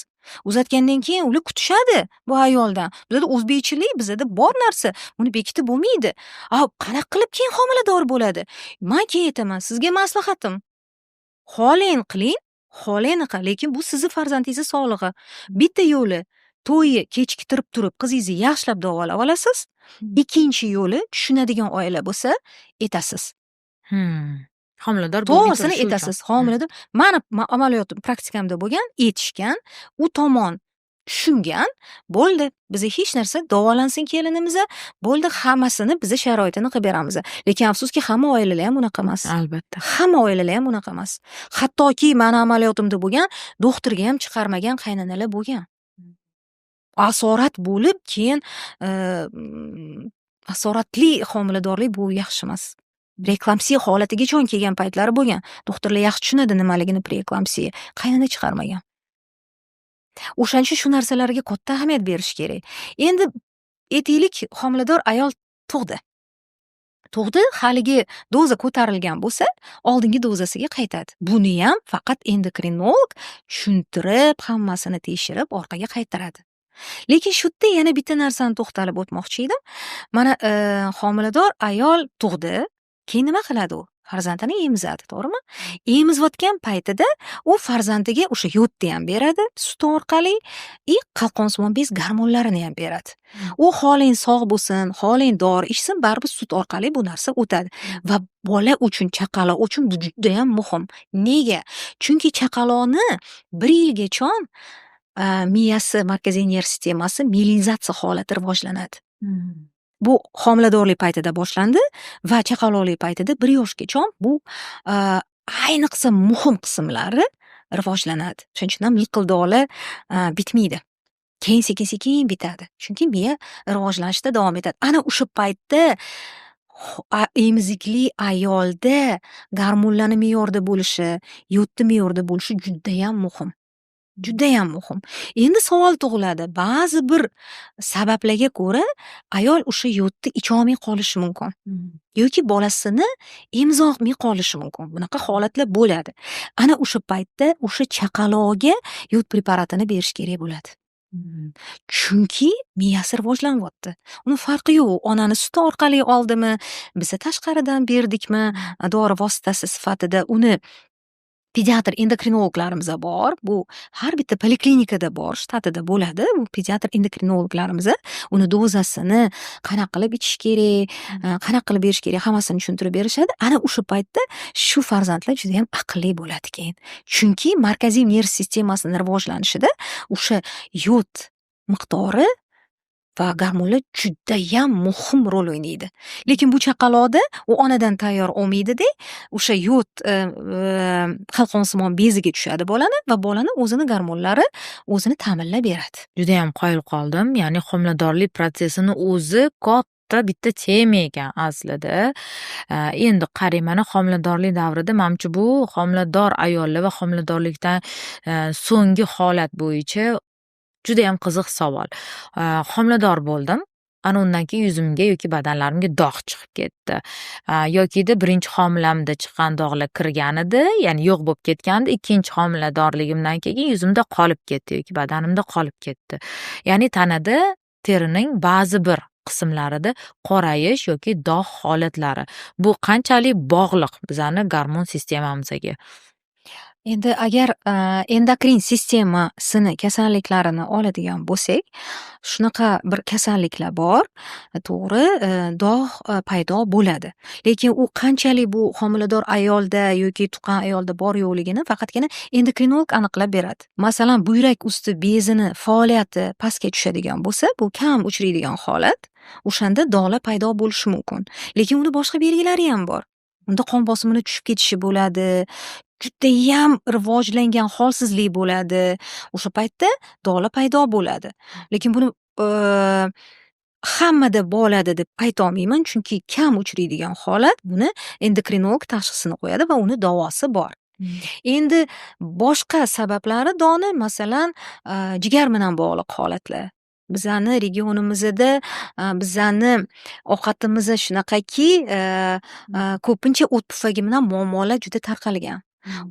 Uzatgandan keyin ular kutishadi bu ayoldan. Bizda o'zbekchilik, bizda bor narsa, buni bekitib bo'lmaydi. Qanaqa qilib keyin homilador bo'ladi? Men keyin aytaman, sizga maslahatim. Xohlang qiling, lekin bu sizni farzandingizni sog'lig'i. Bitta yo'li to'yi kechiktirib turib qizingizni yaxshilab davolab olasiz. Ikkinchi yo'li tushunadigan oila bo'lsa, etasiz. Homilador to'g'risini etasiz. Homilador. Mani amaliyotim praktikamda bo'lgan, etishgan, u tomon tushungan, bo'ldi. Biza hech narsa davolansin kelinimiz, bo'ldi, hammasini biza sharoitini qilib beramiz. Lekin afsuski hamma oilalar ham unaqa emas. Albatta. Hamma oilalar ham unaqa emas. Hattoki meni amaliyotimda bo'lgan, doktorga ham chiqarmagan qaynanalar bo'lgan. Asorat bo'lib, keyin asoratli homiladorlik bu yaxshi emas. Preeklamsiya holatigacha kelgan paytlari bo'lgan. Doktorlar yaxshi tushunadi nimaligini preeklamsiya. Qaynana chiqarmagan. O'shancha shu narsalarga katta ahamiyat berish kerak. Endi aytaylik, homilador ayol tug'di. Haligi doza ko'tarilgan bo'lsa, oldingi dozasiga qaytadi. Buni ham faqat endokrinolog tushuntirib, hammasini tekshirib, orqaga qaytaradi. Lekin shu yerda yana bitta narsani to'xtalib o'tmoqchi edim. Mana homilador ayol tug'di, keyin nima qiladi u? Farzandini emizadi, to'g'rimi? Emizayotgan paytida u farzandiga o'sha yodni ham beradi, sut orqali, qalqonsimon bez gormonlarini ham beradi. U xohlang sog' bo'lsin, xohlang dori ichsin, baribir sut orqali bu narsa o'tadi. Va bola uchun, chaqaloq uchun bu juda ham muhim. Nega? Chunki chaqaloqni 1 yilgacha miyasi, markaziy nerv sistemasi melinizatsiya holati rivojlanadi. Bu homiladorlik paytida boshlandi va chaqaloqlik paytida 1 yoshgacha bu ayniqsa muhim qismlari rivojlanadi. Shuning uchun ham liqildoqlar bitmaydi. Keyin sekin-sekin bitadi. Chunki miya rivojlanishda davom etadi. Ana o'sha paytda emizikli ayolda gormonlarning me'yorda bo'lishi, yodni me'yorda bo'lishi juda ham muhim. Judayam muhim. Endi savol tug'iladi. Ba'zi bir sabablarga ko'ra ayol o'sha yodni icholmay qolishi mumkin. Yoki bolasini emizolmay qolishi mumkin. Bunaqa holatlar bo'ladi. Ana o'sha paytda o'sha chaqaloqga yod preparatini berish kerak bo'ladi. Chunki miyasi rivojlanyapti. Uni farqi yo'q. Onani suti orqali oldimi, biza tashqaridan berdikmi, dori vositasi sifatida uni pediatr endokrinologlarimiz bor. Bu har bitta poliklinikada bor, shtatida bo'ladi. Bu pediatr endokrinologlarimiz uni dozasini qanaqa qilib ichish kerak, qanaqa qilib berish kerak, hammasini tushuntirib berishadi. Ana o'sha paytda shu farzandlar juda ham aqlli bo'ladi keyin. Chunki markaziy nerv sistemasining rivojlanishida o'sha yod miqdori va gormonlar juda ham muhim rol o'ynaydi. Lekin bu chaqaloqda u onadan tayyor olmaydi-da, o'sha yod qalqonsimon beziga tushadi bolani va bolani o'zini gormonlari o'zini ta'minlab beradi. Juda ham qoyil qoldim. Ya'ni homiladorlik protsesini o'zi bitta tema ekan aslida. Endi qarang, mana homiladorlik davrida manimcha bu homilador ayollar va homiladorlikdan so'nggi holat bo'yicha judayam qiziq savol. Homilador bo'ldim. Ana undan keyin yuzimga yoki badanlarimga dog' chiqib ketdi. Yokida birinchi homilamda chiqqan dog'lar kirgan edi, ya'ni yo'q bo'lib ketgandi. Ikkinchi homiladorligimdan keyin yuzimda qolib ketdi yoki badanimda qolib ketdi. Ya'ni tanada terining ba'zi bir qismlarida qorayish yoki dog' holatlari. Bu qanchalik bog'liq bizani gormon sistemamizga? Endi agar endokrin sistemasini kasalliklarini oladigan bo'lsak, shunaqa bir kasalliklar bor, to'g'ri, dog' paydo bo'ladi. Lekin u qanchalik bu homilador ayolda yoki tuqqan ayolda bor yo'qligini faqatgina endokrinolog aniqlab beradi. Masalan, buyrak usti bezini faoliyati pastga tushadigan bo'lsa, bu kam uchraydigan holat. O'shanda dog'lar paydo bo'lishi mumkin. Lekin uni boshqa belgilari ham bor. Unda qon bosimini tushib ketishi bo'ladi. Judayam rivojlangan holsizlik bo'ladi. O'sha paytda dog'lar paydo bo'ladi. Lekin buni hammada bo'ladi deb aytolmayman, chunki kam uchraydigan holat. Buni endokrinolog tashxisini qo'yadi va uni davosi bor. Endi boshqa sabablari dog'ni, masalan, jigar bilan bog'liq holatlar. Bizani regionimizda bizani ovqatimiz shunaqaki, ko'pincha o't pufagi bilan muammolar juda tarqalgan.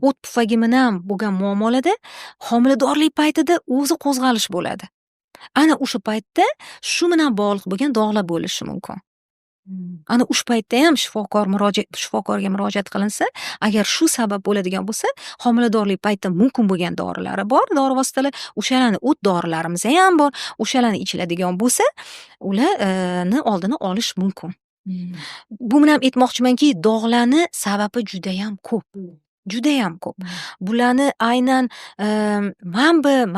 O't pufagi bilan bo'lgan muammolarda homiladorlik paytida o'zi qo'zg'alish bo'ladi. Ana o'sha paytda shu bilan bog'liq bo'lgan dog'lar bo'lishi mumkin. Ana o'sha paytda ham shifokorga murojaat qilinsa, agar shu sabab bo'ladigan bo'lsa, homiladorlik paytida mumkin bo'lgan dorilari bor, dori vositalar, o'shalarni o't dorilarimiz ham bor. O'shalarni ichiladigan bo'lsa, ularni oldini olish mumkin. Bu bilan aytmoqchimanki, dog'larni sababi judayam ko'p. Judayam ko'p. Bularni aynan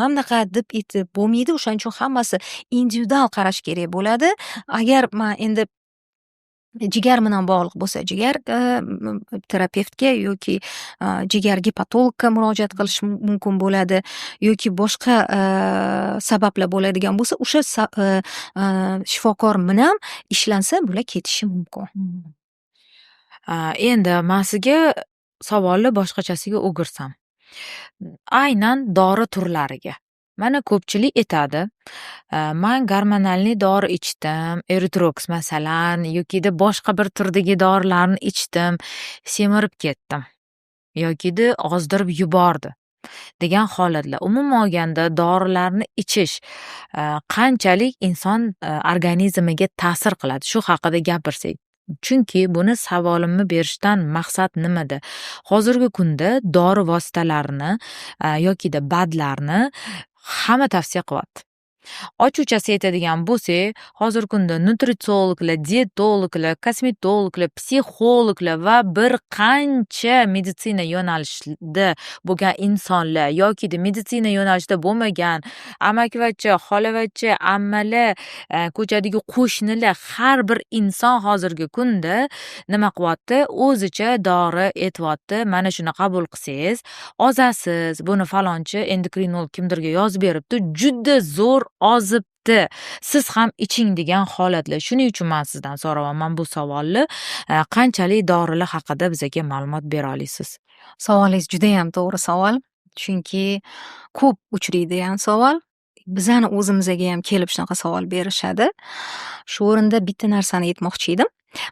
mamnaqa deb aytib bo'lmaydi. O'shaning uchun hammasi individual qarash kerak bo'ladi. Agar men endi jigar bilan bog'liq bo'lsa, jigar terapevtga yoki jigar gepatologga murojaat qilish mumkin bo'ladi, yoki boshqa sabablar bo'ladigan bo'lsa, o'sha shifokor bilan ishlansa, bular ketishi mumkin. Endi men sizga savolni boshqachasiga o'girsam. Aynan dori turlariga. Mana ko'pchilik aytadi, men gormonalniy dori ichdim, eritroks masalan, yokida boshqa bir turdagi dorilarni ichdim, semirib ketdim. Yokida ozdirib yubordi degan holatlar. Umuman olganda dorilarni ichish qanchalik inson organizmiga ta'sir qiladi? Shu haqida gapirsak. Chunki buni savolimni berishdan maqsad nimada? Hozirgi kunda dori vositalarini yokida badlarni hamma tavsiya qilyapti. Ochuchasi aytadigan bo'lsak, hozirgi kunda nutritsiologlar, dietologlar, kosmetologlar, psixologlar va bir qancha meditsina yo'nalishida bo'lgan insonlar yoki meditsina yo'nalishida bo'lmagan amakivachcha, xolavachcha, ammalar, ko'chadagi qo'shnilar, har bir inson hozirgi kunda nima qilyapti? O'zicha dori aytyapti. Mana shuni qabul qilsangiz, ozasiz. Buni falonchi endokrinolog kimdirga yozib beribdi. Juda zo'r ozibdi. Siz ham iching degan holatlar. Shuning uchun men sizdan so'rayapman bu savolni. Qanchalik dorilar haqida bizga ma'lumot bera olasiz? Savolingiz juda ham to'g'ri savol. Chunki ko'p uchraydigan savol. Bizani o'zimizga ham kelib shunaqa savol berishadi. Shu o'rinda bitta narsani aytmoqchi edim.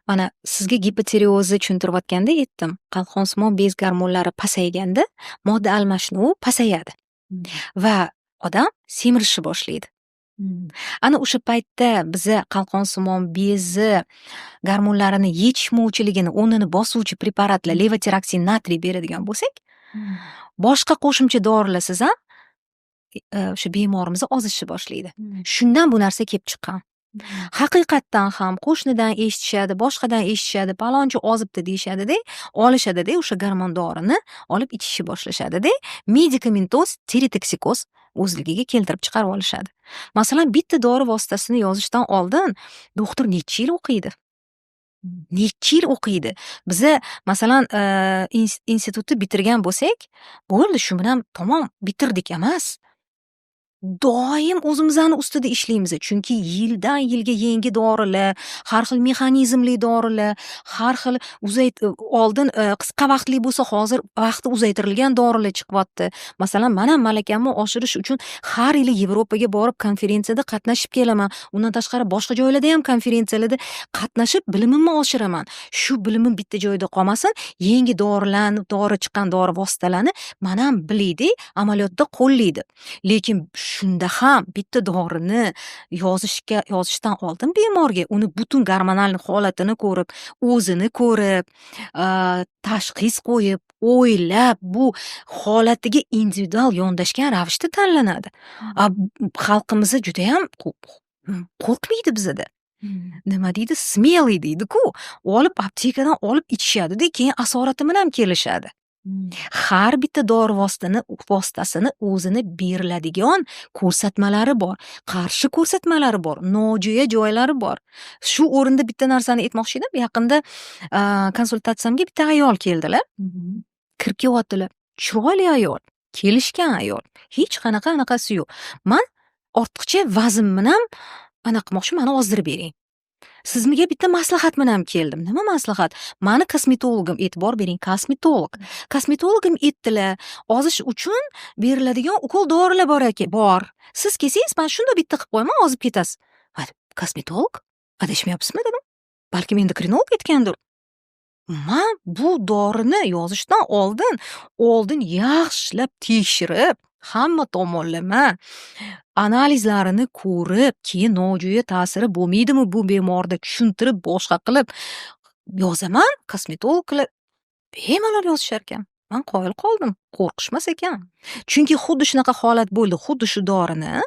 Mana sizga gipotireozni tushuntirayotganda aytdim. Qalqonsimon bez gormonlari pasayganda modda almashinuvi pasayadi va odam semirishni boshlaydi. Ana o'sha paytda biza qalqonsimon bezi gormonlarini yetishmovchiligini o'rnini bosuvchi preparatlar levotiroksin natriy beradigan bo'lsak, boshqa qo'shimcha dorilarsiz ham o'sha bemorimiz ozishni boshlaydi. Shundan bu narsa kelib chiqqan. Haqiqatdan ham qo'shnidan eshitishadi, boshqadan eshitishadi, palonchi ozibdi deyishadi-da, olishadi-da, o'sha gormon dorini olib ichishni boshlashadi-da, medikamentoz tirotoksikoz o'zligiga keltirib chiqarib olishadi. Masalan, bitta dori vositasini yozishdan oldin doktor necha yil o'qiydi? Necha yil o'qiydi? Biza masalan institutni bitirgan bo'lsak, bo'ldi, shu bilan tamom bitirdik emas. doim o'zimizni ustida ishlaymiz. Chunki yildan yilga yangi dorilar, har xil mexanizmli dorilar, har xil oldin qisqa vaqtli bo'lsa, hozir vaqti uzaytirilgan dorilar chiqyapti. Masalan, men ham malakamni oshirish uchun har yili Yevropaga borib konferensiyada qatnashib kelaman. Undan tashqari boshqa joylarda ham konferensiyalarda qatnashib bilimimni oshiraman. Shu bilimim bitta joyda qolmasin, yangi dori chiqqan dori vositalarni men ham bilaydi, amaliyotda qo'llaydi. Lekin shunda ham bitta dorini yozishdan oldin bemorga uni butun gormonal holatini ko'rib, o'zini ko'rib, tashxis qo'yib, o'ylab, bu holatiga individual yondashgan ravishda tanlanadi. Xalqimiz juda ham qo'rqmaydi bizada. Nima deydi? Smeli deydi-ku. Olib aptekadan olib ichishadi-da, keyin asorati bilan kelishadi. Har bitta dori vositasini o'zini beriladigan ko'rsatmalari bor, qarshi ko'rsatmalari bor, nojo'ya joylari bor. Shu o'rinda bitta narsani aytmoqchi edim. Yaqinda konsultatsiyamga bitta ayol keldilar. Kirib kelyaptilar. Chiroyli ayol, kelishgan ayol. Hech qanaqasi yo'q. Men ortiqcha vazn bilan qilmoqchi, meni ozdirib bering. Sizga bitta maslahat bilan keldim. Nima maslahat? Meni kosmetologim, e'tibor bering, kosmetologim aytdilar, ozish uchun beriladigan ukol dorilar bor ekan. Bor. Siz kelsangiz, men shunda bitta qilib qo'yaman, ozib ketasiz. Kosmetolog? Adashmayapsizmi dedim. Balki endokrinolog aytgandir. Men bu dorini yozishdan oldin yaxshilab tekshirib, hamma tomonlama analizlarini ko'rib, keyin nojo'ya ta'siri bo'lmaydimi bu bemorda tushuntirib, boshqa qilib yozaman. Kosmetologlar bemalol yozishar ekan. Men qoyil qoldim. Qo'rqishmas ekan. Chunki xuddi shunaqa holat bo'ldi. Xuddi shu dorini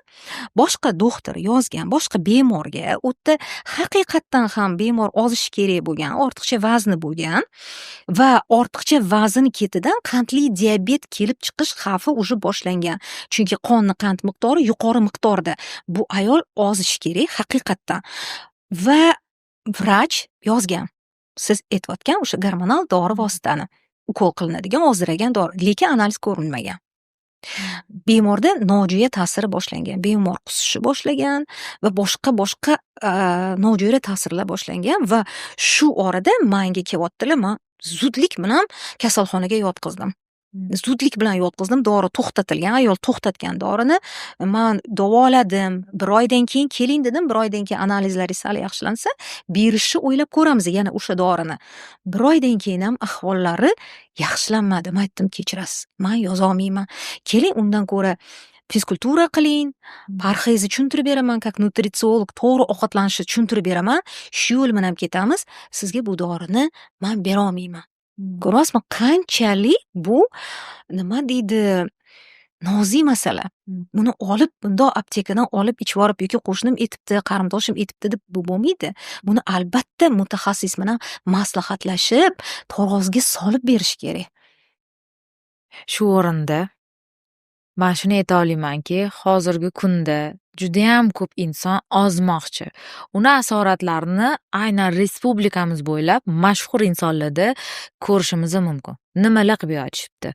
boshqa doktor yozgan, boshqa bemorga, o'tda haqiqatdan ham bemor ozishi kerak bo'lgan, ortiqcha vazni bo'lgan va ortiqcha vazn ketidan qandli diabet kelib chiqish xavfi уже boshlangan. Chunki qonni qand miqdori yuqori miqdorda. Bu ayol ozishi kerak haqiqatdan. Va vrach yozgan. Siz aytayotgan o'sha gormonal dori vositani ukol qilinadigan ozdiragan dori, lekin analiz ko'rilmagan. Bemorda nojo'ya ta'siri boshlangan, bemor qusishi boshlangan va boshqa nojo'ya ta'sirlar boshlangan va shu orada menga kelyaptilar, men zudlik bilan kasalxonaga yotqizdim. Dori to'xtatilgan, ayol to'xtatgan dorini men davoladim. 1 oydan keyin keling dedim. 1 oydan keyin analizlaringiz sal yaxshilansa, berishni o'ylab ko'ramiz yana o'sha dorini. 1 oydan keyin ham ahvollari yaxshilanmadi. Men aytdim, kechirasiz, men yoza olmayman. Keling, undan ko'ra fizkultura qiling, parhezni tushuntirib beraman, как nutritsiolog to'g'ri ovqatlanishni tushuntirib beraman. Shu yo'l bilan ketamiz. Sizga bu dorini men bera olmayman. Ko'ryapsizmi, qanchalik bu nima deydi, nozik masala. Buni olib, bundoq aptekadan olib ichib yorib yoki qo'shnim aytibdi, qarindoshim aytibdi deb bu bo'lmaydi. Buni albatta mutaxassis bilan maslahatlashib, qog'ozga solib berish kerak. Shu o'rinda men shuni ayta olamanki, hozirgi kunda judayam ko'p inson ozmoqchi. Uni asoratlarini aynan respublikamiz bo'ylab mashhur insonlarda ko'rishimiz mumkin. Nimalar qilib yotishibdi.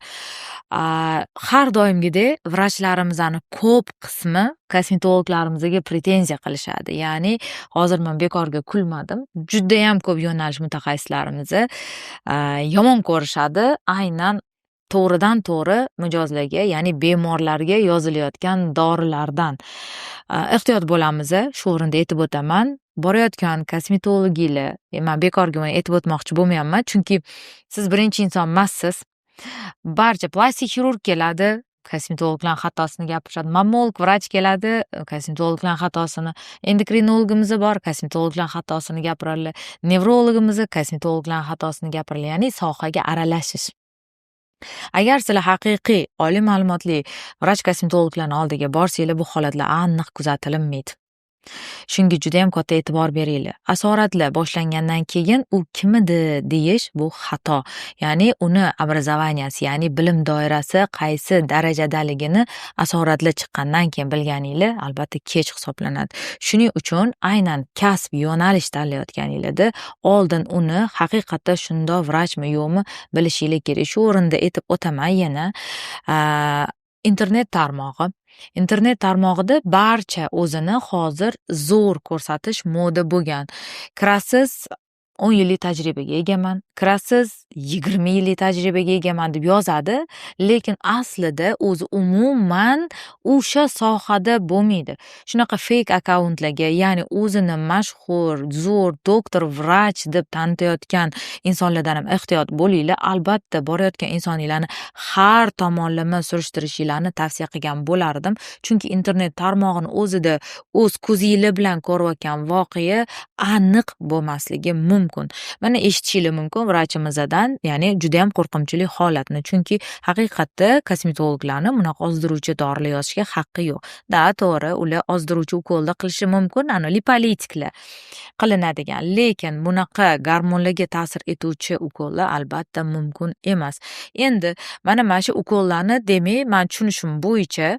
Har doimgidek vrachlarimizni ko'p qismi kosmetologlarimizga pretenziya qilishadi. Ya'ni hozir men bekorga kulmadim. Judayam ko'p yo'nalish mutaxassislarimizni yomon ko'rishadi. Aynan to'g'ridan to'g'ri mijozlarga, ya'ni bemorlarga yozilayotgan dorilardan ehtiyot bo'lamiz. Shu o'rinda aytib o'taman. Borayotgan kosmetologlar, men bekorga uni aytib o'tmoqchi bo'lmayapman, chunki siz birinchi inson emassiz. Barcha plastik xirurg keladi, kosmetologlar xatosini gapiradi. Mammolog vrach keladi, kosmetologlar xatosini. Endokrinologimiz bor, kosmetologlar xatosini gapiradilar. Nevrologimiz, kosmetologlar xatosini gapiradilar. Ya'ni sohaga aralashish. Agar sizlar haqiqiy oliy ma'lumotli vrach kosmetologlarning oldiga borsanglar, bu holatlar aniq kuzatilmaydi. Shunga juda ham katta e'tibor beringlar. Asoratlar boshlangandan keyin u kim edi deyish bu xato. Ya'ni uni obrazovaniyasi, ya'ni bilim doirasi qaysi darajadaligini asoratlar chiqqandan keyin bilganinglar albatta kech hisoblanadi. Shuning uchun aynan kasb yo'nalish tanlayotganinglarda oldin uni haqiqatda shundoq vrachmi yo'qmi bilishinglar kerak. Shu o'rinda aytib o'taman yana internet tarmog'i Internet tarmog'ida barcha o'zini hozir zo'r ko'rsatish moda bo'lgan. Kirasiz 10 yillik tajribaga egaman, kirasiz 20 yillik tajribaga egaman deb yozadi, lekin aslida o'zi umuman o'sha sohada bo'lmaydi. Shunaqa fake akkauntlarga, ya'ni o'zini mashhur, zo'r doktor, vrach deb tanitayotgan insonlardan ham ehtiyot bo'linglar. Albatta, borayotgan insonlarni har tomonlama surishtirishinglarni tavsiya qilgan bo'lardim. Chunki internet tarmog'ini o'zida o'z ko'zinglar bilan ko'rayotgan voqea aniq bo'lmasligi mumkin. Mana eshitishinglar mumkin vrachimizdan, ya'ni juda ham qo'rqinchli holatni. Chunki haqiqatda kosmetologlarni bunaqa ozdiruvchi dorilar yozishga haqqi yo'q. Da, to'g'ri, ular ozdiruvchi ukollar qilishi mumkin, ana lipolitiklar qilinadigan, lekin bunaqa gormonlarga ta'sir etuvchi ukollar albatta mumkin emas. Endi mana shu ukollarni demak, men tushunishim bo'yicha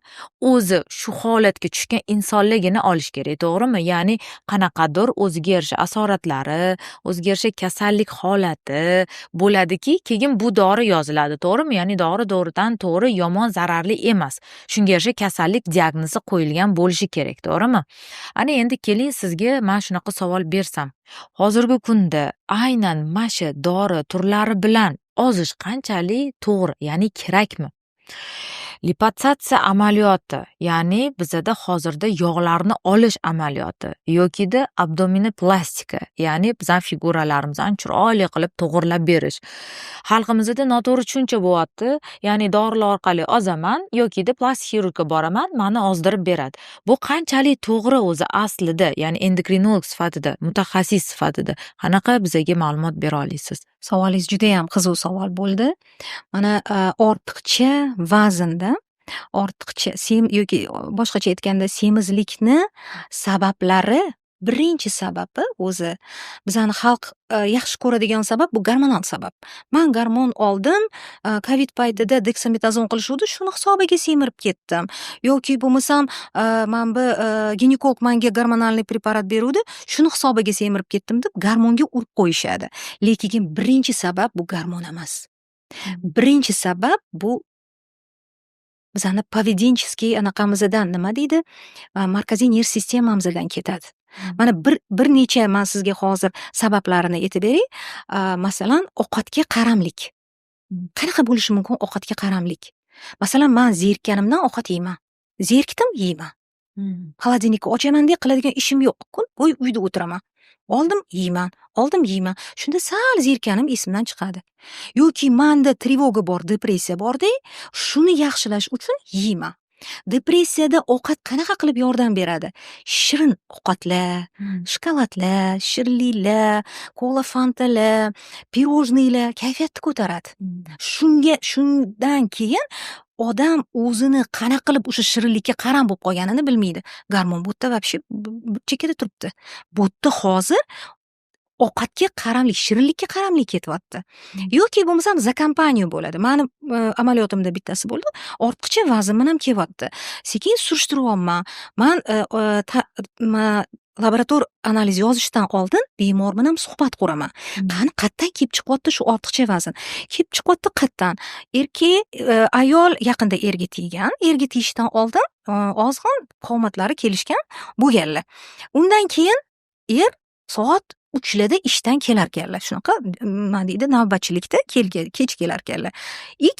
o'zi shu holatga tushgan insonlargina olish kerak, to'g'rimi? Ya'ni qanaqadir o'ziga yarasha asoratlari, o'ziga yarasha kasallik holati bo'ladiki, keyin bu dori yoziladi, to'g'rimi? Ya'ni dori to'g'ridan to'g'ri yomon, zararli emas. Shunga yarasha kasallik diagnozi qo'yilgan bo'lishi kerak, to'g'rimi? Ana endi keling sizga men shunaqa savol bersam. Hozirgi kunda aynan mana shu dori turlari bilan ozish qanchalik to'g'ri, ya'ni kerakmi? Liposatsiya amaliyoti, ya'ni bizada hozirda yog'larni olish amaliyoti yokida abdominoplastika, ya'ni bizning figuralarimizni chiroyli qilib to'g'irlab berish. Xalqimizda noto'g'ri tushuncha bo'lyapti, ya'ni dorilar orqali ozaman yokida plastik xirurgga boraman, meni ozdirib beradi. Bu qanchalik to'g'ri o'zi aslida, ya'ni endokrinolog sifatida, mutaxassis sifatida qanaqa bizga ma'lumot bera olasiz? Savolingiz juda ham qiziq savol bo'ldi. Mana ortiqcha vaznda, ortiqcha yoki boshqacha aytganda semizlikni sabablari, birinchi sababi o'zi bizani xalq yaxshi ko'radigan sabab bu gormonal sabab. Men gormon oldim, Covid paytida deksametazon qilishuvdi, shuni hisobiga semirib ketdim. Yoki bo'lmasam, men bu ginekolog menga gormonalniy preparat beruvdi, shuni hisobiga semirib ketdim deb gormonga urib qo'yishadi. Lekin birinchi sabab bu gormon emas. Birinchi sabab bu bizani поведенческий anaqamizdan, nima deydi? Markaziy nerv sistemamizdan ketadi. Mana bir necha men sizga hozir sabablarini aytib beray. Masalan, ovqatga qaramlik. Qanaqa bo'lishi mumkin ovqatga qaramlik? Masalan, men zerikkanimdan ovqat yeyman. Zerikdim, yeyman. Xolodilnikni ochaman deb qiladigan ishim yo'q. Kun bo'yi uyda o'tiraman. Oldim, yeyman. Oldim, yeyman. Shunda sal zerikkanim esimdan chiqadi. Yoki menda trevoga bor, depressiya borda, shuni yaxshilash uchun yeyman. Depressiyada ovqat qanaqa qilib yordam beradi? Shirin ovqatlar, shokoladlar, shirinliklar, kola, fantalar, pirojnilar kayfiyatni ko'taradi. Shundan keyin odam o'zini qanaqa qilib o'sha shirinlikka qaram bo'lib qolganini bilmaydi. Gormon bu yerda вообще chekkada turibdi. Bu yerda hozir ovqatga qaramlik, shirinlikka qaramlik ketyapti. Yoki bo'lmasam za kompaniya bo'ladi. Meni amaliyotimda bittasi bo'ldi. Ortiqcha vaznim ham kelyapti. Sekin surishtiryapman. Men laborator analiz yozishdan oldin bemor bilan suhbat quraman. Qani qayerdan kelib chiqyapti shu ortiqcha vazn? Kelib chiqyapti qayerdan? Ayol yaqinda erga teggan. Erga tegishdan oldin ozg'in qomatlari kelishgan bo'lganlar. Undan keyin soat 3larda ishdan kelarkanlar. Shunaqa nima deydi, navbatchilikda kech kelarkanlar.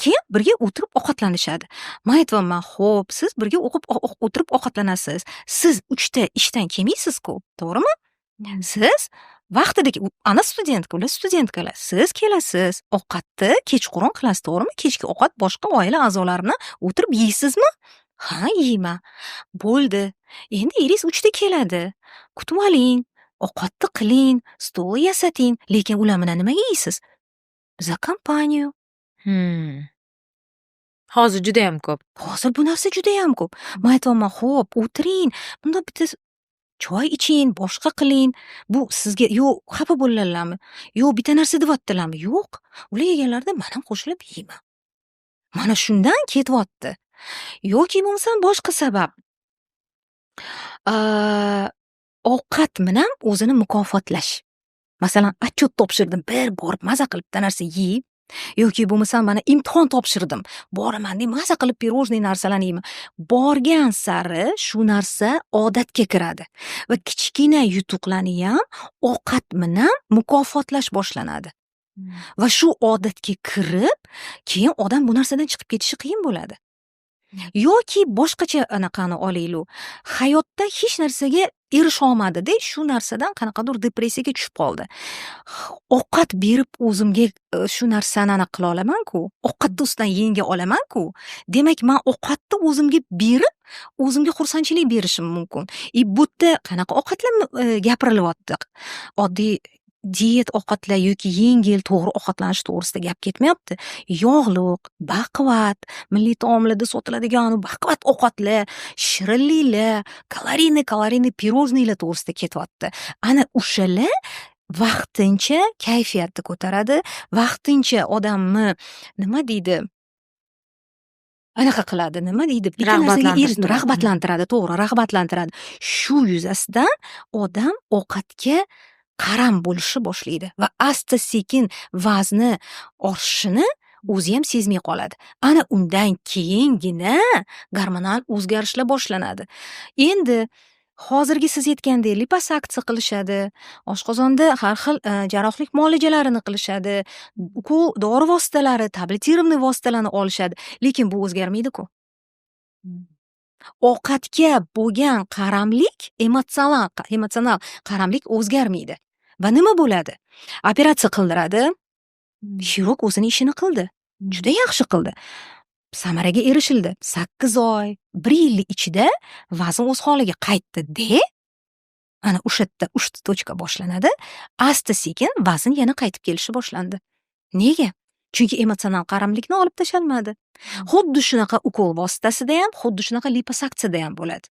Keyin birga o'tirib ovqatlanishadi. Men aytayapman, xo'p, siz birga o'tirib ovqatlanasiz. Siz 3da ishdan kelmaysiz-ku, to'g'rimi? Siz vaqtida ana studentkalar, siz kelasiz, ovqatni kechqurun qilasiz, to'g'rimi? Kechki ovqat boshqa oila a'zolarini o'tirib yeysizmi? Ha, yeyman. Bo'ldi. Endi eringiz 3da keladi. Kutib oling. Ovqatni qiling, stol yasating, lekin ular bilan nimaga yeysiz? Biza kompaniya. Hozir juda ham ko'p. Hozir bu narsa juda ham ko'p. Men aytayapman, xo'p, o'tiring, bunda bitta choy iching, boshqa qiling. Bu sizga yo'q, xafa bo'lganlarmi? Yo'q, bitta narsa deyaptilarmi? Yo'q. Ular yeganlarda men ham qo'shilib yeyman. Mana shundan ketyapti. Yoki bo'lmasam boshqa sabab. Ovqat bilan o'zini mukofotlash. Masalan, отчет topshirdim, bir borib maza qilib bitta narsa yeyib, yoki bo'lmasam mana imtihon topshirdim, boraman deb maza qilib pirojniy narsalarni yeyman. Borgan sari shu narsa odatga kiradi va kichkina yutuqlarni ham ovqat bilan mukofotlash boshlanadi. Va shu odatga kirib, keyin odam bu narsadan chiqib ketishi qiyin bo'ladi. Yoki boshqacha anaqani olaylik. Hayotda hech narsaga erisha olmadi-da, shu narsadan qanaqadir depressiyaga tushib qoldi. Ovqat berib o'zimga shu narsani aniq qila olaman-ku, ovqatni ustidan yenga olaman-ku. Demak, men ovqatni o'zimga berib, o'zimga xursandchilik berishim mumkin. Bu yerda qanaqa ovqatlar gapirilyapti? Oddiy diyet ovqatlar yoki yengil to'g'ri ovqatlanish to'g'risida gap ketmayapti. Yog'liq, baquvvat, milliy taomlarda sotiladigan baquvvat ovqatlar, shirinliklar, kalorini pirojnilar to'g'risida ketyapti. Ana o'shalar vaqtincha kayfiyatni ko'taradi, vaqtincha odamni nima deydi? Anaqa qiladi, nima deydi? Rag'batlantiradi, to'g'ri, rag'batlantiradi. Shu yuzasidan odam ovqatga qaram bo'lishni boshlaydi va asta sekin vazni ortishini o'zi ham sezmay qoladi. Ana undan keyingina gormonal o'zgarishlar boshlanadi. Endi hozirgi siz aytgandek liposaksiya qilishadi, oshqozonda har xil jarrohlik muolajalarini qilishadi, dori vositalari, tabletированный vositalarni olishadi, lekin bu o'zgarmaydi-ku. Ovqatga bo'lgan qaramlik, emotsional qaramlik o'zgarmaydi. Va nima bo'ladi? Operatsiya qildiradi. Xirurg o'zining ishini qildi. Juda yaxshi qildi. Samaraga erishildi. 8 oy, 1 yil ichida vazn o'z holiga qaytdi-de. Ana o'sha yerda 3 tochka boshlanadi. Asta sekin vazn yana qaytib kelishi boshlandi. Nega? Chunki emotsional qaramlikni olib tashalmadi. Xuddi shunaqa ukol vositasida ham, xuddi shunaqa liposaksiyada ham bo'ladi.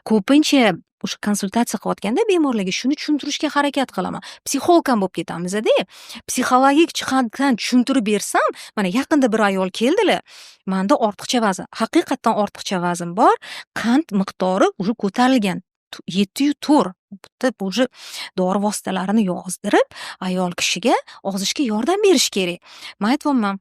Ko'pincha o'sha konsultatsiya qilayotganda bemorlarga shuni tushuntirishga harakat qilaman. Psixolog ham bo'lib ketamiz-da. Psixologik jihatdan tushuntirib bersam, mana yaqinda bir ayol keldilar. Menda ortiqcha vazn, haqiqatan ortiqcha vazn bor, qand miqdori уже ko'tarilgan. 704. Bitta bo'ji dori vositalarini yozdirib, ayol kishiga ozishga yordam berish kerak. Men aytayapman,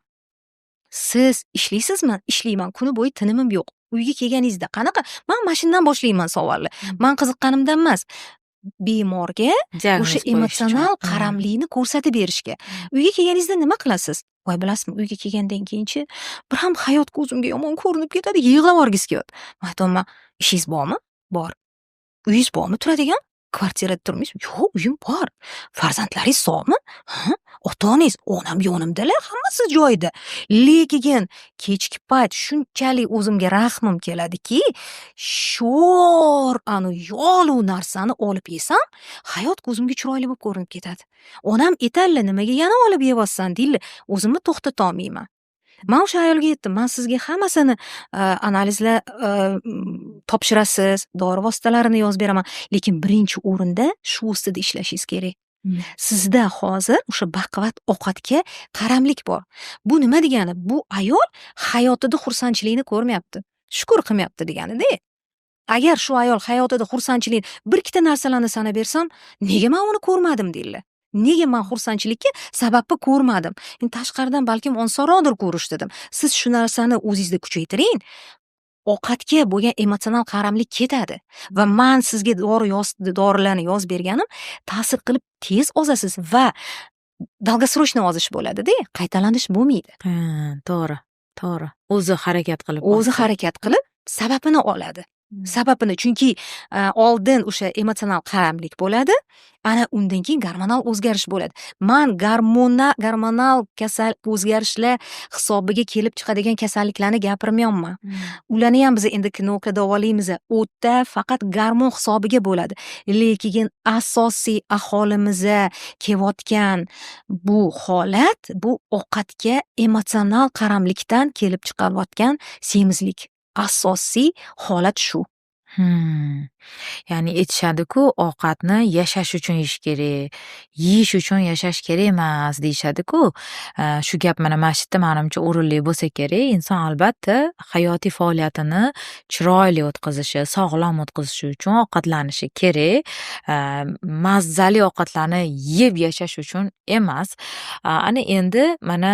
siz ishlaysizmi? Ishlayman, kuni bo'yi tinimim yo'q. Uyga kelganingizda qanaqa? Men mashinadan boshlayman savolni. Men qiziqqanimdan emas, bemorga o'sha emotsional qaramlikni ko'rsatib berishga. Uyga kelganingizda nima qilasiz? Voy, bilasizmi, uyga kelgandan keyinchi bir ham hayot ko'zimga yomon ko'rinib ketadi, yig'lab o'rgis kelyapti. Men aytaman, ishingiz bormi? Bor. Uyingiz bormi? Turadigan? Kvartirada turmaysizmi? Yo'q, uyim bor. Farzandlaringiz sog'mi? Ha? Ota-onangiz, onam yonimdalar, hammasi joyida. Lekin kechki payt shunchalik o'zimga rahmim keladiki, sho'r anu yog'li narsani olib yesam, hayot ko'zimga chiroyli bo'lib ko'rinib ketadi. Onam aytadilar, nimaga yana olib yeyapsan deydilar, o'zimni to'xtata olmayman. Men o'sha ayolga aytdim, men sizga hammasini analizlar topshirasiz, dori vositalarini yozib beraman, lekin birinchi o'rinda shu ustida ishlashingiz kerak. Sizda hozir o'sha baquvvat ovqatga qaramlik bor. Bu nima degani? Bu ayol hayotida xursandchilikni ko'rmayapti. Shukr qilmayapti degani-da. Agar shu ayol hayotida xursandchilik bir ikkita narsalarni sanab bersam, nega men uni ko'rmadim deydilar. Nega men xursandchilikka sababni ko'rmadim? Endi tashqaridan balkim osonroqdir ko'rish dedim. Siz shu narsani o'zingizda kuchaytiring. Ovqatga bo'lgan emotsional qaramlik ketadi va men sizga dorilarni yozib berganim ta'sir qilib tez ozasiz va долгосрочный ozish bo'ladi-da, qaytalanish bo'lmaydi. To'g'ri, to'g'ri. O'zi harakat qilib sababini oladi. Sababini, chunki oldin o'sha emotsional qaramlik bo'ladi, ana undan keyin gormonal o'zgarish bo'ladi. Men gormonal kasal o'zgarishlar hisobiga kelib chiqadigan kasalliklarni gapirmayapman. Ularni ham biz endokrinologga davolaymiz. O'tda faqat gormon hisobiga bo'ladi. Lekin asosiy aholimizga kelayotgan bu holat, bu ovqatga emotsional qaramlikdan kelib chiqayotgan semizlik. Asosiy holat shu. Ya'ni aytishadi-ku, ovqatni yashash uchun yeyish kerak, yeyish uchun yashash kerak emas deyishadi-ku. Shu gap mana shu yerda manimcha o'rinli bo'lsa kerak. Inson albatta hayotiy faoliyatini chiroyli o'tkazishi, sog'lom o'tkazishi uchun ovqatlanishi kerak. Mazzali ovqatlarni yeb yashash uchun emas. Ana endi mana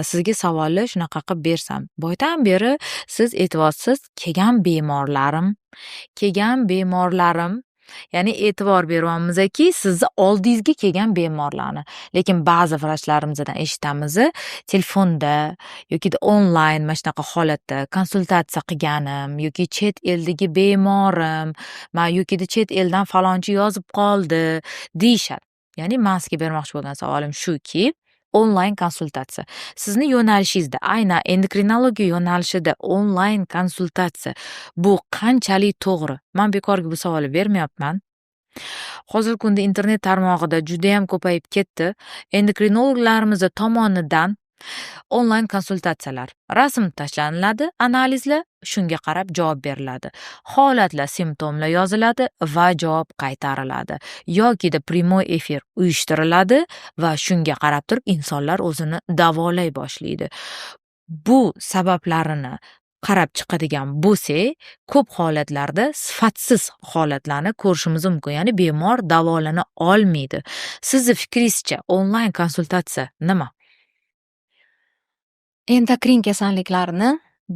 sizga savolni shunaqa qilib bersam. Boydan beri siz e'tiborsiz kelgan bemorlarim, ya'ni e'tibor beryapmizki, sizni oldingizga kelgan bemorlarni. Lekin ba'zi vrachlarimizdan eshitamiz, telefonda yoki onlayn mana shunaqa holatda konsultatsiya qilganim yoki chet eldagi bemorim, yoki chet eldan falonchi yozib qoldi deyishadi. Ya'ni men sizga bermoqchi bo'lgan savolim shuki, onlayn konsultatsiya. Sizni yo'nalishingizda, aynan endokrinologiya yo'nalishida onlayn konsultatsiya bu qanchalik to'g'ri? Men bekorga bu savolni bermayapman. Hozirgi kunda internet tarmog'ida juda ham ko'payib ketdi. Endokrinologlarimiz tomonidan onlayn konsultatsiyalar. Rasm tashlaniladi, analizlar, shunga qarab javob beriladi. Holatlar, simptomlar yoziladi va javob qaytariladi. Yoki primoy efir uyushtiriladi va shunga qarab turib insonlar o'zini davolay boshlaydi. Bu sabablarini qarab chiqadigan bo'lsak, ko'p holatlarda sifatsiz holatlarni ko'rishimiz mumkin. Ya'ni bemor davolana olmaydi. Sizni fikringizcha onlayn konsultatsiya nima? Endokrin kasalliklarni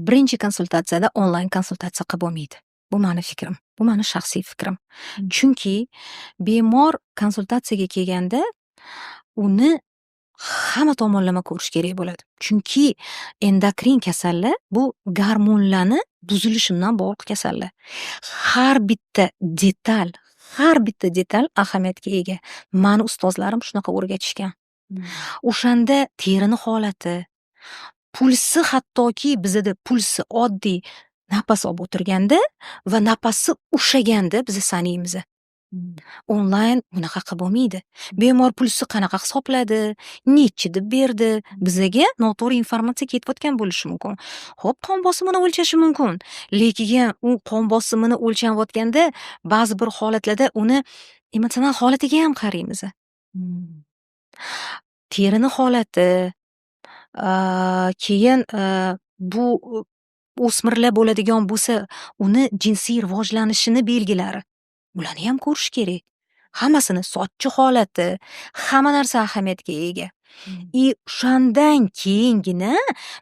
birinchi konsultatsiyada onlayn konsultatsiya qilib bo'lmaydi. Bu meni fikrim. Bu meni shaxsiy fikrim. Chunki bemor konsultatsiyaga kelganda uni hamma tomonlama ko'rish kerak bo'ladi. Chunki endokrin kasallar bu gormonlarni buzilishi bilan bog'liq kasallar. Har bitta detal ahamiyatga ega. Meni ustozlarim shunaqa o'rgatishgan. O'shanda terini holati, pulsi, hattoki bizda pulsi oddiy nafas olib o'tirganda va nafasi ushaganda biz sanaymiz. Onlayn bunaqa qilib bo'lmaydi. Bemor pulsi qanaqa hisobladi, nechi deb berdi, bizga noto'g'ri informatsiya ketayotgan bo'lishi mumkin. Xo'p, qon bosimini o'lchashi mumkin. Lekin u qon bosimini o'lchanayotganda ba'zi bir holatlarda uni emotsional holatiga ham qaraymiz. Terini holati, keyin bu o'smirlar bo'ladigan bo'lsa, uni jinsiy rivojlanishini belgilari. Ularni ham ko'rish kerak. Hammasini sochchi holati, hamma narsa ahamiyatga ega. O'shandan keyingina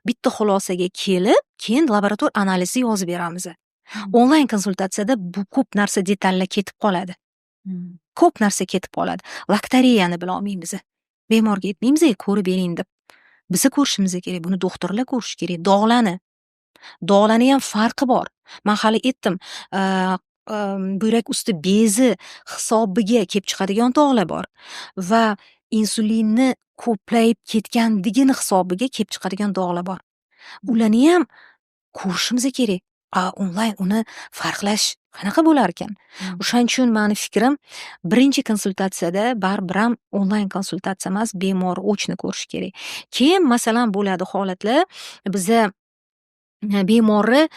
bitta xulosaga kelib, keyin laborator analizi yozib beramiz. Onlayn konsultatsiyada bu ko'p narsa detallar ketib qoladi. Ko'p narsa ketib qoladi. Laktariyani bila olmaymiz. Bemorga aytmaymiz, ko'rib bering deb. Biz ko'rishimiz kerak, buni doktorlar ko'rish kerak. Dog'larni ham farqi bor. Men hali aytdim, buyrak usti bezi hisobiga kelib chiqadigan dog'lar bor va insulinni ko'playib ketganligini hisobiga kelib chiqadigan dog'lar bor. Ularni ham ko'rishimiz kerak. Onlayn uni farqlash qanaqa bo'lar ekan? O'shaning uchun meni fikrim, birinchi konsultatsiyada baribir ham onlayn konsultatsiya emas, bemor o'chni ko'rish kerak. Keyin masalan bo'ladi holatlar, biza bemorni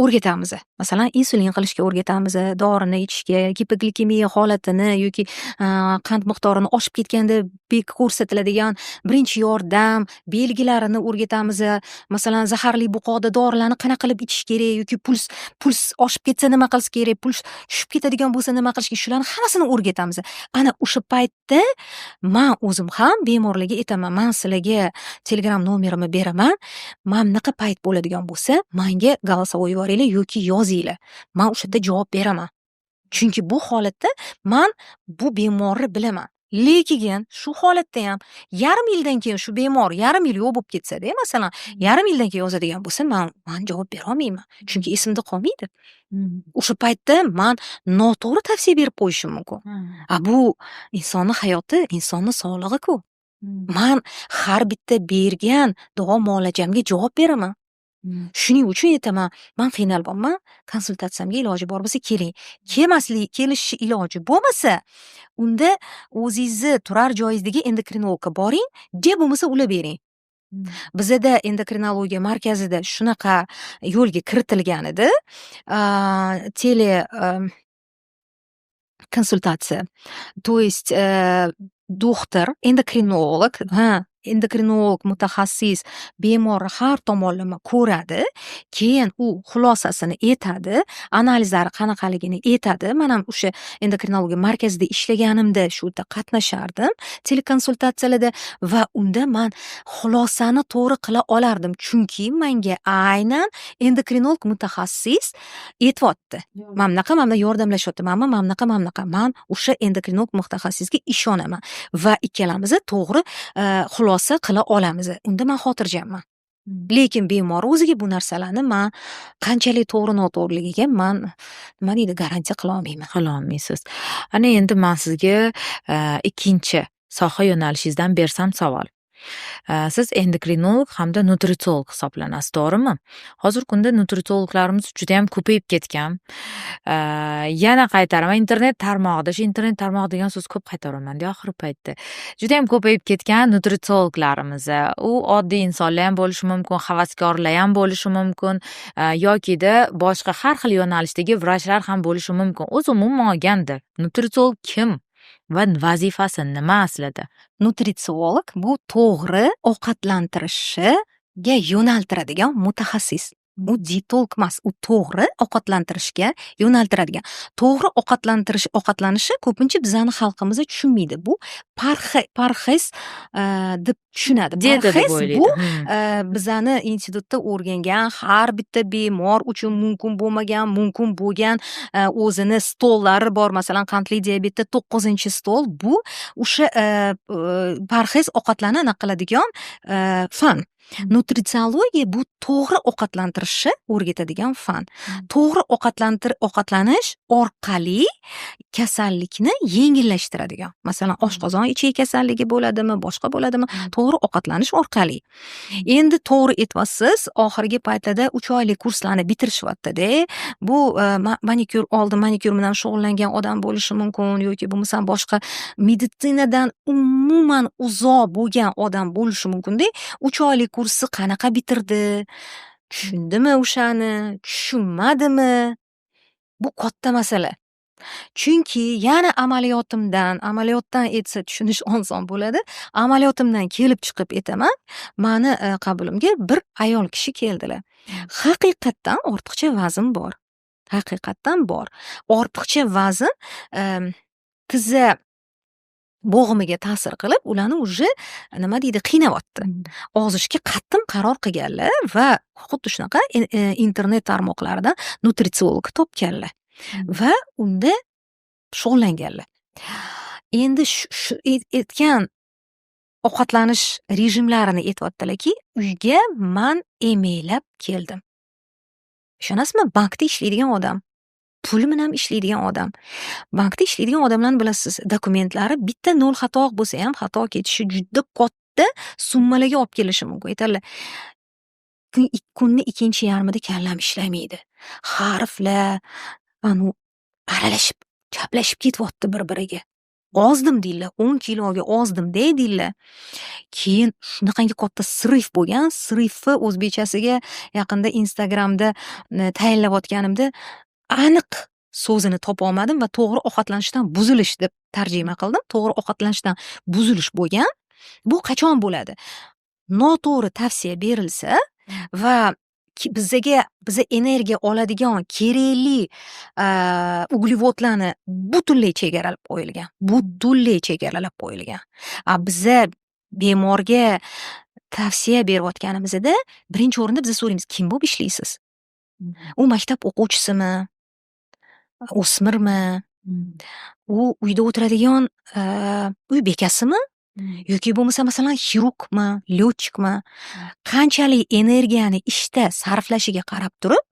o'rgatamiz. Masalan, insulin qilishga o'rgatamiz, dorini ichishga, gipoglikemiya holatini yoki qand miqdorini oshib ketganda ko'rsatiladigan birinchi yordam belgilarini o'rgatamiz. Masalan, zaharli buqoda dorilarni qanaqa qilib ichish kerak yoki puls oshib ketsa nima qilish kerak, puls tushib ketadigan bo'lsa nima qilish kerak, shularni hammasini o'rgatamiz. Ana o'sha paytda men o'zim ham bemorlarga aytaman, men sizlarga Telegram nomerimni beraman. Men bunaqa payt bo'ladigan bo'lsa, menga голосовой yuboringlar yoki yozinglar. Men o'sha yerda javob beraman. Chunki bu holatda men bu bemorni bilaman. Lekin shu holatda ham yarim yildan keyin shu bemor yarim yil yo'q bo'lib ketsa-da, masalan, yarim yildan keyin yozadigan bo'lsa, men javob bera olmayman. Chunki esimda qolmaydi. O'sha paytda men noto'g'ri tavsiya berib qo'yishim mumkin. Bu insonning hayoti, insonning sog'lig'i-ku. Men har bitta bergan davo muolajamga javob beraman. Shuning uchun aytaman, men qiynalmayman, konsultatsiyamga iloji bor bo'lsa keling. Kelish iloji bo'lmasa, unda o'zingizni turar joyingizdagi endokrinologga boring, deb bo'lmasa ular bering. Bizda endokrinologiya markazida shunaqa yo'lga kiritilgan edi. konsultatsiya. То есть doktor, endokrinolog, endokrinolog mutaxassis bemorni har tomonlama ko'radi, keyin u xulosasini aytadi, analizlari qanaqaligini aytadi. Men ham o'sha endokrinologiya markazida ishlaganimda shu yerda qatnashardim telekonsultatsiyalarda va unda man xulosani to'g'ri qila olardim, chunki menga aynan endokrinolog mutaxassis aytyapti. Mana bunaqa yordamlashyapti, mana bunaqa. Men o'sha endokrinolog mutaxassisga ishonaman va ikkalamiz to'g'ri xulosa qila olamiz. Unda men xotirjamman. Lekin bemor o'ziga bu narsalarni men qanchalik to'g'ri-noto'g'riligiga men nima deydi, garantiya qila olmayman. Qila olmaysiz. Ana endi men sizga ikkinchi soha yo'nalishingizdan bersam savol. Siz endokrinolog hamda nutritsiolog hisoblanasiz, to'g'rimi? Hozirgi kunda nutritsiologlarimiz juda ham ko'payib ketgan. Yana qaytaraman, internet tarmog'ida, shu internet tarmog'i degan so'z ko'p qaytaraman-da oxirgi paytda. Juda ham ko'payib ketgan nutritsiologlarimiz. U oddiy insonlar ham bo'lishi mumkin, havaskorlar ham bo'lishi mumkin, yokida boshqa har xil yo'nalishdagi vrachlar ham bo'lishi mumkin. O'zi umuman olganda nutritsiolog kim va vazifasi nima aslida? Nutritsiolog bu to'g'ri ovqatlantirishga yo'naltiradigan mutaxassis. U dietolog emas, u to'g'ri ovqatlantirishga yo'naltiradigan. To'g'ri ovqatlanishi ko'pincha bizani xalqimizda tushunmaydi. Bu parhez deb tushunadi. Parhez bu bizani institutda o'rgangan har bitta bemor uchun mumkin bo'lmagan, mumkin bo'lgan o'zini stollari bor. Masalan, qandli diabetda 9-stol bu o'sha parhez ovqatlarni aniq qiladigan fan. Nutritsiologiya bu to'g'ri ovqatlantirishni o'rgatadigan fan. To'g'ri ovqatlanish orqali kasallikni yengillashtiradigan. Masalan, oshqozon ichi kasalligi bo'ladimi, boshqa bo'ladimi, to'g'ri ovqatlanish orqali. Endi to'g'ri aytyapsiz, oxirgi paytlarda 3 oylik kurslarni bitirishyapti-da. Bu manikyur bilan shug'ullangan odam bo'lishi mumkin yoki bo'lmasa boshqa meditsinadan umuman uzoq bo'lgan odam bo'lishi mumkin-da. 3 oylik kursi qanaqa bitirdi? Tushundimi o'shani? Tushunmadimi? Bu katta masala. Chunki yana amaliyotdan aytsa tushunish oson bo'ladi. Amaliyotimdan kelib chiqib aytaman. Meni qabulimga bir ayol kishi keldilar. Haqiqatdan ortiqcha vazn bor. Haqiqatdan bor. Ortiqcha vazn tizza bo'g'imiga ta'sir qilib, ularni уже nima deydi, qiynayapti. Ozishga qattiq qaror qilganlar va xuddi shunaqa internet tarmoqlaridan nutritsiolog topganlar va unda shug'ullanganlar. Endi shu aytgan ovqatlanish rejimlarini aytyaptilarki, uyga men emaylab keldim. Ishonasizmi? Bankda ishlaydigan odam, pul bilan ishlaydigan odam. Bankda ishlaydigan odamlarni bilasiz, dokumentlari bitta nol xato bo'lsa ham xato ketishi juda katta summalarga olib kelishi mumkin. Aytadilar, kunni ikkinchi yarmida kallam ishlamaydi. Harflar aralashib, chaplashib ketyapti bir-biriga. Ozdim deydilar, 10 kiloga ozdim deydilar. Keyin shunaqangi katta srif bo'lgan, srifni o'zbekchasiga yaqinda Instagramda tayyorlayotganimda aniq so'zini topa olmadim va to'g'ri ovqatlanishdan buzilish deb tarjima qildim. To'g'ri ovqatlanishdan buzilish bo'lgan. Bu qachon bo'ladi? Noto'g'ri tavsiya berilsa va biza energiya oladigan kerakli uglevodlarni butunlay chegaralab qo'yilgan. Biza bemorga tavsiya berayotganimizda birinchi o'rinda biz so'raymiz, kim bo'lib ishlaysiz? U maktab o'quvchisimi? O'smirmi? U uyda o'tiradigan uy bekasimi? Yoki bo'lmasa masalan xirurgmi, lyotchikmi? Qanchalik energiyani ishda sarflashiga qarab turib,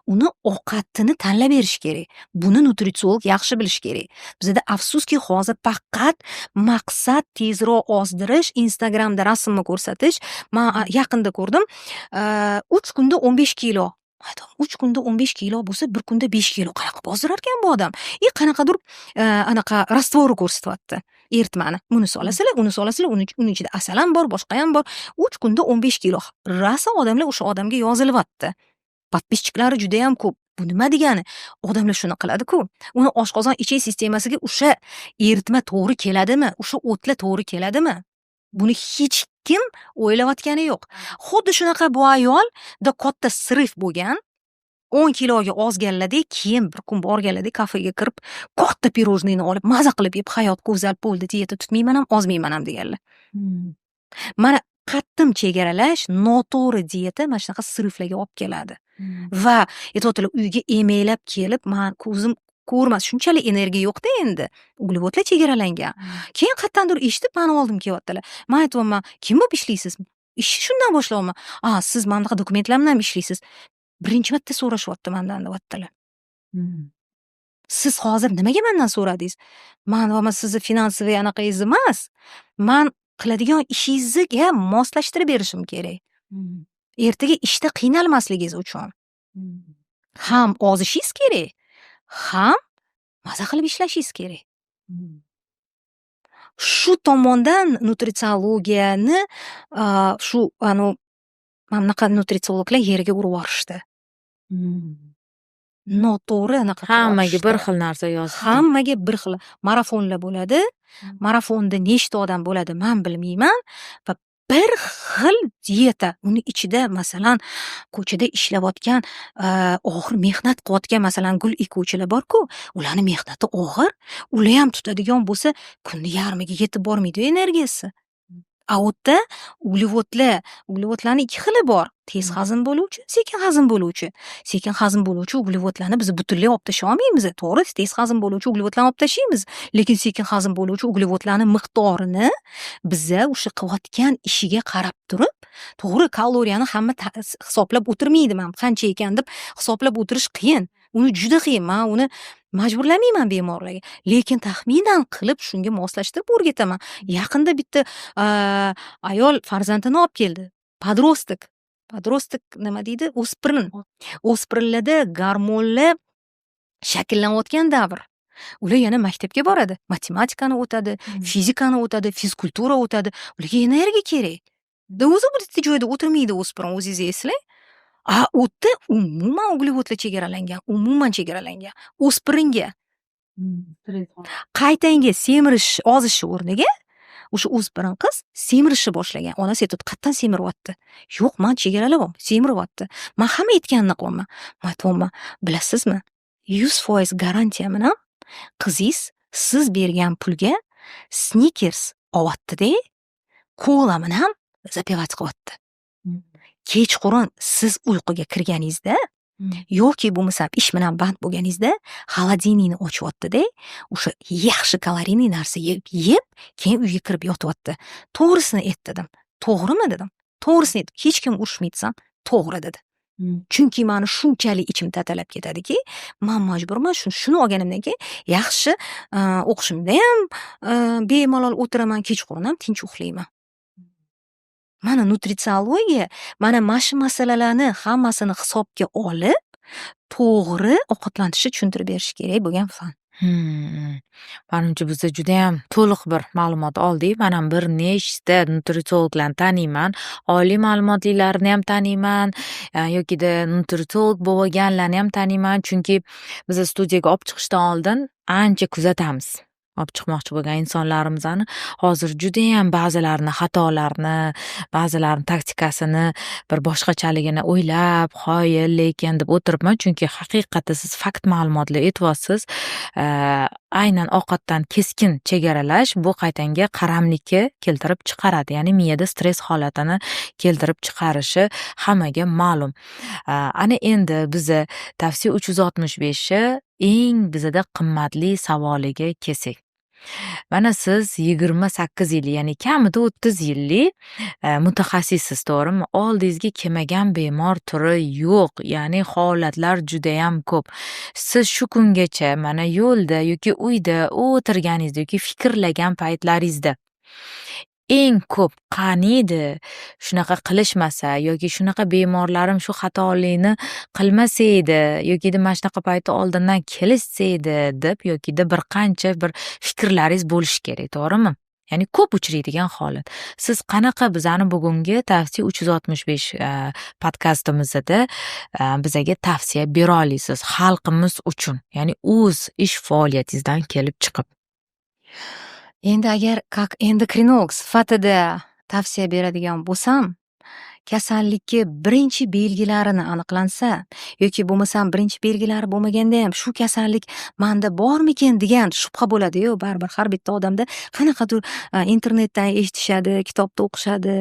uni ovqatini tanlab berish kerak. Buni nutritsiolog yaxshi bilish kerak. Bizda afsuski hozir faqat maqsad tezroq ozdirish, Instagramda rasmni ko'rsatish. Men yaqinda ko'rdim, 3 kunda 15 kilo. 3 kunda 15 kilo bo'lsa, 1 kunda 5 kilo qanaqa bozdirar ekan bu odam? Qanaqadir anaqa rastvori ko'rsatyapti. Eritmani. Buni solasizlar, uni ichida asal ham bor, boshqa ham bor. 3 kunda 15 kilo. Rasa odamlar o'sha odamga yozilyapti. Podpischilari juda ham ko'p. Bu nima degani? Odamlar shuni qiladi-ku. Uni oshqozon ichak sistemasiga o'sha eritma to'g'ri keladimi? O'sha o'tlar to'g'ri keladimi? Buni hech kim o'ylayotgani yo'q. Xuddi shunaqa bu ayolda katta sirif bo'lgan, 10 kiloga ozganlarda, keyin bir kun borganlarda kafega kirib, katta pirojnini olib, maza qilib yeb, hayot go'zal bo'ldi, diyeta tutmayman ham, ozmayman ham deganlar. Mana qattim chegaralash, noto'g'ri diyeta mana shunaqa siriflarga olib keladi. Va aytayotganlar, uyga emaklab kelib, men ko'zim ko'rmas, shunchalik energiya yo'qda endi. Uglevodlar chegaralangan. Keyin qayerdandir eshitib, meni oldim kelyaptilar. Men aytyapman, kim bo'lib ishlaysiz? Ishni shundan boshlayapman. Siz mana bunaqa dokumentlar bilan ishlaysiz. Birinchi marta so'rashyapti mendan deyaptilar. Siz hozir nimaga mendan so'radingiz? Men deyapman, sizni finansiy anaqangiz emas. Men qiladigan ishingizga moslashtirib berishim kerak. Ertaga ishda qiynalmasligingiz uchun. Ham ozishingiz kerak, ham maza qilib ishlashingiz kerak. Shu tomondan nutritsiologiyani shu mana bunaqa nutritsiologlar yerga urib yuborishdi. Noto'g'ri anaqa Hammaga bir xil narsa yozib. Hammaga bir xil marafonlar bo'ladi. Marafonda nechta odam bo'ladi, men bilmayman. Va bir xil diyeta. Uni ichida masalan ko'chada ishlayotgan, og'ir mehnat qilayotgan masalan gul ekuvchilar bor-ku, ularning mehnati og'ir. Ular ham tutadigan bo'lsa, kunni yarmiga yetib bormaydi energiyasi. A o'tda uglevodlarning ikki xili bor. Tez hazm bo'luvchi, sekin hazm bo'luvchi. Sekin hazm bo'luvchi uglevodlarni biz butunlay olib tashay olmaymiz. To'g'ri, tez hazm bo'luvchi uglevodlarni olib tashlaymiz. Lekin sekin hazm bo'luvchi uglevodlarning miqdorini biza o'sha qilayotgan ishiga qarab turib, to'g'ri, kaloriyani hamma hisoblab o'tirmaydi. Men qancha ekan deb hisoblab o'tirish qiyin. Uni juda qiyin. Men uni majburlamayman bemorlarga. Lekin taxminan qilib shunga moslashtirib o'rgataman. Yaqinda bitta ayol farzandini olib keldi. Podrostok nima deydi? O'spirin. O'spirinlarda gormonlar shakllanayotgan davr. Ular yana maktabga boradi. Matematikani o'tadi, fizikani o'tadi, fizkultura o'tadi. Ularga energiya kerak. O'zi bitta joyda o'tirmaydi o'spirin, o'zingiz eslang. O'tda umuman uglevodlar chegaralangan. O'spiringa qaytanga semirish ozishi o'rniga o'sha o'spirin qiz semirishni boshlagan. Onasi aytadi, "Qatdan semiryapti?" "Yo'q, men chegaralab, semiryapti." Men hamma aytganini qilaman. Men aytayapman, "Bilasizmi? 100% garantiya bilan qizingiz siz bergan pulga Snickers olyapti-da, kola bilan zapevat qilyapti." Kechqurun siz uyquga kirganingizda yoki bo'lmasa ish bilan band bo'lganingizda xolodilnikni ochyapti-da, o'sha yaxshi kaloriyli narsa yeb, keyin uyga kirib yotyapti. To'g'risini aytdim. To'g'rimi dedim. To'g'risini aytdim. Hech kim urushmaysan, to'g'ri dedi. Chunki meni shunchalik ichim tatalab ketadiki, men majburman shuni olganimdan keyin yaxshi o'qishimda ham bemalol o'tiraman, kechqurun ham tinch uxlayman. Mana nutritsiologiya mana shu masalalarni hammasini hisobga olib, to'g'ri ovqatlanishni tushuntirib berish kerak bo'lgan fan. Menimcha biz juda ham to'liq bir ma'lumot oldik. Men ham bir nechta nutritsiologlarni taniyman. Oliy ma'lumotlilarini ham taniyman, yokida nutritsiolog bo'lganlarni ham taniyman, chunki biz studiyaga olib chiqishdan oldin ancha kuzatamiz. Olib chiqmoqchi bo'lgan insonlarimizni hozir juda ham ba'zilarini xatolarini, ba'zilarini taktikasini bir boshqachaligini o'ylab, qoyil lekin deb o'tiribman, chunki haqiqatda siz fakt ma'lumotlar aytyapsiz. Aynan ovqatdan keskin chegaralash bu qaytanga qaramlikka keltirib chiqaradi, ya'ni miyada stress holatini keltirib chiqarishi hammaga ma'lum. Ana endi biza tavsiya 365 eng bizada qimmatli savoliga kelsak. Mana siz 28 yillik, ya'ni kamida 30 yillik mutaxassissiz, to'g'rimi? Oldingizga kelmagan bemor turi yo'q, ya'ni holatlar juda ham ko'p. Siz shu kungacha mana yo'lda yoki uyda o'tirganingizda yoki fikrlagan paytlaringizda eng ko'p qaniydi shunaqa qilishmasa yoki shunaqa bemorlarim shu xatolikni qilmasaydi yoki mana shunaqa payti oldindan kelishsaydi deb yokida bir qancha bir fikrlaringiz bo'lishi kerak, to'g'rimi? Ya'ni ko'p uchraydigan holat. Siz qanaqa bizani bugungi tavsiya 365 podkastimizda bizaga tavsiya bera olasiz xalqimiz uchun? Ya'ni o'z ish faoliyatingizdan kelib chiqib. Endi agar как endokrinolog sifatida tavsiya beradigan bo'lsam, kasallikka birinchi belgilarini aniqlansa yoki bo'lmasam birinchi belgilari bo'lmaganda ham shu kasallik manda bormikin degan shubha bo'ladi-yu, baribir har bitta odamda qanaqadir internetdan eshitishadi, kitobda o'qishadi,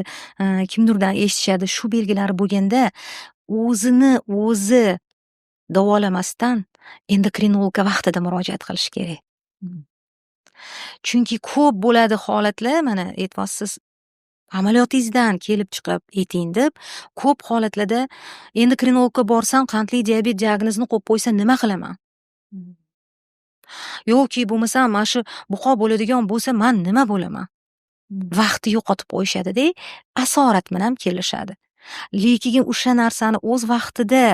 kimdirdan eshitishadi. Shu belgilari bo'lganda o'zini o'zi davolamasdan endokrinologga vaqtida murojaat qilish kerak. Chunki ko'p bo'ladi holatlar, mana aytyapsiz, amaliyotingizdan kelib chiqib ayting deb, ko'p holatlarda endokrinologga borsam qandli diabet diagnozini qo'yib qo'ysa nima qilaman? Yoki bo'lmasam mana shu buqo bo'ladigan bo'lsa men nima bo'laman? Vaqtni yo'qotib qo'yishadi-da, asorat bilan kelishadi. Lekin o'sha narsani o'z vaqtida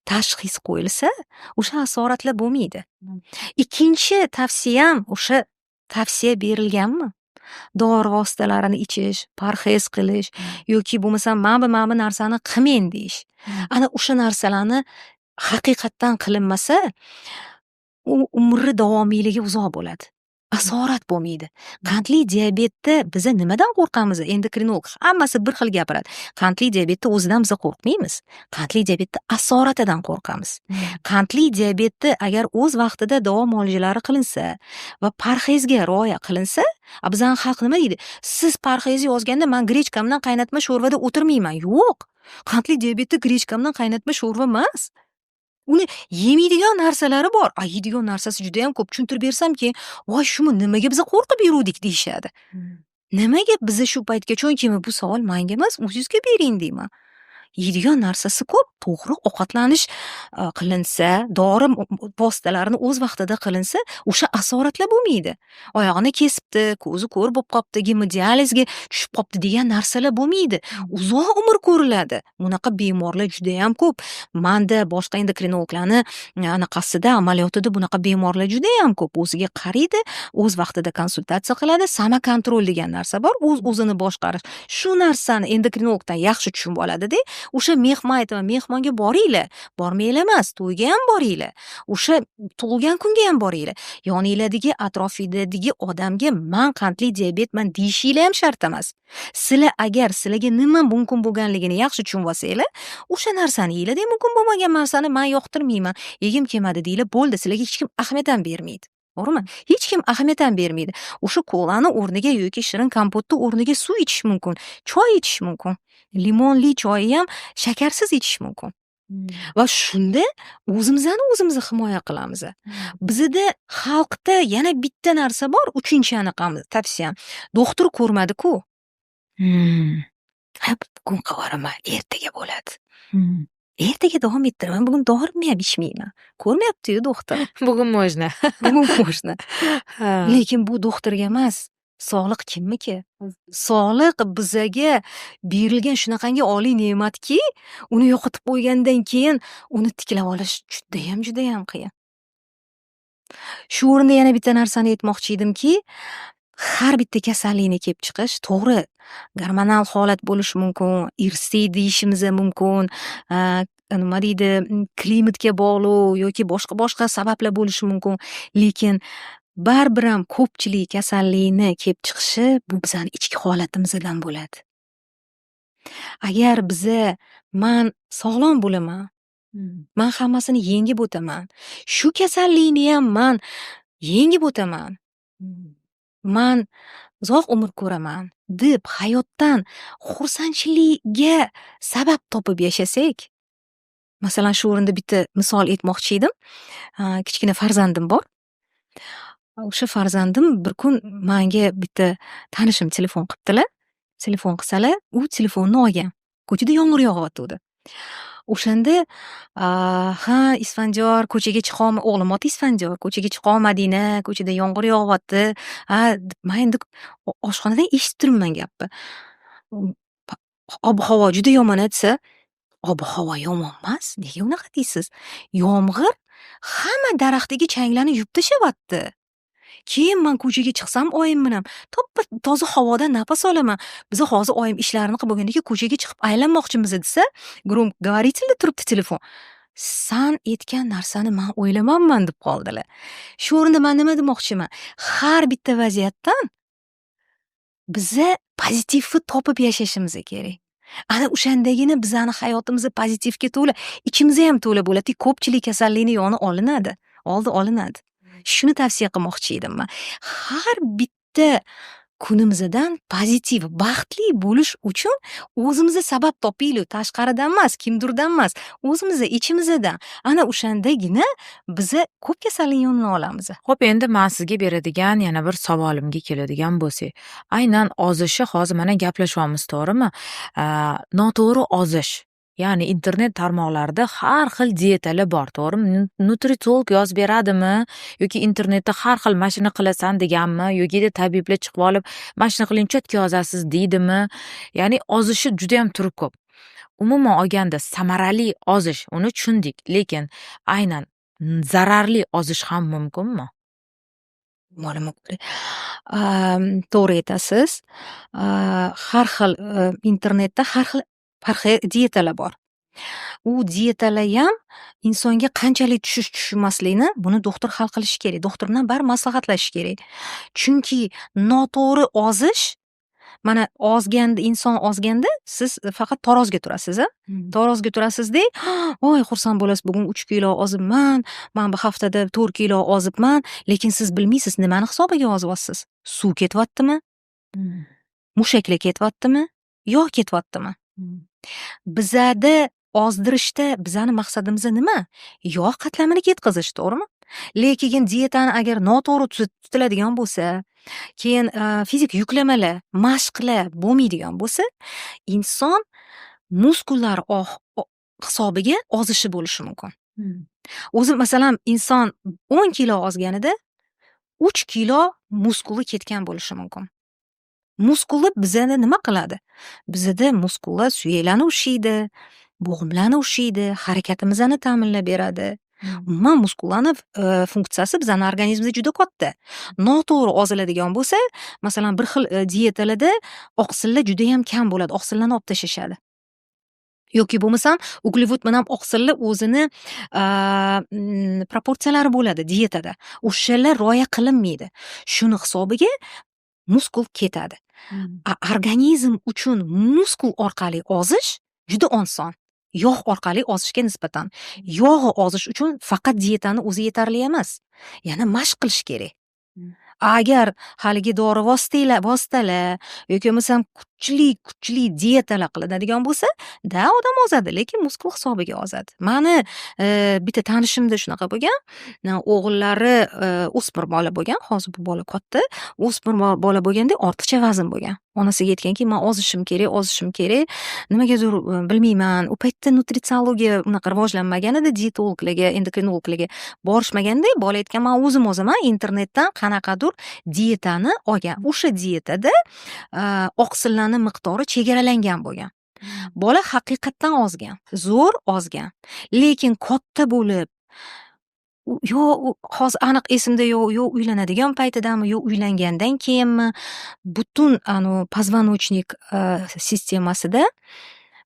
tashxis qo'yilsa, o'sha asoratlar bo'lmaydi. Ikkinchi tavsiyam o'sha tavsiya berilganmi? Dori vositalarini ichish, parhez qilish yoki bo'lmasam mana bu narsani qilmang deyish. Ana o'sha narsalarni haqiqatdan qilinmasa, u umri davomiyligi uzoq bo'ladi. Asorat bo'lmaydi. Qandli diabetda biza nimadan qo'rqamiz? Endokrinolog hammasi bir xil gapiradi. Qandli diabetda o'zidan biz qo'rqmaymiz. Qandli diabetda asoratidan qo'rqamiz. Qandli diabetda agar o'z vaqtida davo muolajalari qilinsa va parhezga rioya qilinsa, bizning xalq nima deydi? Siz parhez yozganda men grechkamdan qaynatma sho'rvada o'tirmayman. Yo'q. Qandli diabetda grechkamdan qaynatma sho'rva emas. Uni yemaydigan narsalari bor. Yeydigan narsasi juda ham ko'p. Tushuntirib bersamki, "Voy, shuni nimaga biz qo'rqib yurdik" deyshadi. Nimaga bizni shu paytga chunki bu savol menga emas, o'zingizga bering deyman. Yeydigan narsasi ko'p. To'g'ri ovqatlanish qilinsa, dori vositalarini o'z vaqtida qilinsa, o'sha asoratlar bo'lmaydi. Oyog'ini kesibdi, ko'zi ko'r bo'lib qopti, gemodializga tushib qopti degan narsalar bo'lmaydi. Uzoq umr ko'riladi. Bunaqa bemorlar juda ham ko'p. Menda boshqa endokrinologlarni anaqasida, amaliyotida bunaqa bemorlar juda ham ko'p. O'ziga qaraydi, o'z vaqtida konsultatsiya qiladi, sama kontrol degan narsa bor, o'zini boshqarish. Shu narsani endokrinologdan yaxshi tushunib oladi-da, o'sha mehmayt va mehmonga boringlar, bormanglar emas, to'yga ham boringlar. O'sha tug'ilgan kunga ham boringlar. Yoninglardagi atrofinglardagi odamga men qandli diabetman deyishinglar ham shart emas. Sizlar agar sizlarga nima mumkin bo'lganligini yaxshi tushunib olsanglar, o'sha narsani yeylar, mumkin bo'lmagan narsani men yoqtirmayman, yegim kelmadi deylar, bo'ldi, sizlarga hech kim ahamiyat ham bermaydi. To'g'rimi? Hech kim ahamiyat ham bermaydi. O'sha kolani o'rniga yoki shirin kompotni o'rniga suv ichish mumkin, choy ichish mumkin. Limonli choyni ham shakarsiz ichish mumkin. Va shunda o'zimizni himoya qilamiz. Bizda xalqda yana bitta narsa bor, uchinchi anaqamiz, tavsiyam. Doktor ko'rmadi-ku. Bugun qilvoraman, ertaga bo'ladi. Ertaga davom ettiraman, bugun dorini ham ichmayman. Ko'rmayapti-yu doktor. Bugun можно. Bugun можно. Lekin bu doktorga emas, sog'liq kimniki? Sog'liq bizaga berilgan shunaqangi oliy ne'matki, uni yo'qotib qo'ygandan keyin uni tiklab olish juda ham qiyin. Shu o'rinda yana bitta narsani aytmoqchi edimki, har bitta kasallikni kelib chiqish, to'g'ri, gormonal holat bo'lishi mumkin, irsiy deyishimiz mumkin, nima deydi, klimatga bog'liq yoki boshqa sabablar bo'lishi mumkin, lekin baribir ham ko'pchilik kasallikni kelib chiqishi bu bizning ichki holatimizdan bo'ladi. Agar biza men sog'lom bo'laman, men hammasini yengib o'taman, shu kasallikni ham men yengib o'taman, men uzoq umr ko'raman deb hayotdan xursandchilikka sabab topib yashasak, masalan shu o'rinda bitta misol aytmoqchi edim. Kichkina farzandim bor. O'sha farzandim bir kun menga bitta tanishim telefon qilibdilar. Telefon qilsalar, u telefonni olgan. Ko'chada yomg'ir yog'yapti. O'shanda Isfandiyor ko'chaga chiqolma, o'g'lim oti Isfandiyor, ko'chaga chiqolmadingmi, ko'chada yomg'ir yog'yapti. Men endi oshxonadan eshitib turibman gapni. Ob-havo juda yomon desa, ob-havo yomon emas, nega unaqa deysiz? Yomg'ir hamma daraxtdagi changlarni yuvib tashlayapti. Keyin men ko'chaga chiqsam oyim bilan toppa toza havoda nafas olaman. Biz hozir oyim ishlarini qilib bo'lgandan keyin ko'chaga chiqib aylanmoqchimiz desa, говорительda turibdi telefon. San aytgan narsani men o'ylamanman deb qoldilar. Shu o'rinda men nima demoqchiman? Har bitta vaziyatdan biza pozitivni topib yashashimiz kerak. Ana o'shandagina bizani hayotimiz pozitivga to'la, ichimizda ham to'la bo'ladi. Ko'pchilik kasallikni yoni olinadi, oldi olinadi. Shuni tavsiya qilmoqchi edim men. Har bitta kunimizdan pozitiv, baxtli bo'lish uchun o'zimizga sabab topaylik, tashqaridan emas, kimdirdan emas, o'zimizda ichimizdan. Ana o'shandagina biza ko'p kasallik yonini olamiz. Xo'p, endi men sizga beradigan yana bir savolimga keladigan bo'lsak, aynan ozishni hozir mana gaplashyapmiz, to'g'rimi? Noto'g'ri ozish. Ya'ni internet tarmoqlarida har xil diyetalar bor, to'g'rimi? Nutritsiolog yozib beradimi yoki internetda har xil mana shuni qilasan deganmi yoki tabiblar chiqib olib mana shuni qiling cho'tka yozasiz deydimi? Ya'ni ozishi juda ham turi ko'p. Umuman olganda samarali ozish, uni tushundik, lekin aynan zararli ozish ham mumkinmi? To'g'ri aytasiz. Har xil internetda har xil diyetalar bor. U diyetalar ham insonga qanchalik tushmaslikni buni doktor hal qilishi kerak. Doktor bilan bari maslahatlashish kerak. Chunki noto'g'ri ozish, mana inson ozganda siz faqat tarozga turasiz, tarozga turasizda, "Voy, xursand bo'lasiz, bugun 3 kilo ozibman, men bu haftada 4 kilo ozibman", lekin siz bilmaysiz nimani hisobiga ozyapsiz. Suv ketyaptimi? Mushaklar ketyaptimi? Yog' ketyaptimi? Bizada ozdirishda bizani maqsadimiz nima? Yog' qatlamini ketkazish, to'g'rimi? Lekin diyetani agar noto'g'ri tutiladigan bo'lsa, keyin fizik yuklamalar, mashqlar bo'lmaydigan bo'lsa, inson muskullar hisobiga ozishi bo'lishi mumkin. O'zi masalan inson 10 kilo ozganida 3 kilo muskuli ketgan bo'lishi mumkin. Muskullar bizani nima qiladi? Bizada muskullar suyaklarni ushlaydi, bo'g'imlarni ushlaydi, harakatimizni ta'minlab beradi. Umuman muskullarni funksiyasi bizani organizmimizda juda katta. Noto'g'ri oziladigan bo'lsa, masalan bir xil diyetalarda oqsillar juda ham kam bo'ladi, oqsillarni olib tashlashadi. Yoki bo'lmasam uglevod bilan oqsillar o'zini proporsiyalari bo'ladi diyetada. O'shalar rioya qilinmaydi. Shuni hisobiga muskul ketadi. Organizm uchun muskul orqali ozish juda oson. Yog' orqali ozishga nisbatan. Yog' ozish uchun faqat diyetani o'zi yetarli emas. Yana mashq qilish kerak. Agar haligi dori vositalar yoki bo'lmasam kuchli diyetalar qilinadigan bo'lsa, odam ozadi, lekin muskul hisobiga ozadi. Mani bitta tanishimda shunaqa bo'lgan. O'g'illari o'smir bola bo'lgan, hozir bu bola katta. O'smir bola bo'lganda ortiqcha vazn bo'lgan. Onasiga aytganki, "Men ozishim kerak. Nimagadir bilmayman." U paytda nutritsiologiya unaqa rivojlanmagan edi, diyetologlarga, endokrinologlarga borishmaganda, bola aytgan, "Men o'zim ozaman, internetdan qanaqadir diyetani olgan. O'sha diyetada oqsillarni miqdori chegaralangan bo'lgan." Bola haqiqatdan ozgan, zo'r ozgan. Lekin katta bo'lib hozir aniq esimda yo uylanadigan paytidami, yo uylangandan keyinmi, butun позвоночник sistemasida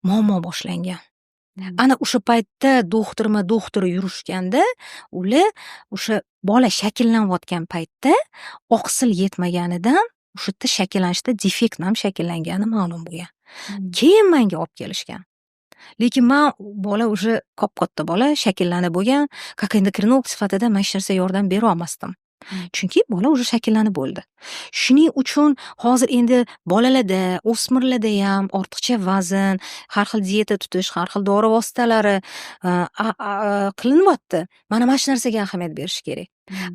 muammo boshlangan. Ana o'sha paytda doktor yurishganda, ular o'sha bola shakllanayotgan paytda oqsil yetmaganidan o'sha yerda shakllanishda defekt ham shakllangani ma'lum bo'lgan. Keyin menga olib kelishgan. Lekin men bola o'sha katta bola shakllanib bo'lgan, как endokrinolog sifatida men hech narsa yordam bera olmasdim. Chunki bola o'sha shakllanib bo'ldi. Shuning uchun hozir endi bolalarda, o'smirlarda ham ortiqcha vazn, har xil diyeta tutish, har xil dori vositalari qilinyapti. Mana shu narsaga ahamiyat berish kerak.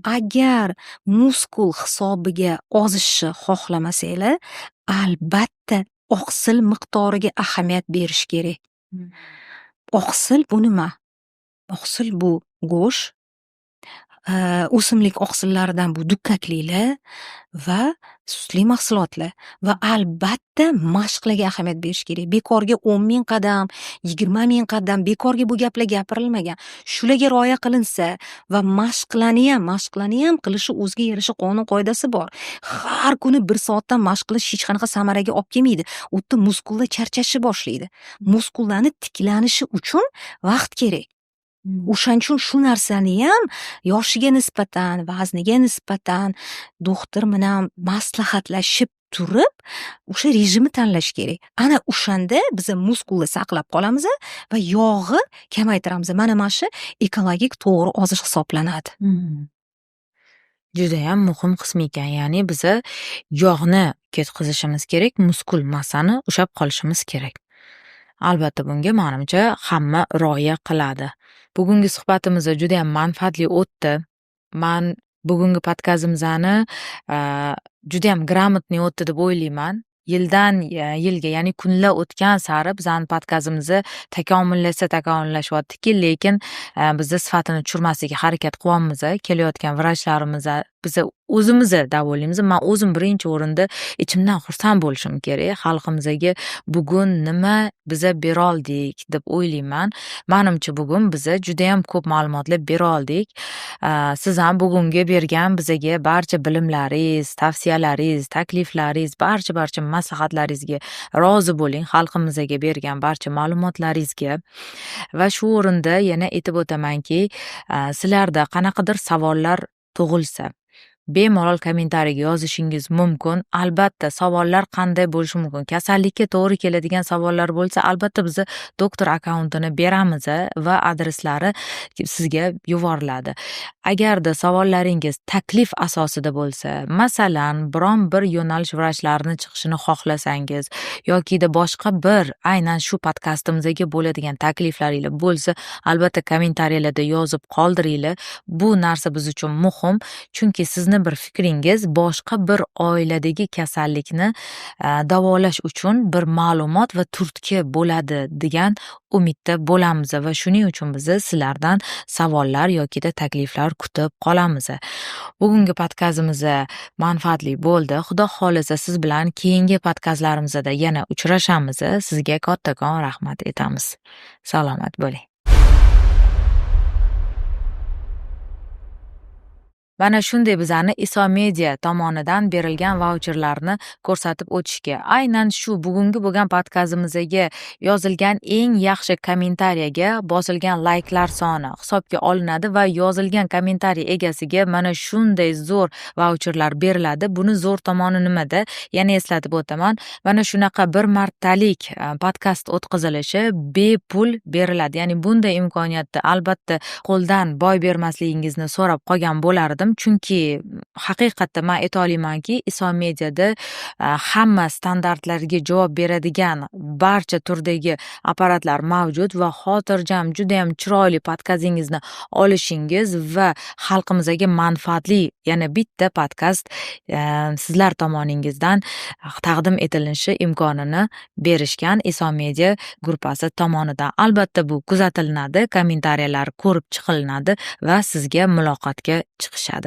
Agar muskul hisobiga ozishni xohlamasanglar, albatta oqsil miqdoriga ahamiyat berish kerak. Oqsil bu nima? Oqsil bu go'sht, o'simlik oqsillaridan bu dukkaklilar va sutli mahsulotlar va albatta mashqlarga ahamiyat berish kerak. Bekorga 10,000 qadam, 20,000 qadam bekorga bu gaplar gapirilmagan. Shularga rioya qilinsa va mashqlarni ham qilishi o'ziga yarasha qonun qoidasi bor. Har kuni 1 soatdan mashq qilish hech qanaqa samaraga olib kelmaydi. U yerda muskullar charchashni boshlaydi. Muskullarni tiklanishi uchun vaqt kerak. O'shaning uchun shu narsani ham yoshiga nisbatan, vazniga nisbatan doktor bilan maslahatlashib turib, o'sha rejimni tanlash kerak. Ana o'shanda biz muskulni saqlab qolamiz va yog'ni kamaytiramiz. Mana shu ekologik to'g'ri ozish hisoblanadi. Judayam muhim qism ekan. Ya'ni biza yog'ni ketkazishimiz kerak, muskul massani ushlab qolishimiz kerak. Albatta bunga menimcha hamma rioya qiladi. Bugungi suhbatimiz judayam manfaatli o'tdi. Men bugungi podkastimizni judayam gрамотный o'tdi deb o'ylayman. Yildan yilga, ya'ni kunlar o'tgan sari bizning podkastimizni takomillashyaptiki, lekin biz sifatini tushirmaslikka harakat qilyapmiz. Kelayotgan vrachlarimiz biz o'zimizni davolaymiz. Men o'zim birinchi o'rinda ichimdan xursand bo'lishim kerak. Xalqimizga bugun nima biza bera oldik deb o'ylayman. Menimcha bugun biza judayam ko'p ma'lumotlar bera oldik. Siz ham bugungi bergan bizaga barcha bilimlaringiz, tavsiyalaringiz, takliflaringiz, barcha maslahatlaringizga rozi bo'ling. Xalqimizga bergan barcha ma'lumotlaringizga. Va shu o'rinda yana aytib o'tamanki, sizlarda qanaqadir savollar tug'ilsa, bemalol kommentariyga yozishingiz mumkin. Albatta savollar qanday bo'lishi mumkin? Kasallikka to'g'ri keladigan savollar bo'lsa, albatta biz doktor akkauntini beramiz va adreslari sizga yuboriladi. Agarda savollaringiz taklif asosida bo'lsa, masalan, biron bir yo'nalish vrachlarini chiqishini xohlasangiz yoki boshqa bir aynan shu podkastimizga bo'ladigan takliflaringiz bo'lsa, albatta kommentariyalarda yozib qoldiringlar. Bu narsa biz uchun muhim, chunki sizni bir fikringiz boshqa bir oiladagi kasallikni davolash uchun bir ma'lumot va turtki bo'ladi degan umidda bo'lamiz va shuning uchun biz sizlardan savollar yoki takliflar kutib qolamiz. Bugungi podkastimiz manfaatli bo'ldi. Xudo xolisa siz bilan keyingi podkastlarimizda yana uchrashamiz. Sizga kattakon rahmat etamiz. Salomat bo'ling. Mana shunday bizani Iso Media tomonidan berilgan vaucherlarni ko'rsatib o'tishga, aynan shu bugungi bo'lgan podkastimizga yozilgan eng yaxshi kommentariyaga bosilgan layklar soni hisobga olinadi va yozilgan kommentariy egasiga mana shunday zo'r vaucherlar beriladi. Buni zo'r tomoni nimada? Yana eslatib o'taman. Mana shunaqa bir martalik podkast o'tkazilishi bepul beriladi. Ya'ni bunday imkoniyatni albatta qo'ldan boy bermasligingizni so'rab qolgan bo'lardim. Chunki haqiqatda men ayta olamanki, Iso Mediada hamma standartlarga javob beradigan barcha turdagi apparatlar mavjud va xotirjam judayam chiroyli podkastingizni olishingiz va xalqimizga manfaatli yana bitta podkast sizlar tomoningizdan taqdim etilishi imkonini berishgan Iso Media gruppasi tomonidan. Albatta bu kuzatilinadi, kommentariyalar ko'rib chiqilinadi va sizga muloqotga chiqishadi.